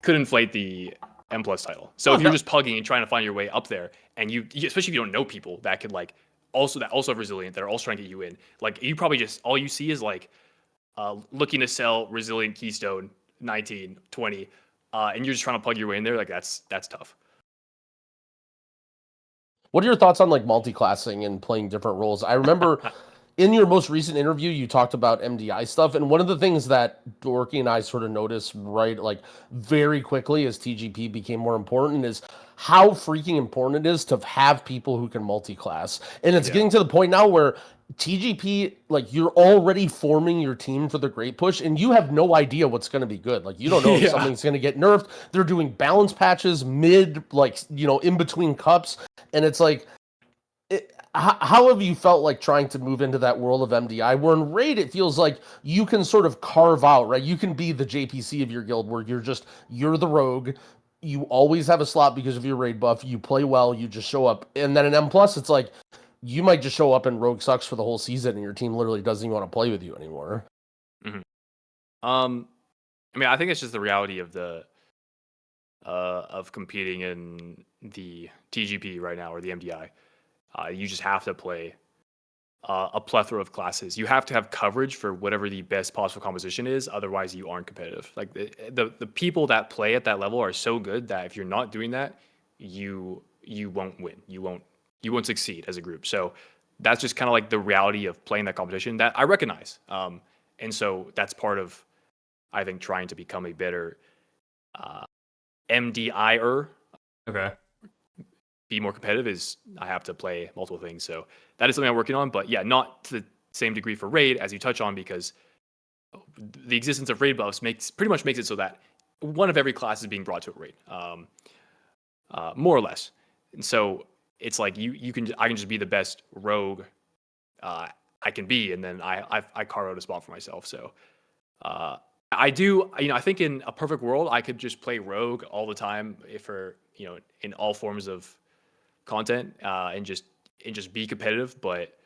Could inflate the M plus title. So if you're just pugging and trying to find your way up there, and you especially if you don't know people that could like also have resilient, that are also trying to get you in, like you probably just all you see is like looking to sell resilient keystone 19, 20, and you're just trying to plug your way in there. Like that's tough. What are your thoughts on like multiclassing and playing different roles? I remember in your most recent interview, you talked about MDI stuff, and one of the things that Dorky and I sort of noticed like very quickly as TGP became more important is how freaking important it is to have people who can multi-class. And it's getting to the point now where TGP, like you're already forming your team for the great push, and you have no idea what's going to be good. Like you don't know if something's going to get nerfed. They're doing balance patches mid, like in between cups, and it's like. How have you felt like trying to move into that world of MDI? Where in Raid, it feels like you can sort of carve out, right? You can be the JPC of your guild where you're the rogue. You always have a slot because of your raid buff. You play well, you just show up. And then in M+, it's like, you might just show up and rogue sucks for the whole season and your team literally doesn't even want to play with you anymore. Mm-hmm. I mean, I think it's just the reality of of competing in the TGP right now, or the MDI. You just have to play a plethora of classes. You have to have coverage for whatever the best possible composition is. Otherwise, you aren't competitive. Like the people that play at that level are so good that if you're not doing that, you won't win. You won't succeed as a group. So that's just kind of like the reality of playing that competition that I recognize. And so that's part of, I think, trying to become a better MDI-er. Okay. Be more competitive is I have to play multiple things. So that is something I'm working on, but yeah, not to the same degree for raid as you touch on, because the existence of raid buffs pretty much makes it so that one of every class is being brought to a raid, more or less. And so it's like I can just be the best rogue I can be, and then I carve out a spot for myself. So I do, I think in a perfect world I could just play rogue all the time in all forms of content and just be competitive. But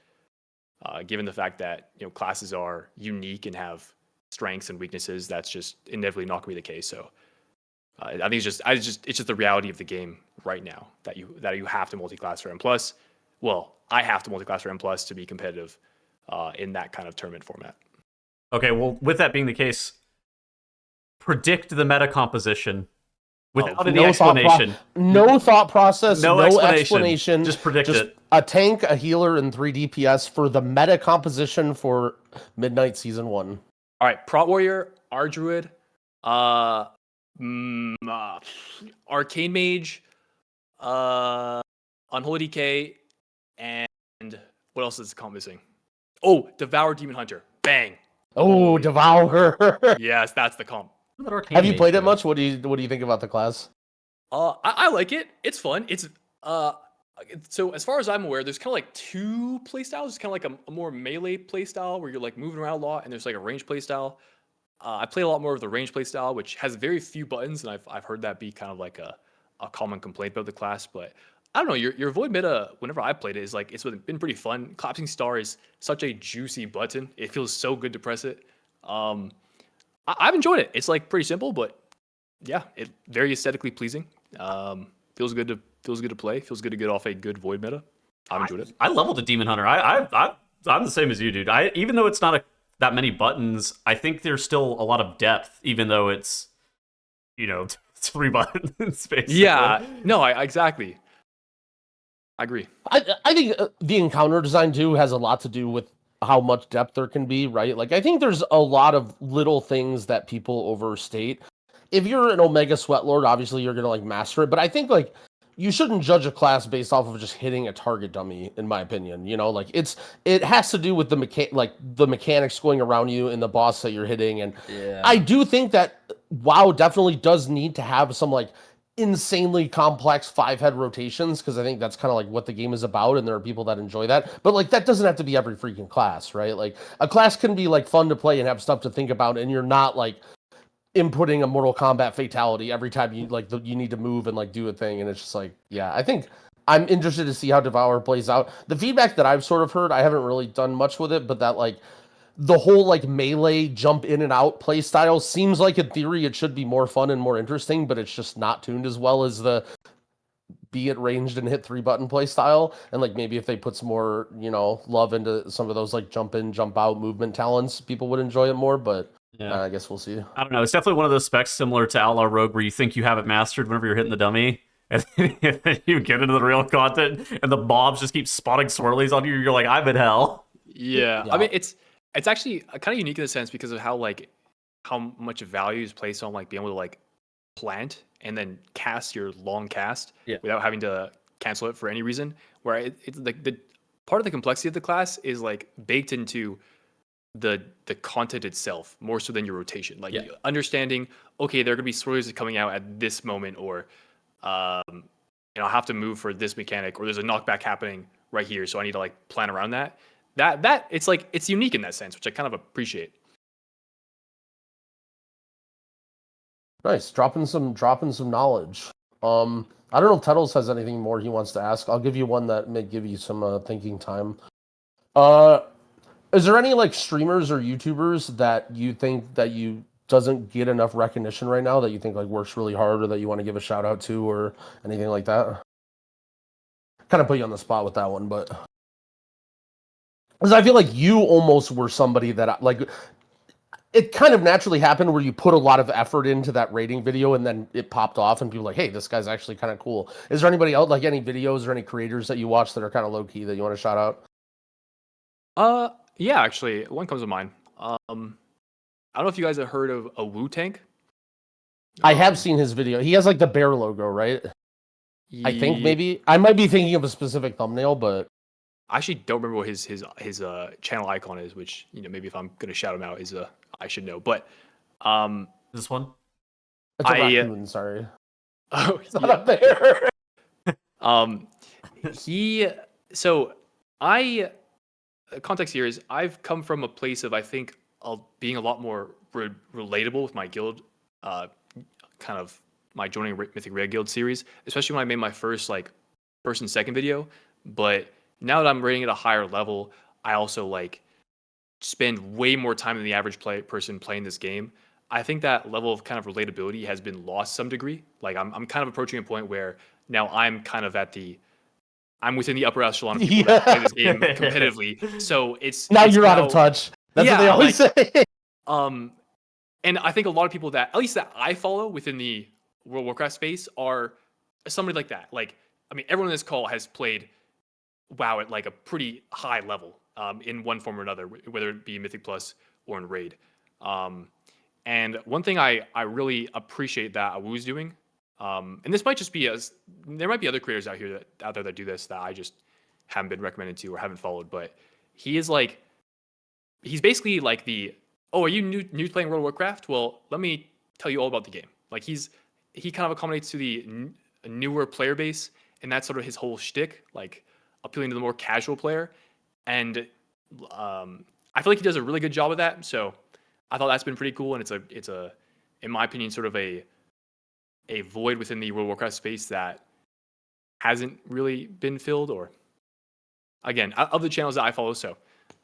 given the fact that classes are unique and have strengths and weaknesses, that's just inevitably not going to be the case. So I think it's just the reality of the game right now that you have to multi-class for M+. Well, I have to multi-class for M+ to be competitive in that kind of tournament format. Okay, well, with that being the case, predict the meta composition without any explanation. No thought process, no explanation. Just predict it. A tank, a healer, and 3 DPS for the meta composition for Midnight Season 1. All right, Prot Warrior, Ardruid, Arcane Mage, Unholy DK, and what else is the comp missing? Oh, Devour Demon Hunter. Bang. Oh, Devour. Yes, that's the comp. Have you played it much? What do you think about the class? I like it. It's fun. It's so as far as I'm aware, there's kind of like 2 playstyles. It's kind of like a more melee playstyle where you're like moving around a lot, and there's like a range playstyle. I play a lot more of the range play style, which has very few buttons, and I've heard that be kind of like a common complaint about the class. But I don't know, your void meta, whenever I played it, is like it's been pretty fun. Collapsing Star is such a juicy button. It feels so good to press it. I've enjoyed it. It's like pretty simple, but yeah, it very aesthetically pleasing. Feels good to play. Feels good to get off a good void meta. I've enjoyed it. I leveled a Demon Hunter. I'm the same as you, dude. Even though it's not that many buttons, I think there's still a lot of depth, even though it's, it's 3 buttons basically. Yeah, no, exactly. I agree. I think the encounter design too has a lot to do with how much depth there can be, right? Like I think there's a lot of little things that people overstate. If you're an Omega Sweatlord, obviously you're gonna like master it, but I think like you shouldn't judge a class based off of just hitting a target dummy, in my opinion. Like it has to do with the mechanics going around you and the boss that you're hitting. And I do think that WoW definitely does need to have some like insanely complex 5-head rotations, because I think that's kind of like what the game is about, and there are people that enjoy that. But like that doesn't have to be every freaking class, right? Like a class can be like fun to play and have stuff to think about, and you're not like inputting a Mortal Kombat fatality every time you you need to move and like do a thing. And it's just like, yeah, I think I'm interested to see how Devour plays out. The feedback that I've sort of heard, I haven't really done much with it, but that like the whole like melee jump in and out play style seems like in theory it should be more fun and more interesting, but it's just not tuned as well as the be it ranged and hit 3-button play style. And like maybe if they put some more, love into some of those like jump in, jump out movement talents, people would enjoy it more. But I guess we'll see. I don't know. It's definitely one of those specs similar to Outlaw Rogue where you think you have it mastered whenever you're hitting the dummy. And then you get into the real content and the mobs just keep spawning swirlies on you. You're like, I'm in hell. Yeah. I mean, it's actually kind of unique in a sense because of how much value is placed on like being able to like plant and then cast your long cast without having to cancel it for any reason. Where it's like the part of the complexity of the class is like baked into the content itself more so than your rotation. Like understanding, okay, there are gonna be swirlies coming out at this moment, or I have to move for this mechanic, or there's a knockback happening right here, so I need to like plan around that. That it's like it's unique in that sense, which I kind of appreciate. Nice, dropping some knowledge. I don't know if Tuttles has anything more he wants to ask. I'll give you one that may give you some thinking time. Is there any like streamers or YouTubers that you think that you doesn't get enough recognition right now that you think like works really hard, or that you want to give a shout out to, or anything like that? Kind of put you on the spot with that one, but because I feel like you almost were somebody that like it kind of naturally happened where you put a lot of effort into that rating video and then it popped off and people were like, hey, this guy's actually kind of cool. Is there anybody else, like any videos or any creators that you watch that are kind of low key that you want to shout out? Yeah, actually, one comes to mind. I don't know if you guys have heard of a Wu Tank. I have seen his video. He has like the bear logo, right? I think maybe I might be thinking of a specific thumbnail, but I actually don't remember what his channel icon is, which maybe if I'm gonna shout him out is I should know. But this one, it's a raccoon. Sorry, oh, it's not a bear. Context here is I've come from a place of I think being a lot more relatable with my guild, kind of my joining Mythic Rare Guild series, especially when I made my first like first and second video. But now that I'm rating at a higher level, I also like spend way more time than the average person playing this game. I think that level of kind of relatability has been lost some degree. Like I'm kind of approaching a point where now I'm kind of I'm within the upper echelon of people that play this game competitively. So you're out of touch. That's what they always say. And I think a lot of people that, at least that I follow within the World of Warcraft space, are somebody like that. Like, I mean, everyone in this call has played WoW at like a pretty high level in one form or another, whether it be Mythic Plus or in Raid. And one thing I really appreciate that Awu's doing, and this might just be there might be other creators out there that do this that I just haven't been recommended to or haven't followed, but he's basically like are you new to playing World of Warcraft? Well, let me tell you all about the game. Like he kind of accommodates to the newer player base, and that's sort of his whole shtick, like appealing to the more casual player. And I feel like he does a really good job of that. So I thought that's been pretty cool, and it's a in my opinion sort of a void within the World of Warcraft space that hasn't really been filled, or again, of the channels that I follow. So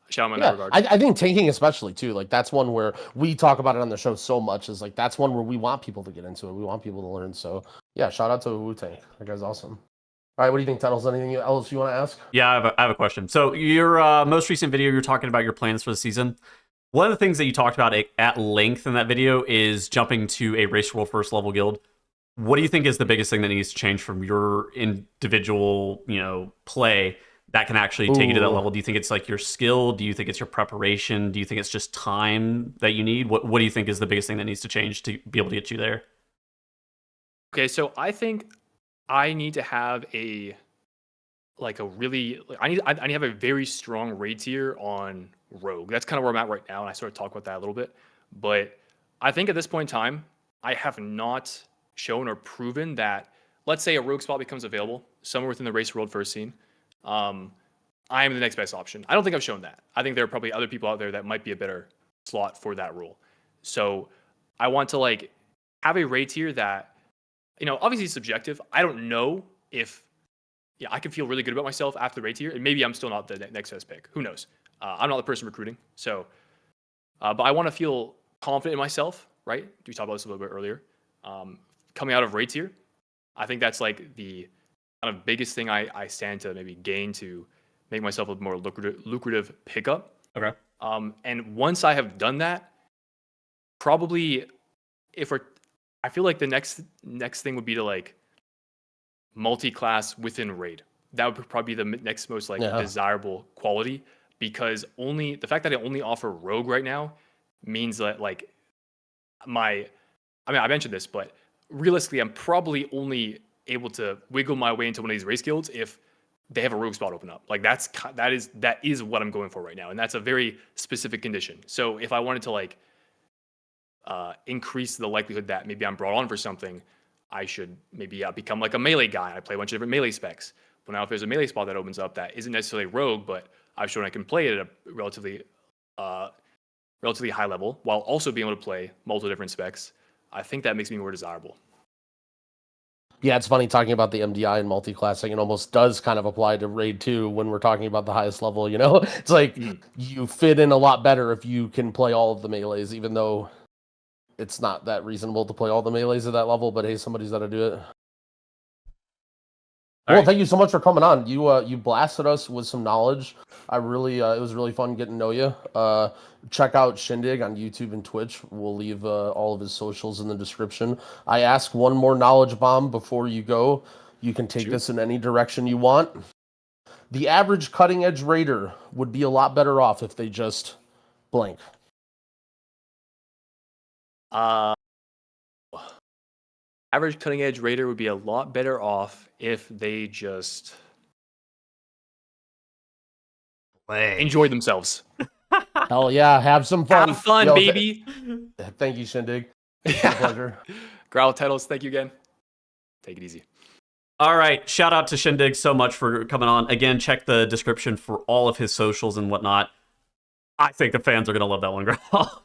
shout out in that regard. I think tanking especially too. Like that's one where we talk about it on the show so much. Is like that's one where we want people to get into it. We want people to learn. So yeah, shout out to Wu Tank. That guy's awesome. All right, what do you think, Tunnels? Anything else you want to ask? Yeah, I have a question. So your most recent video, you're talking about your plans for the season. One of the things that you talked about at length in that video is jumping to a Race World First level guild. What do you think is the biggest thing that needs to change from your individual, play that can actually take you to that level? Do you think it's like your skill? Do you think it's your preparation? Do you think it's just time that you need? What do you think is the biggest thing that needs to change to be able to get you there? Okay, so I think I need to have I need to have a very strong raid tier on Rogue. That's kind of where I'm at right now, and I sort of talk about that a little bit. But I think at this point in time, I have not shown or proven that, let's say a Rogue spot becomes available somewhere within the Race World First scene, I am the next best option. I don't think I've shown that. I think there are probably other people out there that might be a better slot for that role. So I want to have a raid tier that, obviously it's subjective. I don't know if, I can feel really good about myself after the raid tier, and maybe I'm still not the next best pick. Who knows? I'm not the person recruiting. So, but I want to feel confident in myself, right? We talked about this a little bit earlier. Coming out of raid tier, I think that's like the kind of biggest thing I stand to maybe gain to make myself a more lucrative pickup. Okay. And once I have done that, probably I feel like the next thing would be to multi-class within raid. That would probably be the next most desirable quality, because the fact that I only offer Rogue right now means that I mentioned this, but realistically, I'm probably only able to wiggle my way into one of these race guilds if they have a Rogue spot open up. That is what I'm going for right now, and that's a very specific condition. So if I wanted to increase the likelihood that maybe I'm brought on for something, I should maybe become a melee guy. I play a bunch of different melee specs. But now if there's a melee spot that opens up that isn't necessarily Rogue, but I've shown I can play it at a relatively high level while also being able to play multiple different specs, I think that makes me more desirable. Yeah, it's funny talking about the MDI and multi-classing. It almost does kind of apply to Raid 2 when we're talking about the highest level, It's you fit in a lot better if you can play all of the melees, even though it's not that reasonable to play all the melees at that level, but hey, somebody's got to do it. Thank you so much for coming on. You blasted us with some knowledge. It was really fun getting to know you. Check out Shindig on YouTube and Twitch. We'll leave all of his socials in the description. I ask one more knowledge bomb before you go. You can take this in any direction you want. The average cutting edge raider would be a lot better off if they just blank. Average cutting edge raider would be a lot better off if they just enjoy themselves. Hell yeah, have some fun. Have fun, baby. Thank you, Shindig. It's a pleasure. Growl Titles, thank you again. Take it easy. All right, shout out to Shindig so much for coming on. Again, check the description for all of his socials and whatnot. I think the fans are going to love that one, Growl.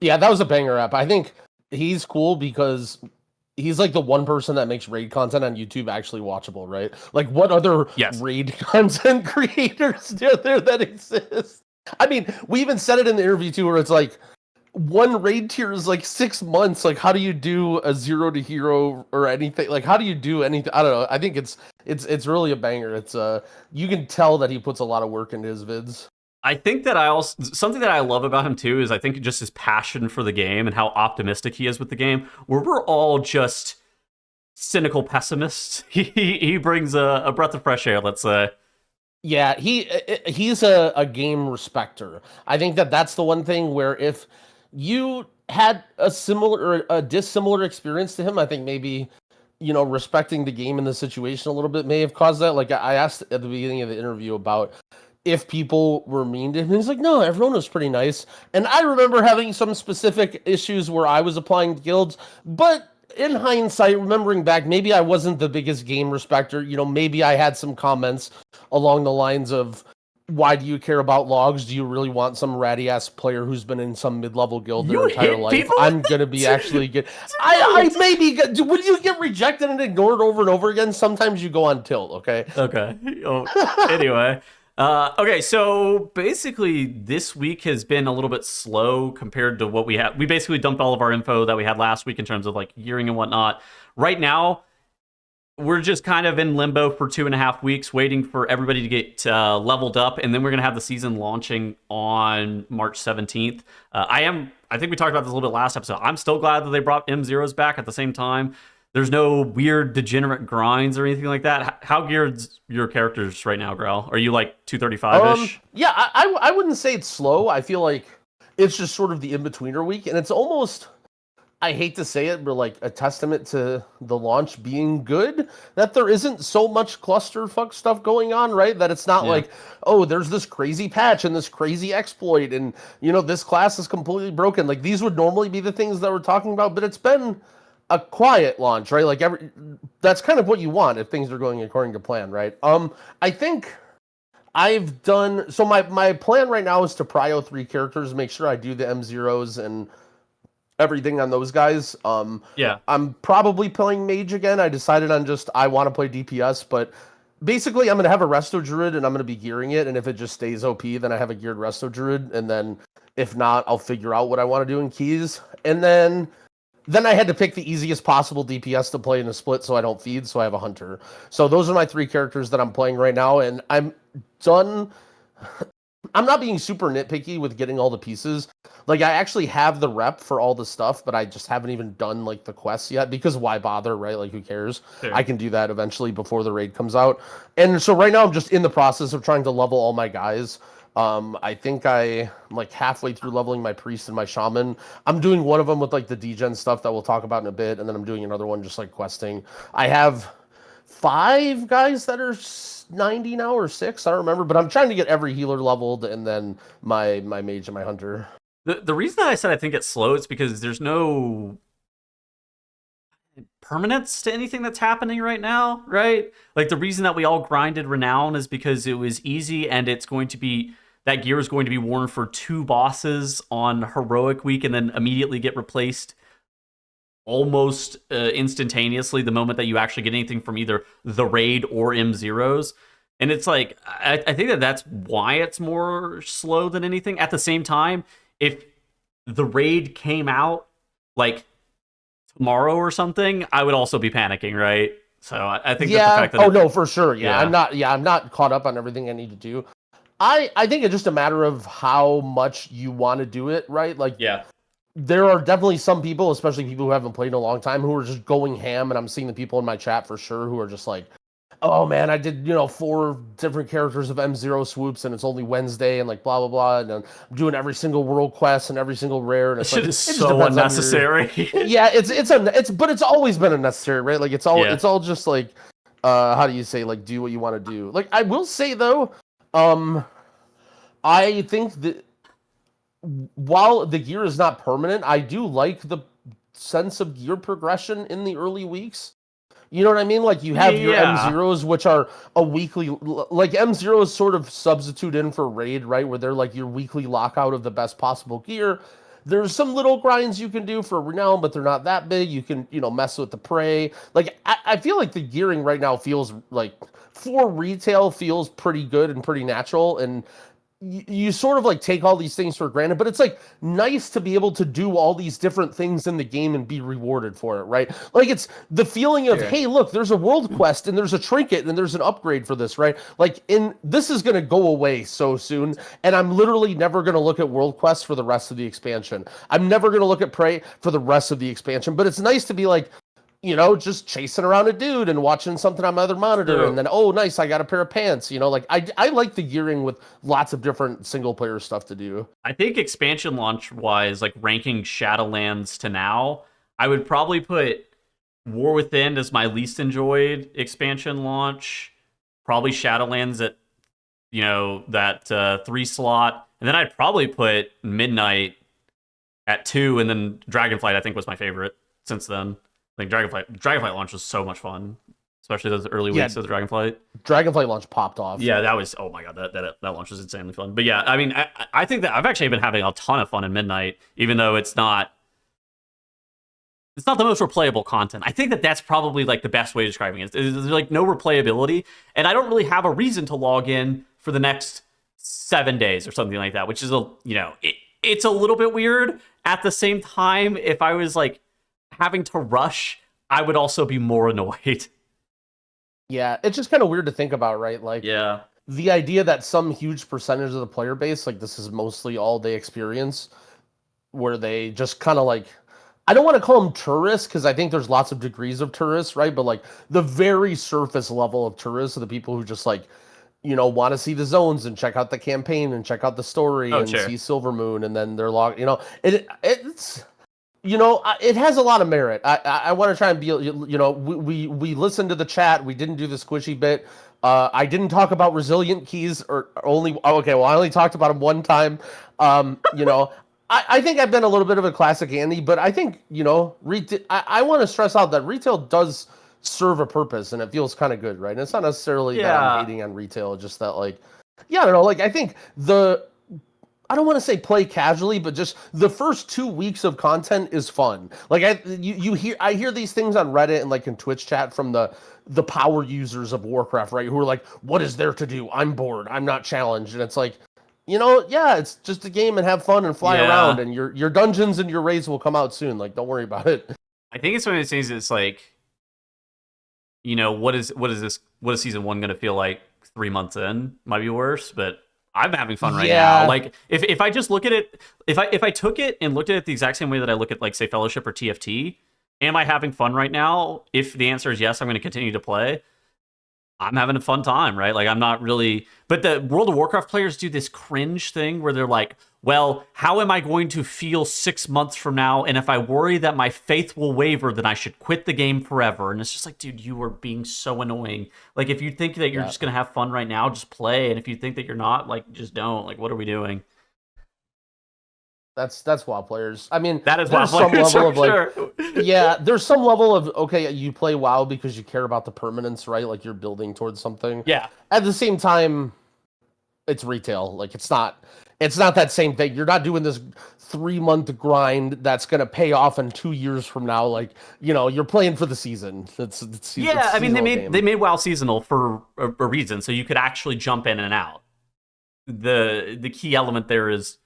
Yeah, that was a banger app. I think he's cool because he's the one person that makes raid content on YouTube actually watchable, right? What other raid content creators are there that exist? I mean, we even said it in the interview too, where it's one raid tier is 6 months. How do you do a 0 to hero or anything? How do you do anything? I don't know. I think it's really a banger. It's you can tell that he puts a lot of work into his vids. I think that something that I love about him too is I think just his passion for the game and how optimistic he is with the game, where we're all just cynical pessimists. He brings a breath of fresh air, let's say. Yeah, he's a game respecter. I think that's the one thing where if you had a similar or a dissimilar experience to him, I think maybe respecting the game and the situation a little bit may have caused that. I asked at the beginning of the interview about if people were mean to him. He's no, everyone was pretty nice. And I remember having some specific issues where I was applying to guilds, but in hindsight, remembering back, maybe I wasn't the biggest game respecter. Maybe I had some comments along the lines of, why do you care about logs? Do you really want some ratty ass player who's been in some mid-level guild their You entire hit life? people I'm with gonna that? be actually good. I maybe when you get rejected and ignored over and over again, sometimes you go on tilt. Okay. Okay. Oh, anyway. Okay, so basically this week has been a little bit slow compared to what we had. We basically dumped all of our info that we had last week in terms of like gearing and whatnot. Right now, we're just kind of in limbo for 2.5 weeks, waiting for everybody to get leveled up, and then we're gonna have the season launching on March 17th. I think we talked about this a little bit last episode. I'm still glad that they brought M0s back. At the same time, there's no weird degenerate grinds or anything like that. How geared's your characters right now, Grell? Are you like 235-ish? Yeah, I wouldn't say it's slow. I feel like it's just sort of the in-betweener week, and it's almost, I hate to say it, but like a testament to the launch being good that there isn't so much clusterfuck stuff going on, right? That it's not like, oh, there's this crazy patch and this crazy exploit, and this class is completely broken. Like these would normally be the things that we're talking about, but it's been a quiet launch, right? Like that's kind of what you want if things are going according to plan, right? I think I've done so. My plan right now is to prio 3 characters, make sure I do the M0s and everything on those guys. Yeah. I'm probably playing mage again. I decided on just I want to play DPS, but basically I'm gonna have a resto druid and I'm gonna be gearing it. And if it just stays OP, then I have a geared resto druid. And then if not, I'll figure out what I want to do in keys. And then I had to pick the easiest possible DPS to play in a split so I don't feed, so I have a hunter. So those are my 3 characters that I'm playing right now, and I'm done. I'm not being super nitpicky with getting all the pieces. Like, I actually have the rep for all the stuff, but I just haven't even done, like, the quests yet, because why bother, right? Like, who cares? Sure. I can do that eventually before the raid comes out. And so right now I'm just in the process of trying to level all my guys. I think I'm like halfway through leveling my priest and my shaman. I'm doing one of them with like the degen stuff that we'll talk about in a bit, and then I'm doing another one just like questing. I have 5 guys that are 90 now, or 6, I don't remember, but I'm trying to get every healer leveled, and then my mage and my hunter. The reason that I said I think it's slow is because there's no permanence to anything that's happening right now, right? Like the reason that we all grinded renown is because it was easy, and it's going to be that gear is going to be worn for 2 bosses on heroic week and then immediately get replaced almost instantaneously the moment that you actually get anything from either the raid or M0s. And it's like, I think that that's why it's more slow than anything. At the same time, if the raid came out like tomorrow or something, I would also be panicking, right? So I think that the fact that no, for sure. I'm not caught up on everything I need to do. I think it's just a matter of how much you want to do it, right? Like, there are definitely some people, especially people who haven't played in a long time, who are just going ham, and I'm seeing the people in my chat for sure who are just like, oh man, I did 4 different characters of M0 swoops, and it's only Wednesday, and like blah blah blah, and I'm doing every single world quest and every single rare, and it's shit is so unnecessary. But it's always been unnecessary, right? Like it's all just like, how do you say, like, do what you want to do. Like, I will say though, I think that while the gear is not permanent, I do like the sense of gear progression in the early weeks. You know what I mean? Like, you have your M0s, which are a weekly, like M0s sort of substitute in for raid, right? Where they're like your weekly lockout of the best possible gear. There's some little grinds you can do for renown, but they're not that big. You can, mess with the prey. Like, I feel like the gearing right now feels like, for retail, feels pretty good and pretty natural. And you sort of like take all these things for granted, but it's like nice to be able to do all these different things in the game and be rewarded for it, right? Like, it's the feeling of, hey, look, there's a world quest and there's a trinket and there's an upgrade for this, right? Like, this is going to go away so soon, and I'm literally never going to look at world quests for the rest of the expansion. I'm never going to look at prey for the rest of the expansion, but it's nice to be like, just chasing around a dude and watching something on my other monitor, and then, oh, nice, I got a pair of pants. Like, I like the gearing with lots of different single player stuff to do. I think expansion launch wise, like ranking Shadowlands to now, I would probably put War Within as my least enjoyed expansion launch. Probably Shadowlands at that 3 slot, and then I'd probably put Midnight at 2, and then Dragonflight I think was my favorite since then. Like Dragonflight launch was so much fun. especially those early Yeah. weeks of the Dragonflight. Dragonflight launch popped off. Yeah, that was, oh my god, that launch was insanely fun. But yeah, I mean, I think that I've actually been having a ton of fun in Midnight, even though it's not the most replayable content. I think that that's probably like the best way of describing it. There's like no replayability, and I don't really have a reason to log in for the next 7 days or something like that, which is it's a little bit weird. At the same time, if I was like having to rush, I would also be more annoyed. Yeah, it's just kind of weird to think about, right? Like, Yeah. the idea that some huge percentage of the player base, like this is mostly all they experience, where they just kind of like, I don't want to call them tourists because I think there's lots of degrees of tourists, right? But like the very surface level of tourists are the people who just like, want to see the zones and check out the campaign and check out the story and sure. see Silvermoon, and then they're logged. It's. It has a lot of merit. I want to try and be, we listened to the chat. We didn't do the squishy bit. I didn't talk about resilient keys I only talked about them one time. I think I've been a little bit of a classic Andy, but I think, I want to stress out that retail does serve a purpose and it feels kind of good, right? And it's not necessarily that I'm hating on retail, just that like, I don't know, like I think I don't want to say play casually, but just the first 2 weeks of content is fun. Like I hear these things on Reddit and like in Twitch chat from the power users of Warcraft, right? Who are like, what is there to do? I'm bored. I'm not challenged. And it's like, it's just a game and have fun and fly around, and your dungeons and your raids will come out soon. Like, don't worry about it. I think it's one of those things that's like, what is season 1 going to feel like 3 months in? Might be worse, but I'm having fun right now. Like if I just look at it, if I took it and looked at it the exact same way that I look at like say Fellowship or TFT, am I having fun right now? If the answer is yes, I'm going to continue to play. I'm having a fun time, right? Like I'm not really, but the World of Warcraft players do this cringe thing where they're like, well, how am I going to feel 6 months from now? And if I worry that my faith will waver, then I should quit the game forever. And it's just like, dude, you are being so annoying. Like if you think that you're just going to have fun right now, just play. And if you think that you're not, like, just don't. Like, what are we doing? That's WoW players. I mean, that is there's WoW players, some level of sure. there's some level of, okay, you play WoW because you care about the permanence, right? Like you're building towards something. Yeah. At the same time, it's retail. Like it's not that same thing. You're not doing this 3-month grind that's going to pay off in 2 years from now. Like, you're playing for the season. I mean, they made WoW seasonal for a reason, so you could actually jump in and out. The key element there is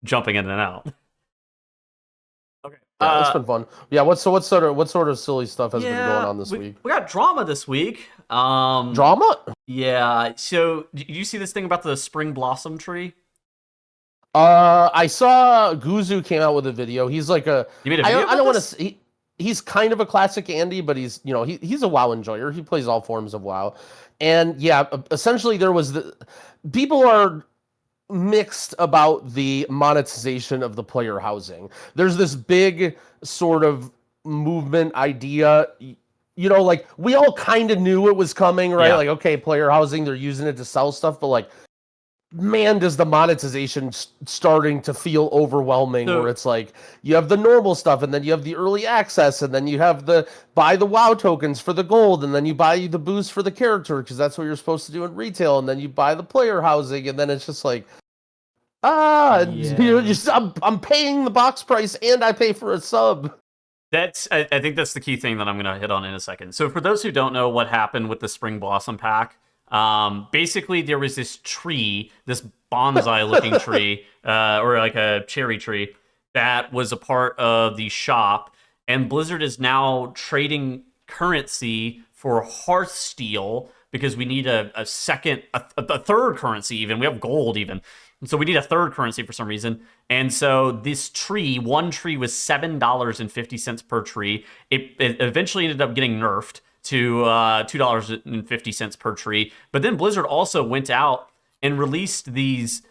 jumping in and out. Okay. Yeah, it's been fun. Yeah, what sort of silly stuff has been going on this week? We got drama this week. Drama? Yeah. So, did you see this thing about the spring blossom tree? I saw Guzu came out with a video. He's like a. You made a video? I don't want to. He's kind of a classic Andy, but he's he's a WoW enjoyer. He plays all forms of WoW, and yeah, essentially there was people are mixed about the monetization of the player housing. There's this big sort of movement idea. Like we all kind of knew it was coming, right? Yeah. Like, okay, player housing, they're using it to sell stuff, but like, man, does the monetization starting to feel overwhelming, where it's like you have the normal stuff and then you have the early access and then you have the buy the WoW tokens for the gold and then you buy the boost for the character because that's what you're supposed to do in retail, and then you buy the player housing, and then it's just like, I'm paying the box price and I pay for a sub. I think that's the key thing that I'm going to hit on in a second. So for those who don't know what happened with the Spring Blossom pack, basically there was this tree, this bonsai looking tree, or like a cherry tree, that was a part of the shop, and Blizzard is now trading currency for Hearthsteel because we need a third currency even. We have gold even. So we need a third currency for some reason. And so this tree, one tree was $7.50 per tree. It eventually ended up getting nerfed to $2.50 per tree. But then Blizzard also went out and released these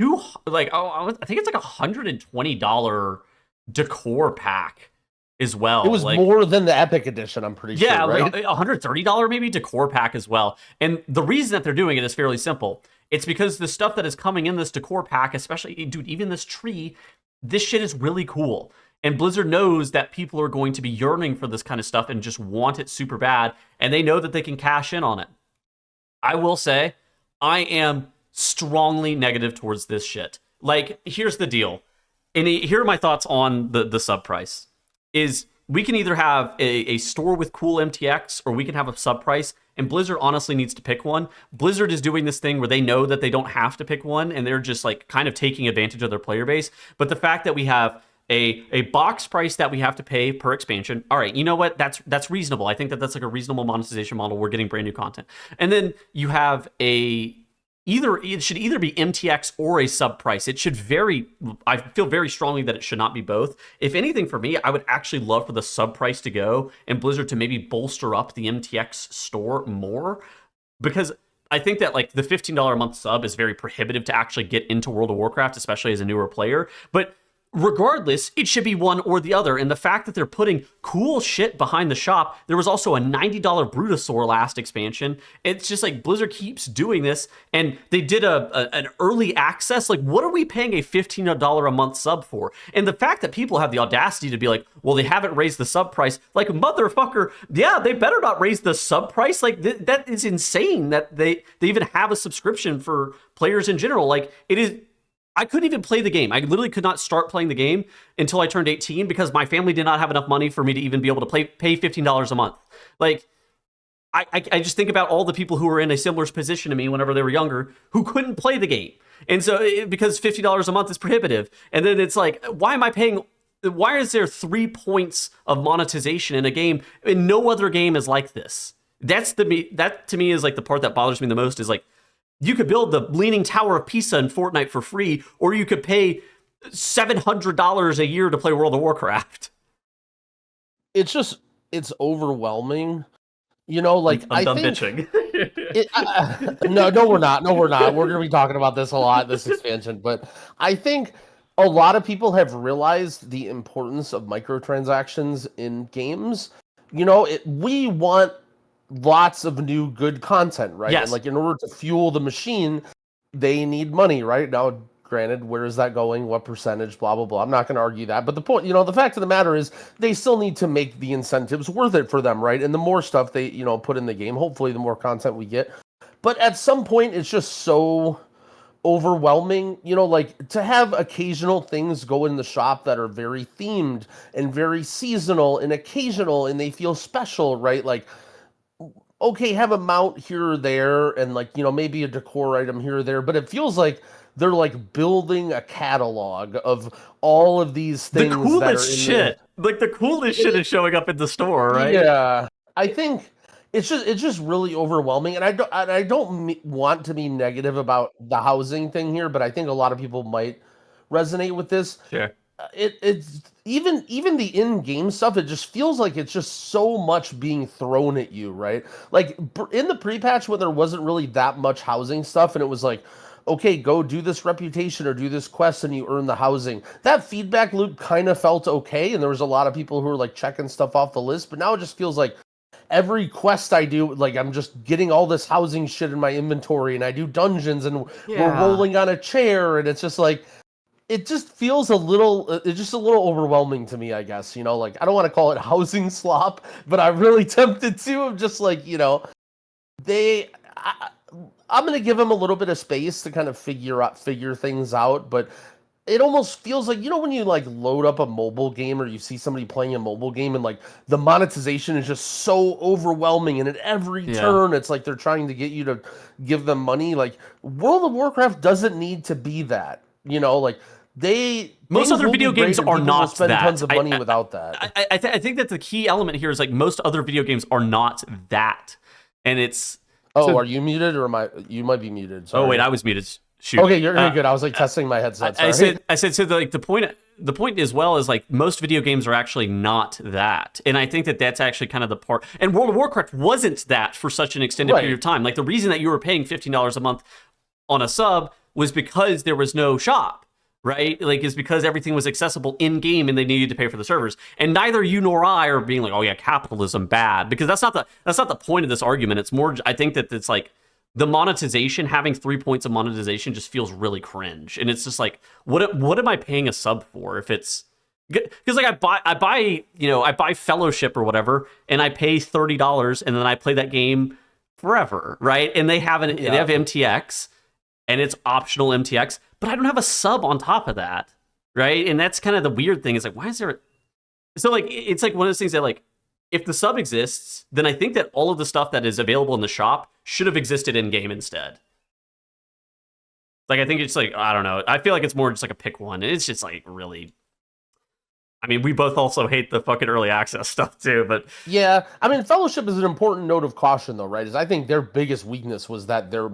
I think it's like $120 decor pack as well. It was more than the Epic Edition, I'm pretty sure, right? Yeah, $130 maybe decor pack as well. And the reason that they're doing it is fairly simple. It's because the stuff that is coming in this decor pack, especially, dude, even this tree, this shit is really cool. And Blizzard knows that people are going to be yearning for this kind of stuff and just want it super bad, and they know that they can cash in on it. I will say, I am strongly negative towards this shit. Like, here's the deal. And here are my thoughts on the sub price. Is we can either have a store with cool MTX, or we can have a sub price, and Blizzard honestly needs to pick one. Blizzard is doing this thing where they know that they don't have to pick one, and they're just like kind of taking advantage of their player base. But the fact that we have a box price that we have to pay per expansion, all right, you know what? That's reasonable. I think that's like a reasonable monetization model. We're getting brand new content. And then you have it should either be MTX or a sub price. It should vary. I feel very strongly that it should not be both. If anything, for me, I would actually love for the sub price to go and Blizzard to maybe bolster up the MTX store more, because I think that like the $15 a month sub is very prohibitive to actually get into World of Warcraft, especially as a newer player. But regardless, it should be one or the other. And the fact that they're putting cool shit behind the shop, there was also a $90 Brutosaur last expansion. It's just like Blizzard keeps doing this, and they did an early access. Like, what are we paying a $15 a month sub for? And the fact that people have the audacity to be like, well, they haven't raised the sub price. Like, motherfucker, yeah, they better not raise the sub price. Like, that is insane that they even have a subscription for players in general. Like, it is. I couldn't even play the game. I literally could not start playing the game until I turned 18 because my family did not have enough money for me to even be able to pay $15 a month. Like, I just think about all the people who were in a similar position to me whenever they were younger who couldn't play the game. And so because $50 a month is prohibitive. And then it's like, why is there 3 points of monetization in a game? And no other game is like this. That to me is like the part that bothers me the most, is like, you could build the Leaning Tower of Pisa in Fortnite for free, or you could pay $700 a year to play World of Warcraft. It's overwhelming. You know, like, I'm done bitching. bitching. No, we're not. We're going to be talking about this a lot, this expansion. But I think a lot of people have realized the importance of microtransactions in games. You know, we want lots of new good content, right? Yes. And like, in order to fuel the machine, they need money, right? Now, granted, where is that going? What percentage? Blah, blah, blah. I'm not going to argue that. But the point, the fact of the matter is they still need to make the incentives worth it for them, right? And the more stuff they, put in the game, hopefully the more content we get. But at some point, it's just so overwhelming, like, to have occasional things go in the shop that are very themed and very seasonal and occasional, and they feel special, right? Like, okay, have a mount here or there, and like, maybe a decor item here or there, but it feels like they're like building a catalog of all of these things. The coolest shit. Like, the coolest shit is showing up in the store, right? Yeah. I think it's just really overwhelming, and I don't want to be negative about the housing thing here, but I think a lot of people might resonate with this. Sure. It's even the in-game stuff, it just feels like it's just so much being thrown at you, right? Like, in the pre-patch, when there wasn't really that much housing stuff, and it was like, okay, go do this reputation or do this quest and you earn the housing. That feedback loop kind of felt okay, and there was a lot of people who were like checking stuff off the list, but now it just feels like every quest I do, like, I'm just getting all this housing shit in my inventory, and I do dungeons, and we're rolling on a chair, and it's just like, it just feels a little overwhelming to me, I guess. Like, I don't want to call it housing slop, but I'm really tempted to. I'm just like, I'm going to give them a little bit of space to kind of figure things out, but it almost feels like, when you like load up a mobile game or you see somebody playing a mobile game and like the monetization is just so overwhelming, and at every turn it's like they're trying to get you to give them money. Like, World of Warcraft doesn't need to be that, like, most other video games are not spend that. Tons of money without that. I think that the key element here is like most other video games are not that, and it's. Are you muted, or you might be muted? Sorry. Oh wait, I was muted. Shoot. Okay, you're good. I was like testing my headset. Sorry. I said so. Like, the point as well is like most video games are actually not that, and I think that that's actually kind of the part. And World of Warcraft wasn't that for such an extended period of time. Like, the reason that you were paying $15 a month on a sub was because there was no shop. Right? Like, is because everything was accessible in game and they needed to pay for the servers. And neither you nor I are being like, oh yeah, capitalism bad, because that's not the point of this argument. It's more, I think that it's like the monetization, having 3 points of monetization just feels really cringe. And it's just like, what am I paying a sub for if it's, because like I buy Fellowship or whatever, and I pay $30, and then I play that game forever, right? And they have MTX, and it's optional MTX, but I don't have a sub on top of that, right? And that's kind of the weird thing. Is like, why is there? So like, it's like one of those things that like, if the sub exists, then I think that all of the stuff that is available in the shop should have existed in game instead. Like, I think it's like, I don't know. I feel like it's more just like a pick one. It's just like really. I mean, we both also hate the fucking early access stuff too, but yeah, I mean, Fellowship is an important note of caution, though, right? Is I think their biggest weakness was that their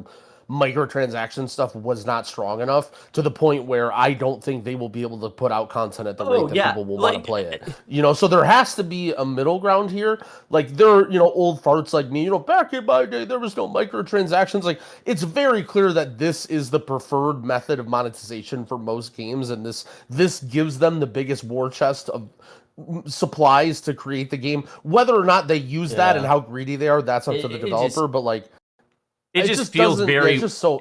microtransaction stuff was not strong enough to the point where I don't think they will be able to put out content at the rate that people will want to play it. So there has to be a middle ground here. Like, there, old farts like me, back in my day, there was no microtransactions. Like, it's very clear that this is the preferred method of monetization for most games, and this gives them the biggest war chest of supplies to create the game. Whether or not they use that and how greedy they are, that's up to the developer. But like, it just feels very. It's just so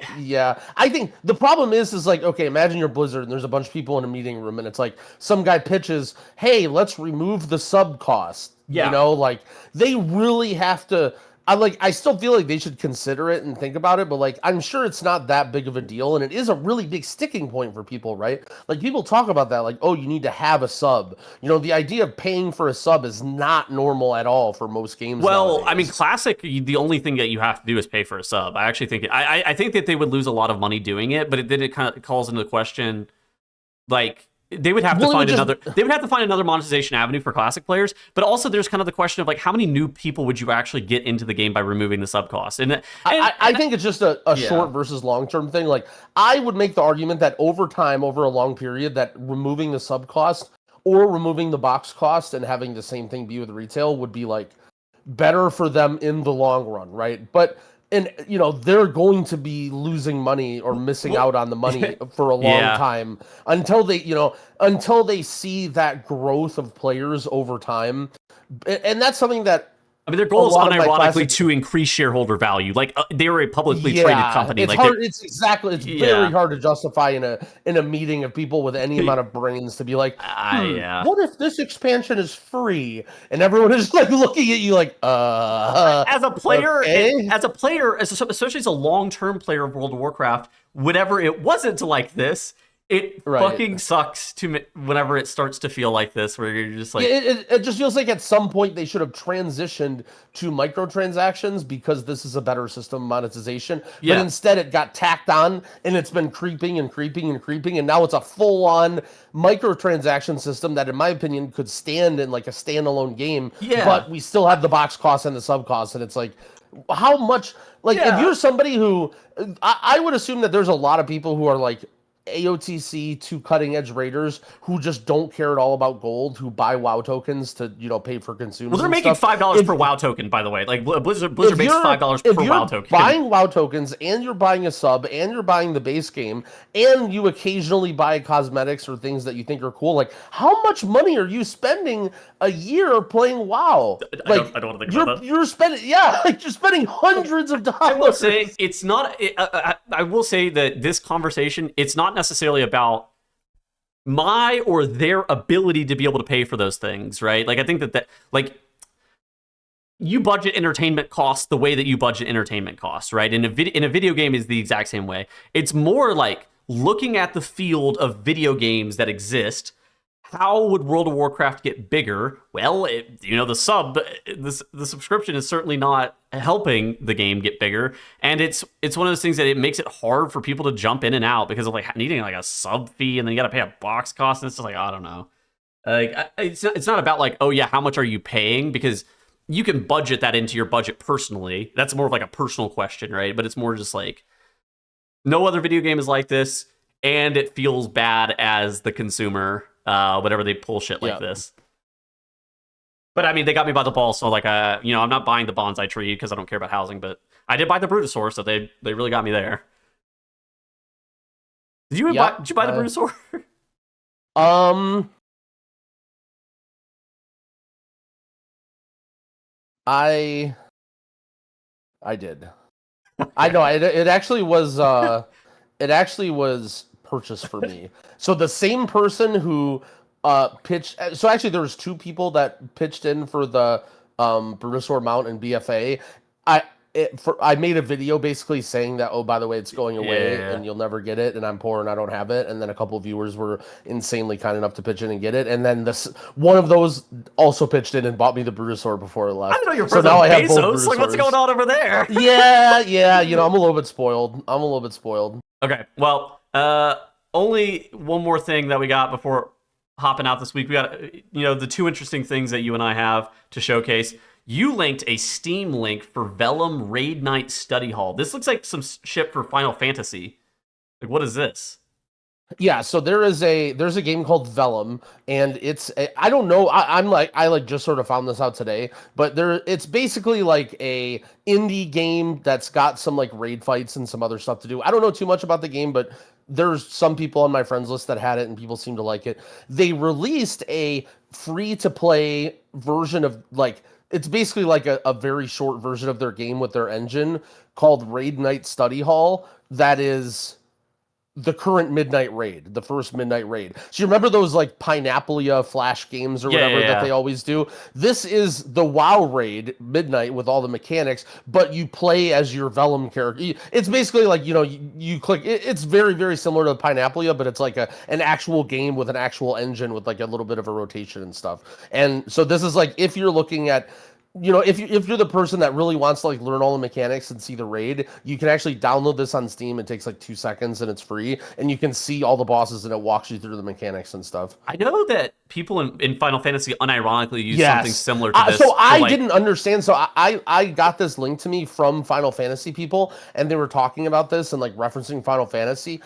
I think the problem is like, okay, imagine you're Blizzard and there's a bunch of people in a meeting room and it's like some guy pitches, hey, let's remove the sub cost. Yeah. Like they really have to. I still feel like they should consider it and think about it, but like I'm sure it's not that big of a deal, and it is a really big sticking point for people, right? Like people talk about that, like, oh, you need to have a sub. The idea of paying for a sub is not normal at all for most games. Well, nowadays. I mean, Classic, the only thing that you have to do is pay for a sub. I actually think I think that they would lose a lot of money doing it, but then it kind of calls into question, like. They would have to find another. They would have to find another monetization avenue for Classic players. But also, there's kind of the question of like, how many new people would you actually get into the game by removing the sub cost? And I think it's just a short versus long term thing. Like, I would make the argument that over time, over a long period, that removing the sub cost or removing the box cost and having the same thing be with retail would be like better for them in the long run, right? But. And, they're going to be losing money or missing out on the money for a long time until they see that growth of players over time. And that's something that, I mean, their goal is unironically to increase shareholder value. Like they were a publicly traded company. It's like hard. It's very hard to justify in a meeting of people with any amount of brains to be like, what if this expansion is free? And everyone is like looking at you like, as a player, okay? especially as a long-term player of World of Warcraft, whenever it wasn't like this. It fucking sucks whenever it starts to feel like this, where you're just like... It just feels like at some point they should have transitioned to microtransactions because this is a better system of monetization. Yeah. But instead it got tacked on, and it's been creeping and creeping and creeping, and now it's a full-on microtransaction system that, in my opinion, could stand in like a standalone game. Yeah. But we still have the box costs and the sub costs, and it's like... How much... Like, if you're somebody who... I would assume that there's a lot of people who are like... AOTC to cutting edge raiders who just don't care at all about gold, who buy WoW tokens to pay for consumers. Well, they're making $5 per WoW token, by the way. Like Blizzard makes $5 per WoW token. If you're buying WoW tokens and you're buying a sub and you're buying the base game and you occasionally buy cosmetics or things that you think are cool, like how much money are you spending a year playing WoW? I don't want to think about that. You're spending you're spending hundreds of dollars. I will say it's not. I will say that this conversation, it's not necessarily about my or their ability to be able to pay for those things, right? Like I think that like you budget entertainment costs the way that you budget entertainment costs, right? In a video game is the exact same way. It's more like looking at the field of video games that exist. How would World of Warcraft get bigger? Well, the subscription is certainly not helping the game get bigger, and it's one of those things that it makes it hard for people to jump in and out because of like needing like a sub fee, and then you got to pay a box cost, and it's just like I don't know. Like it's not about like, oh yeah, how much are you paying, because you can budget that into your budget personally. That's more of like a personal question, right? But it's more just like no other video game is like this, and it feels bad as the consumer. Whenever they pull shit like this. But I mean, they got me by the balls, so like, I'm not buying the bonsai tree because I don't care about housing, but I did buy the Brutosaur, so they really got me there. Did you buy the Brutosaur? I did. I know it actually was purchased for me. So the same person who pitched. So actually, there was two people that pitched in for the Brutosaur mount and BFA. I made a video basically saying that, oh, by the way, it's going away and you'll never get it, and I'm poor and I don't have it. And then a couple of viewers were insanely kind enough to pitch in and get it. And then one of those also pitched in and bought me the Brutosaur before it left. I didn't know you're friends with Bezos. Like, what's going on over there? Yeah. You know, I'm a little bit spoiled. Okay, well, only one more thing that we got before hopping out this week. We got, the two interesting things that you and I have to showcase. You linked a Steam link for Vellum Raid Night Study Hall. This looks like some shit for Final Fantasy. Like, what is this? Yeah, so there's a game called Vellum, and I don't know. I just sort of found this out today, but it's basically like a indie game that's got some like raid fights and some other stuff to do. I don't know too much about the game, but there's some people on my friends list that had it, and people seem to like it. They released a free to play version of like. It's basically like a very short version of their game with their engine called Raid Night Study Hall. That is the current Midnight Raid, the first Midnight Raid. So you remember those like Pineapple Flash games or whatever that they always do? This is the WoW Raid Midnight with all the mechanics, but you play as your Vellum character. It's basically like, you click. It's very, very similar to Pineapple, but it's like an actual game with an actual engine with like a little bit of a rotation and stuff. And so this is like, if you're looking at, if you're the person that really wants to like learn all the mechanics and see the raid, you can actually download this on Steam. It takes like 2 seconds and it's free, and you can see all the bosses and it walks you through the mechanics and stuff. I know that people in Final Fantasy unironically use something similar to this. So I didn't understand. So I got this link to me from Final Fantasy people, and they were talking about this and like referencing Final Fantasy.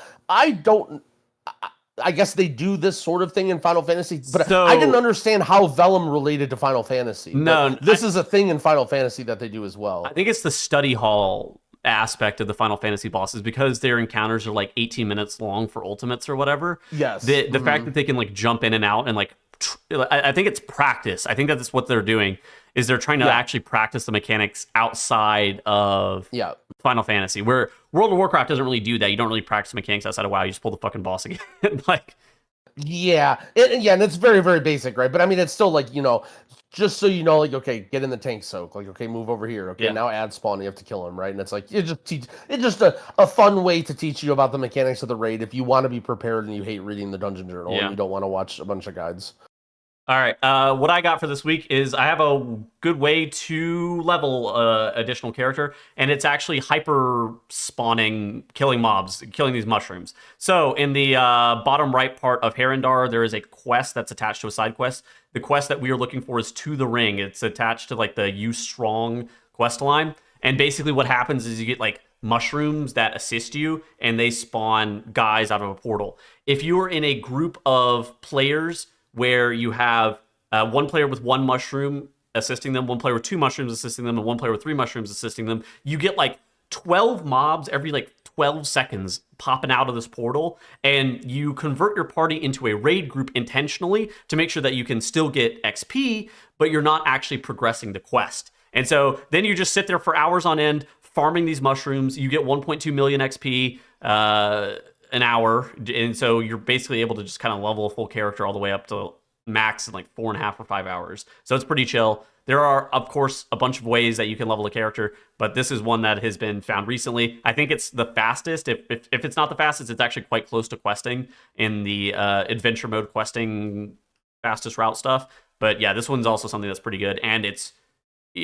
I guess they do this sort of thing in Final Fantasy, but I didn't understand how Vellum related to Final Fantasy. No, this is a thing in Final Fantasy that they do as well. I think it's the study hall aspect of the Final Fantasy bosses, because their encounters are like 18 minutes long for ultimates or whatever. Yes. The fact that they can like jump in and out and like, I think it's practice. I think that's what they're doing, is they're trying to actually practice the mechanics outside of Final Fantasy, where World of Warcraft doesn't really do that. You don't really practice mechanics outside of WoW. You just pull the fucking boss again. Like, and it's very, very basic, right? But I mean, it's still like, just so you know, like, okay, get in the tank soak, like, okay, move over here, okay, now add spawn, you have to kill him, right? And it's like, it's just a fun way to teach you about the mechanics of the raid if you want to be prepared and you hate reading the dungeon journal and you don't want to watch a bunch of guides. All right, what I got for this week is I have a good way to level additional character, and it's actually hyper spawning, killing mobs, killing these mushrooms. So in the bottom right part of Herondar, there is a quest that's attached to a side quest. The quest that we are looking for is To the Ring. It's attached to like the You Strong quest line, and basically what happens is you get like mushrooms that assist you, and they spawn guys out of a portal. If you are in a group of players where you have one player with one mushroom assisting them, one player with 2 mushrooms assisting them, and one player with 3 mushrooms assisting them, you get like 12 mobs every like 12 seconds popping out of this portal, and you convert your party into a raid group intentionally to make sure that you can still get XP, but you're not actually progressing the quest. And so then you just sit there for hours on end farming these mushrooms. You get 1.2 million XP an hour, and so you're basically able to just kind of level a full character all the way up to max in like 4.5 or 5 hours. So it's pretty chill. There are, of course, a bunch of ways that you can level a character, but this is one that has been found recently. I think it's the fastest. If it's not the fastest, it's actually quite close to questing in the adventure mode questing fastest route stuff. But yeah, this one's also something that's pretty good, and it's a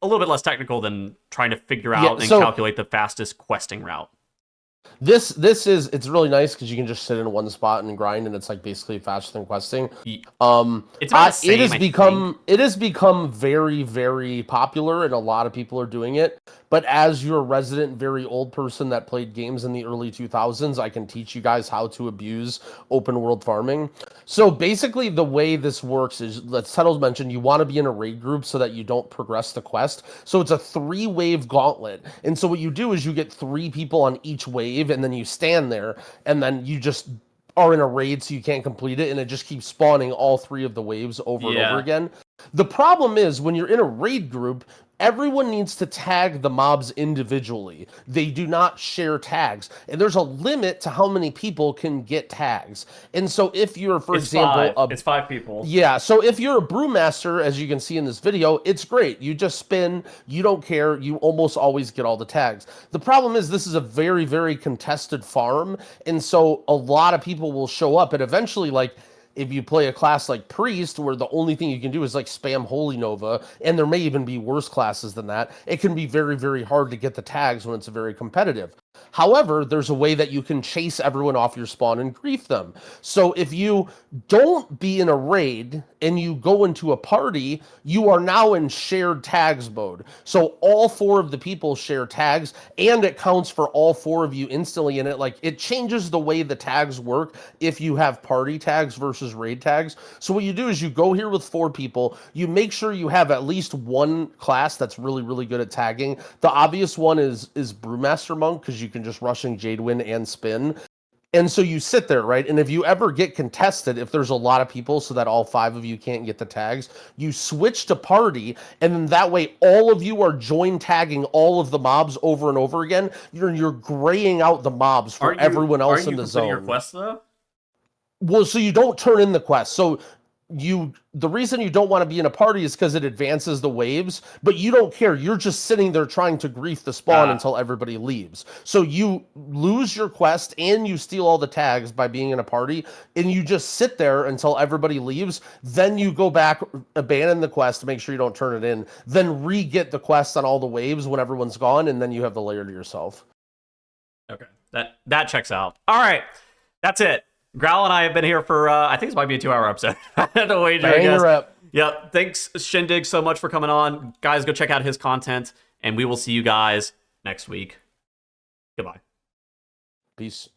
little bit less technical than trying to figure out and calculate the fastest questing route. It's really nice because you can just sit in one spot and grind, and it's like basically faster than questing. It's about the same, it has become very, very popular, and a lot of people are doing it. But as you're a resident, very old person that played games in the early 2000s, I can teach you guys how to abuse open world farming. So basically the way this works is, let's Settles mentioned, you want to be in a raid group so that you don't progress the quest. So it's a 3-wave gauntlet. And so what you do is you get 3 people on each wave, and then you stand there, and then you just are in a raid so you can't complete it, and it just keeps spawning all 3 of the waves over and over again. The problem is when you're in a raid group, everyone needs to tag the mobs individually. They do not share tags. And there's a limit to how many people can get tags. And so if you're, for example, it's 5 people. Yeah, so if you're a brewmaster, as you can see in this video, it's great. You just spin, you don't care, you almost always get all the tags. The problem is this is a very, very contested farm, and so a lot of people will show up, and eventually, like, if you play a class like Priest, where the only thing you can do is like spam Holy Nova, and there may even be worse classes than that, it can be very, very hard to get the tags when it's very competitive. However, there's a way that you can chase everyone off your spawn and grief them. So if you don't be in a raid and you go into a party, you are now in shared tags mode. So all 4 of the people share tags, and it counts for all 4 of you instantly. And it changes the way the tags work if you have party tags versus raid tags. So what you do is you go here with 4 people, you make sure you have at least one class that's really, really good at tagging. The obvious one is Brewmaster Monk, because you can just rushing Jadewind and spin. And so you sit there, right? And if you ever get contested, if there's a lot of people so that all 5 of you can't get the tags, you switch to party, and then that way all of you are join tagging all of the mobs over and over again. You're graying out the mobs for everyone else in the zone. Your quest though? Well, so you don't turn in the quest. So the reason you don't want to be in a party is because it advances the waves, but you don't care. You're just sitting there trying to grief the spawn until everybody leaves. So you lose your quest and you steal all the tags by being in a party, and you just sit there until everybody leaves. Then you go back, abandon the quest to make sure you don't turn it in, then re-get the quest on all the waves when everyone's gone, and then you have the layer to yourself. Okay, that checks out. All right, that's it. Growl and I have been here for, I think this might be a 2-hour episode. No wager, I guess. Yep. Thanks, Shindig, so much for coming on. Guys, go check out his content, and we will see you guys next week. Goodbye. Peace.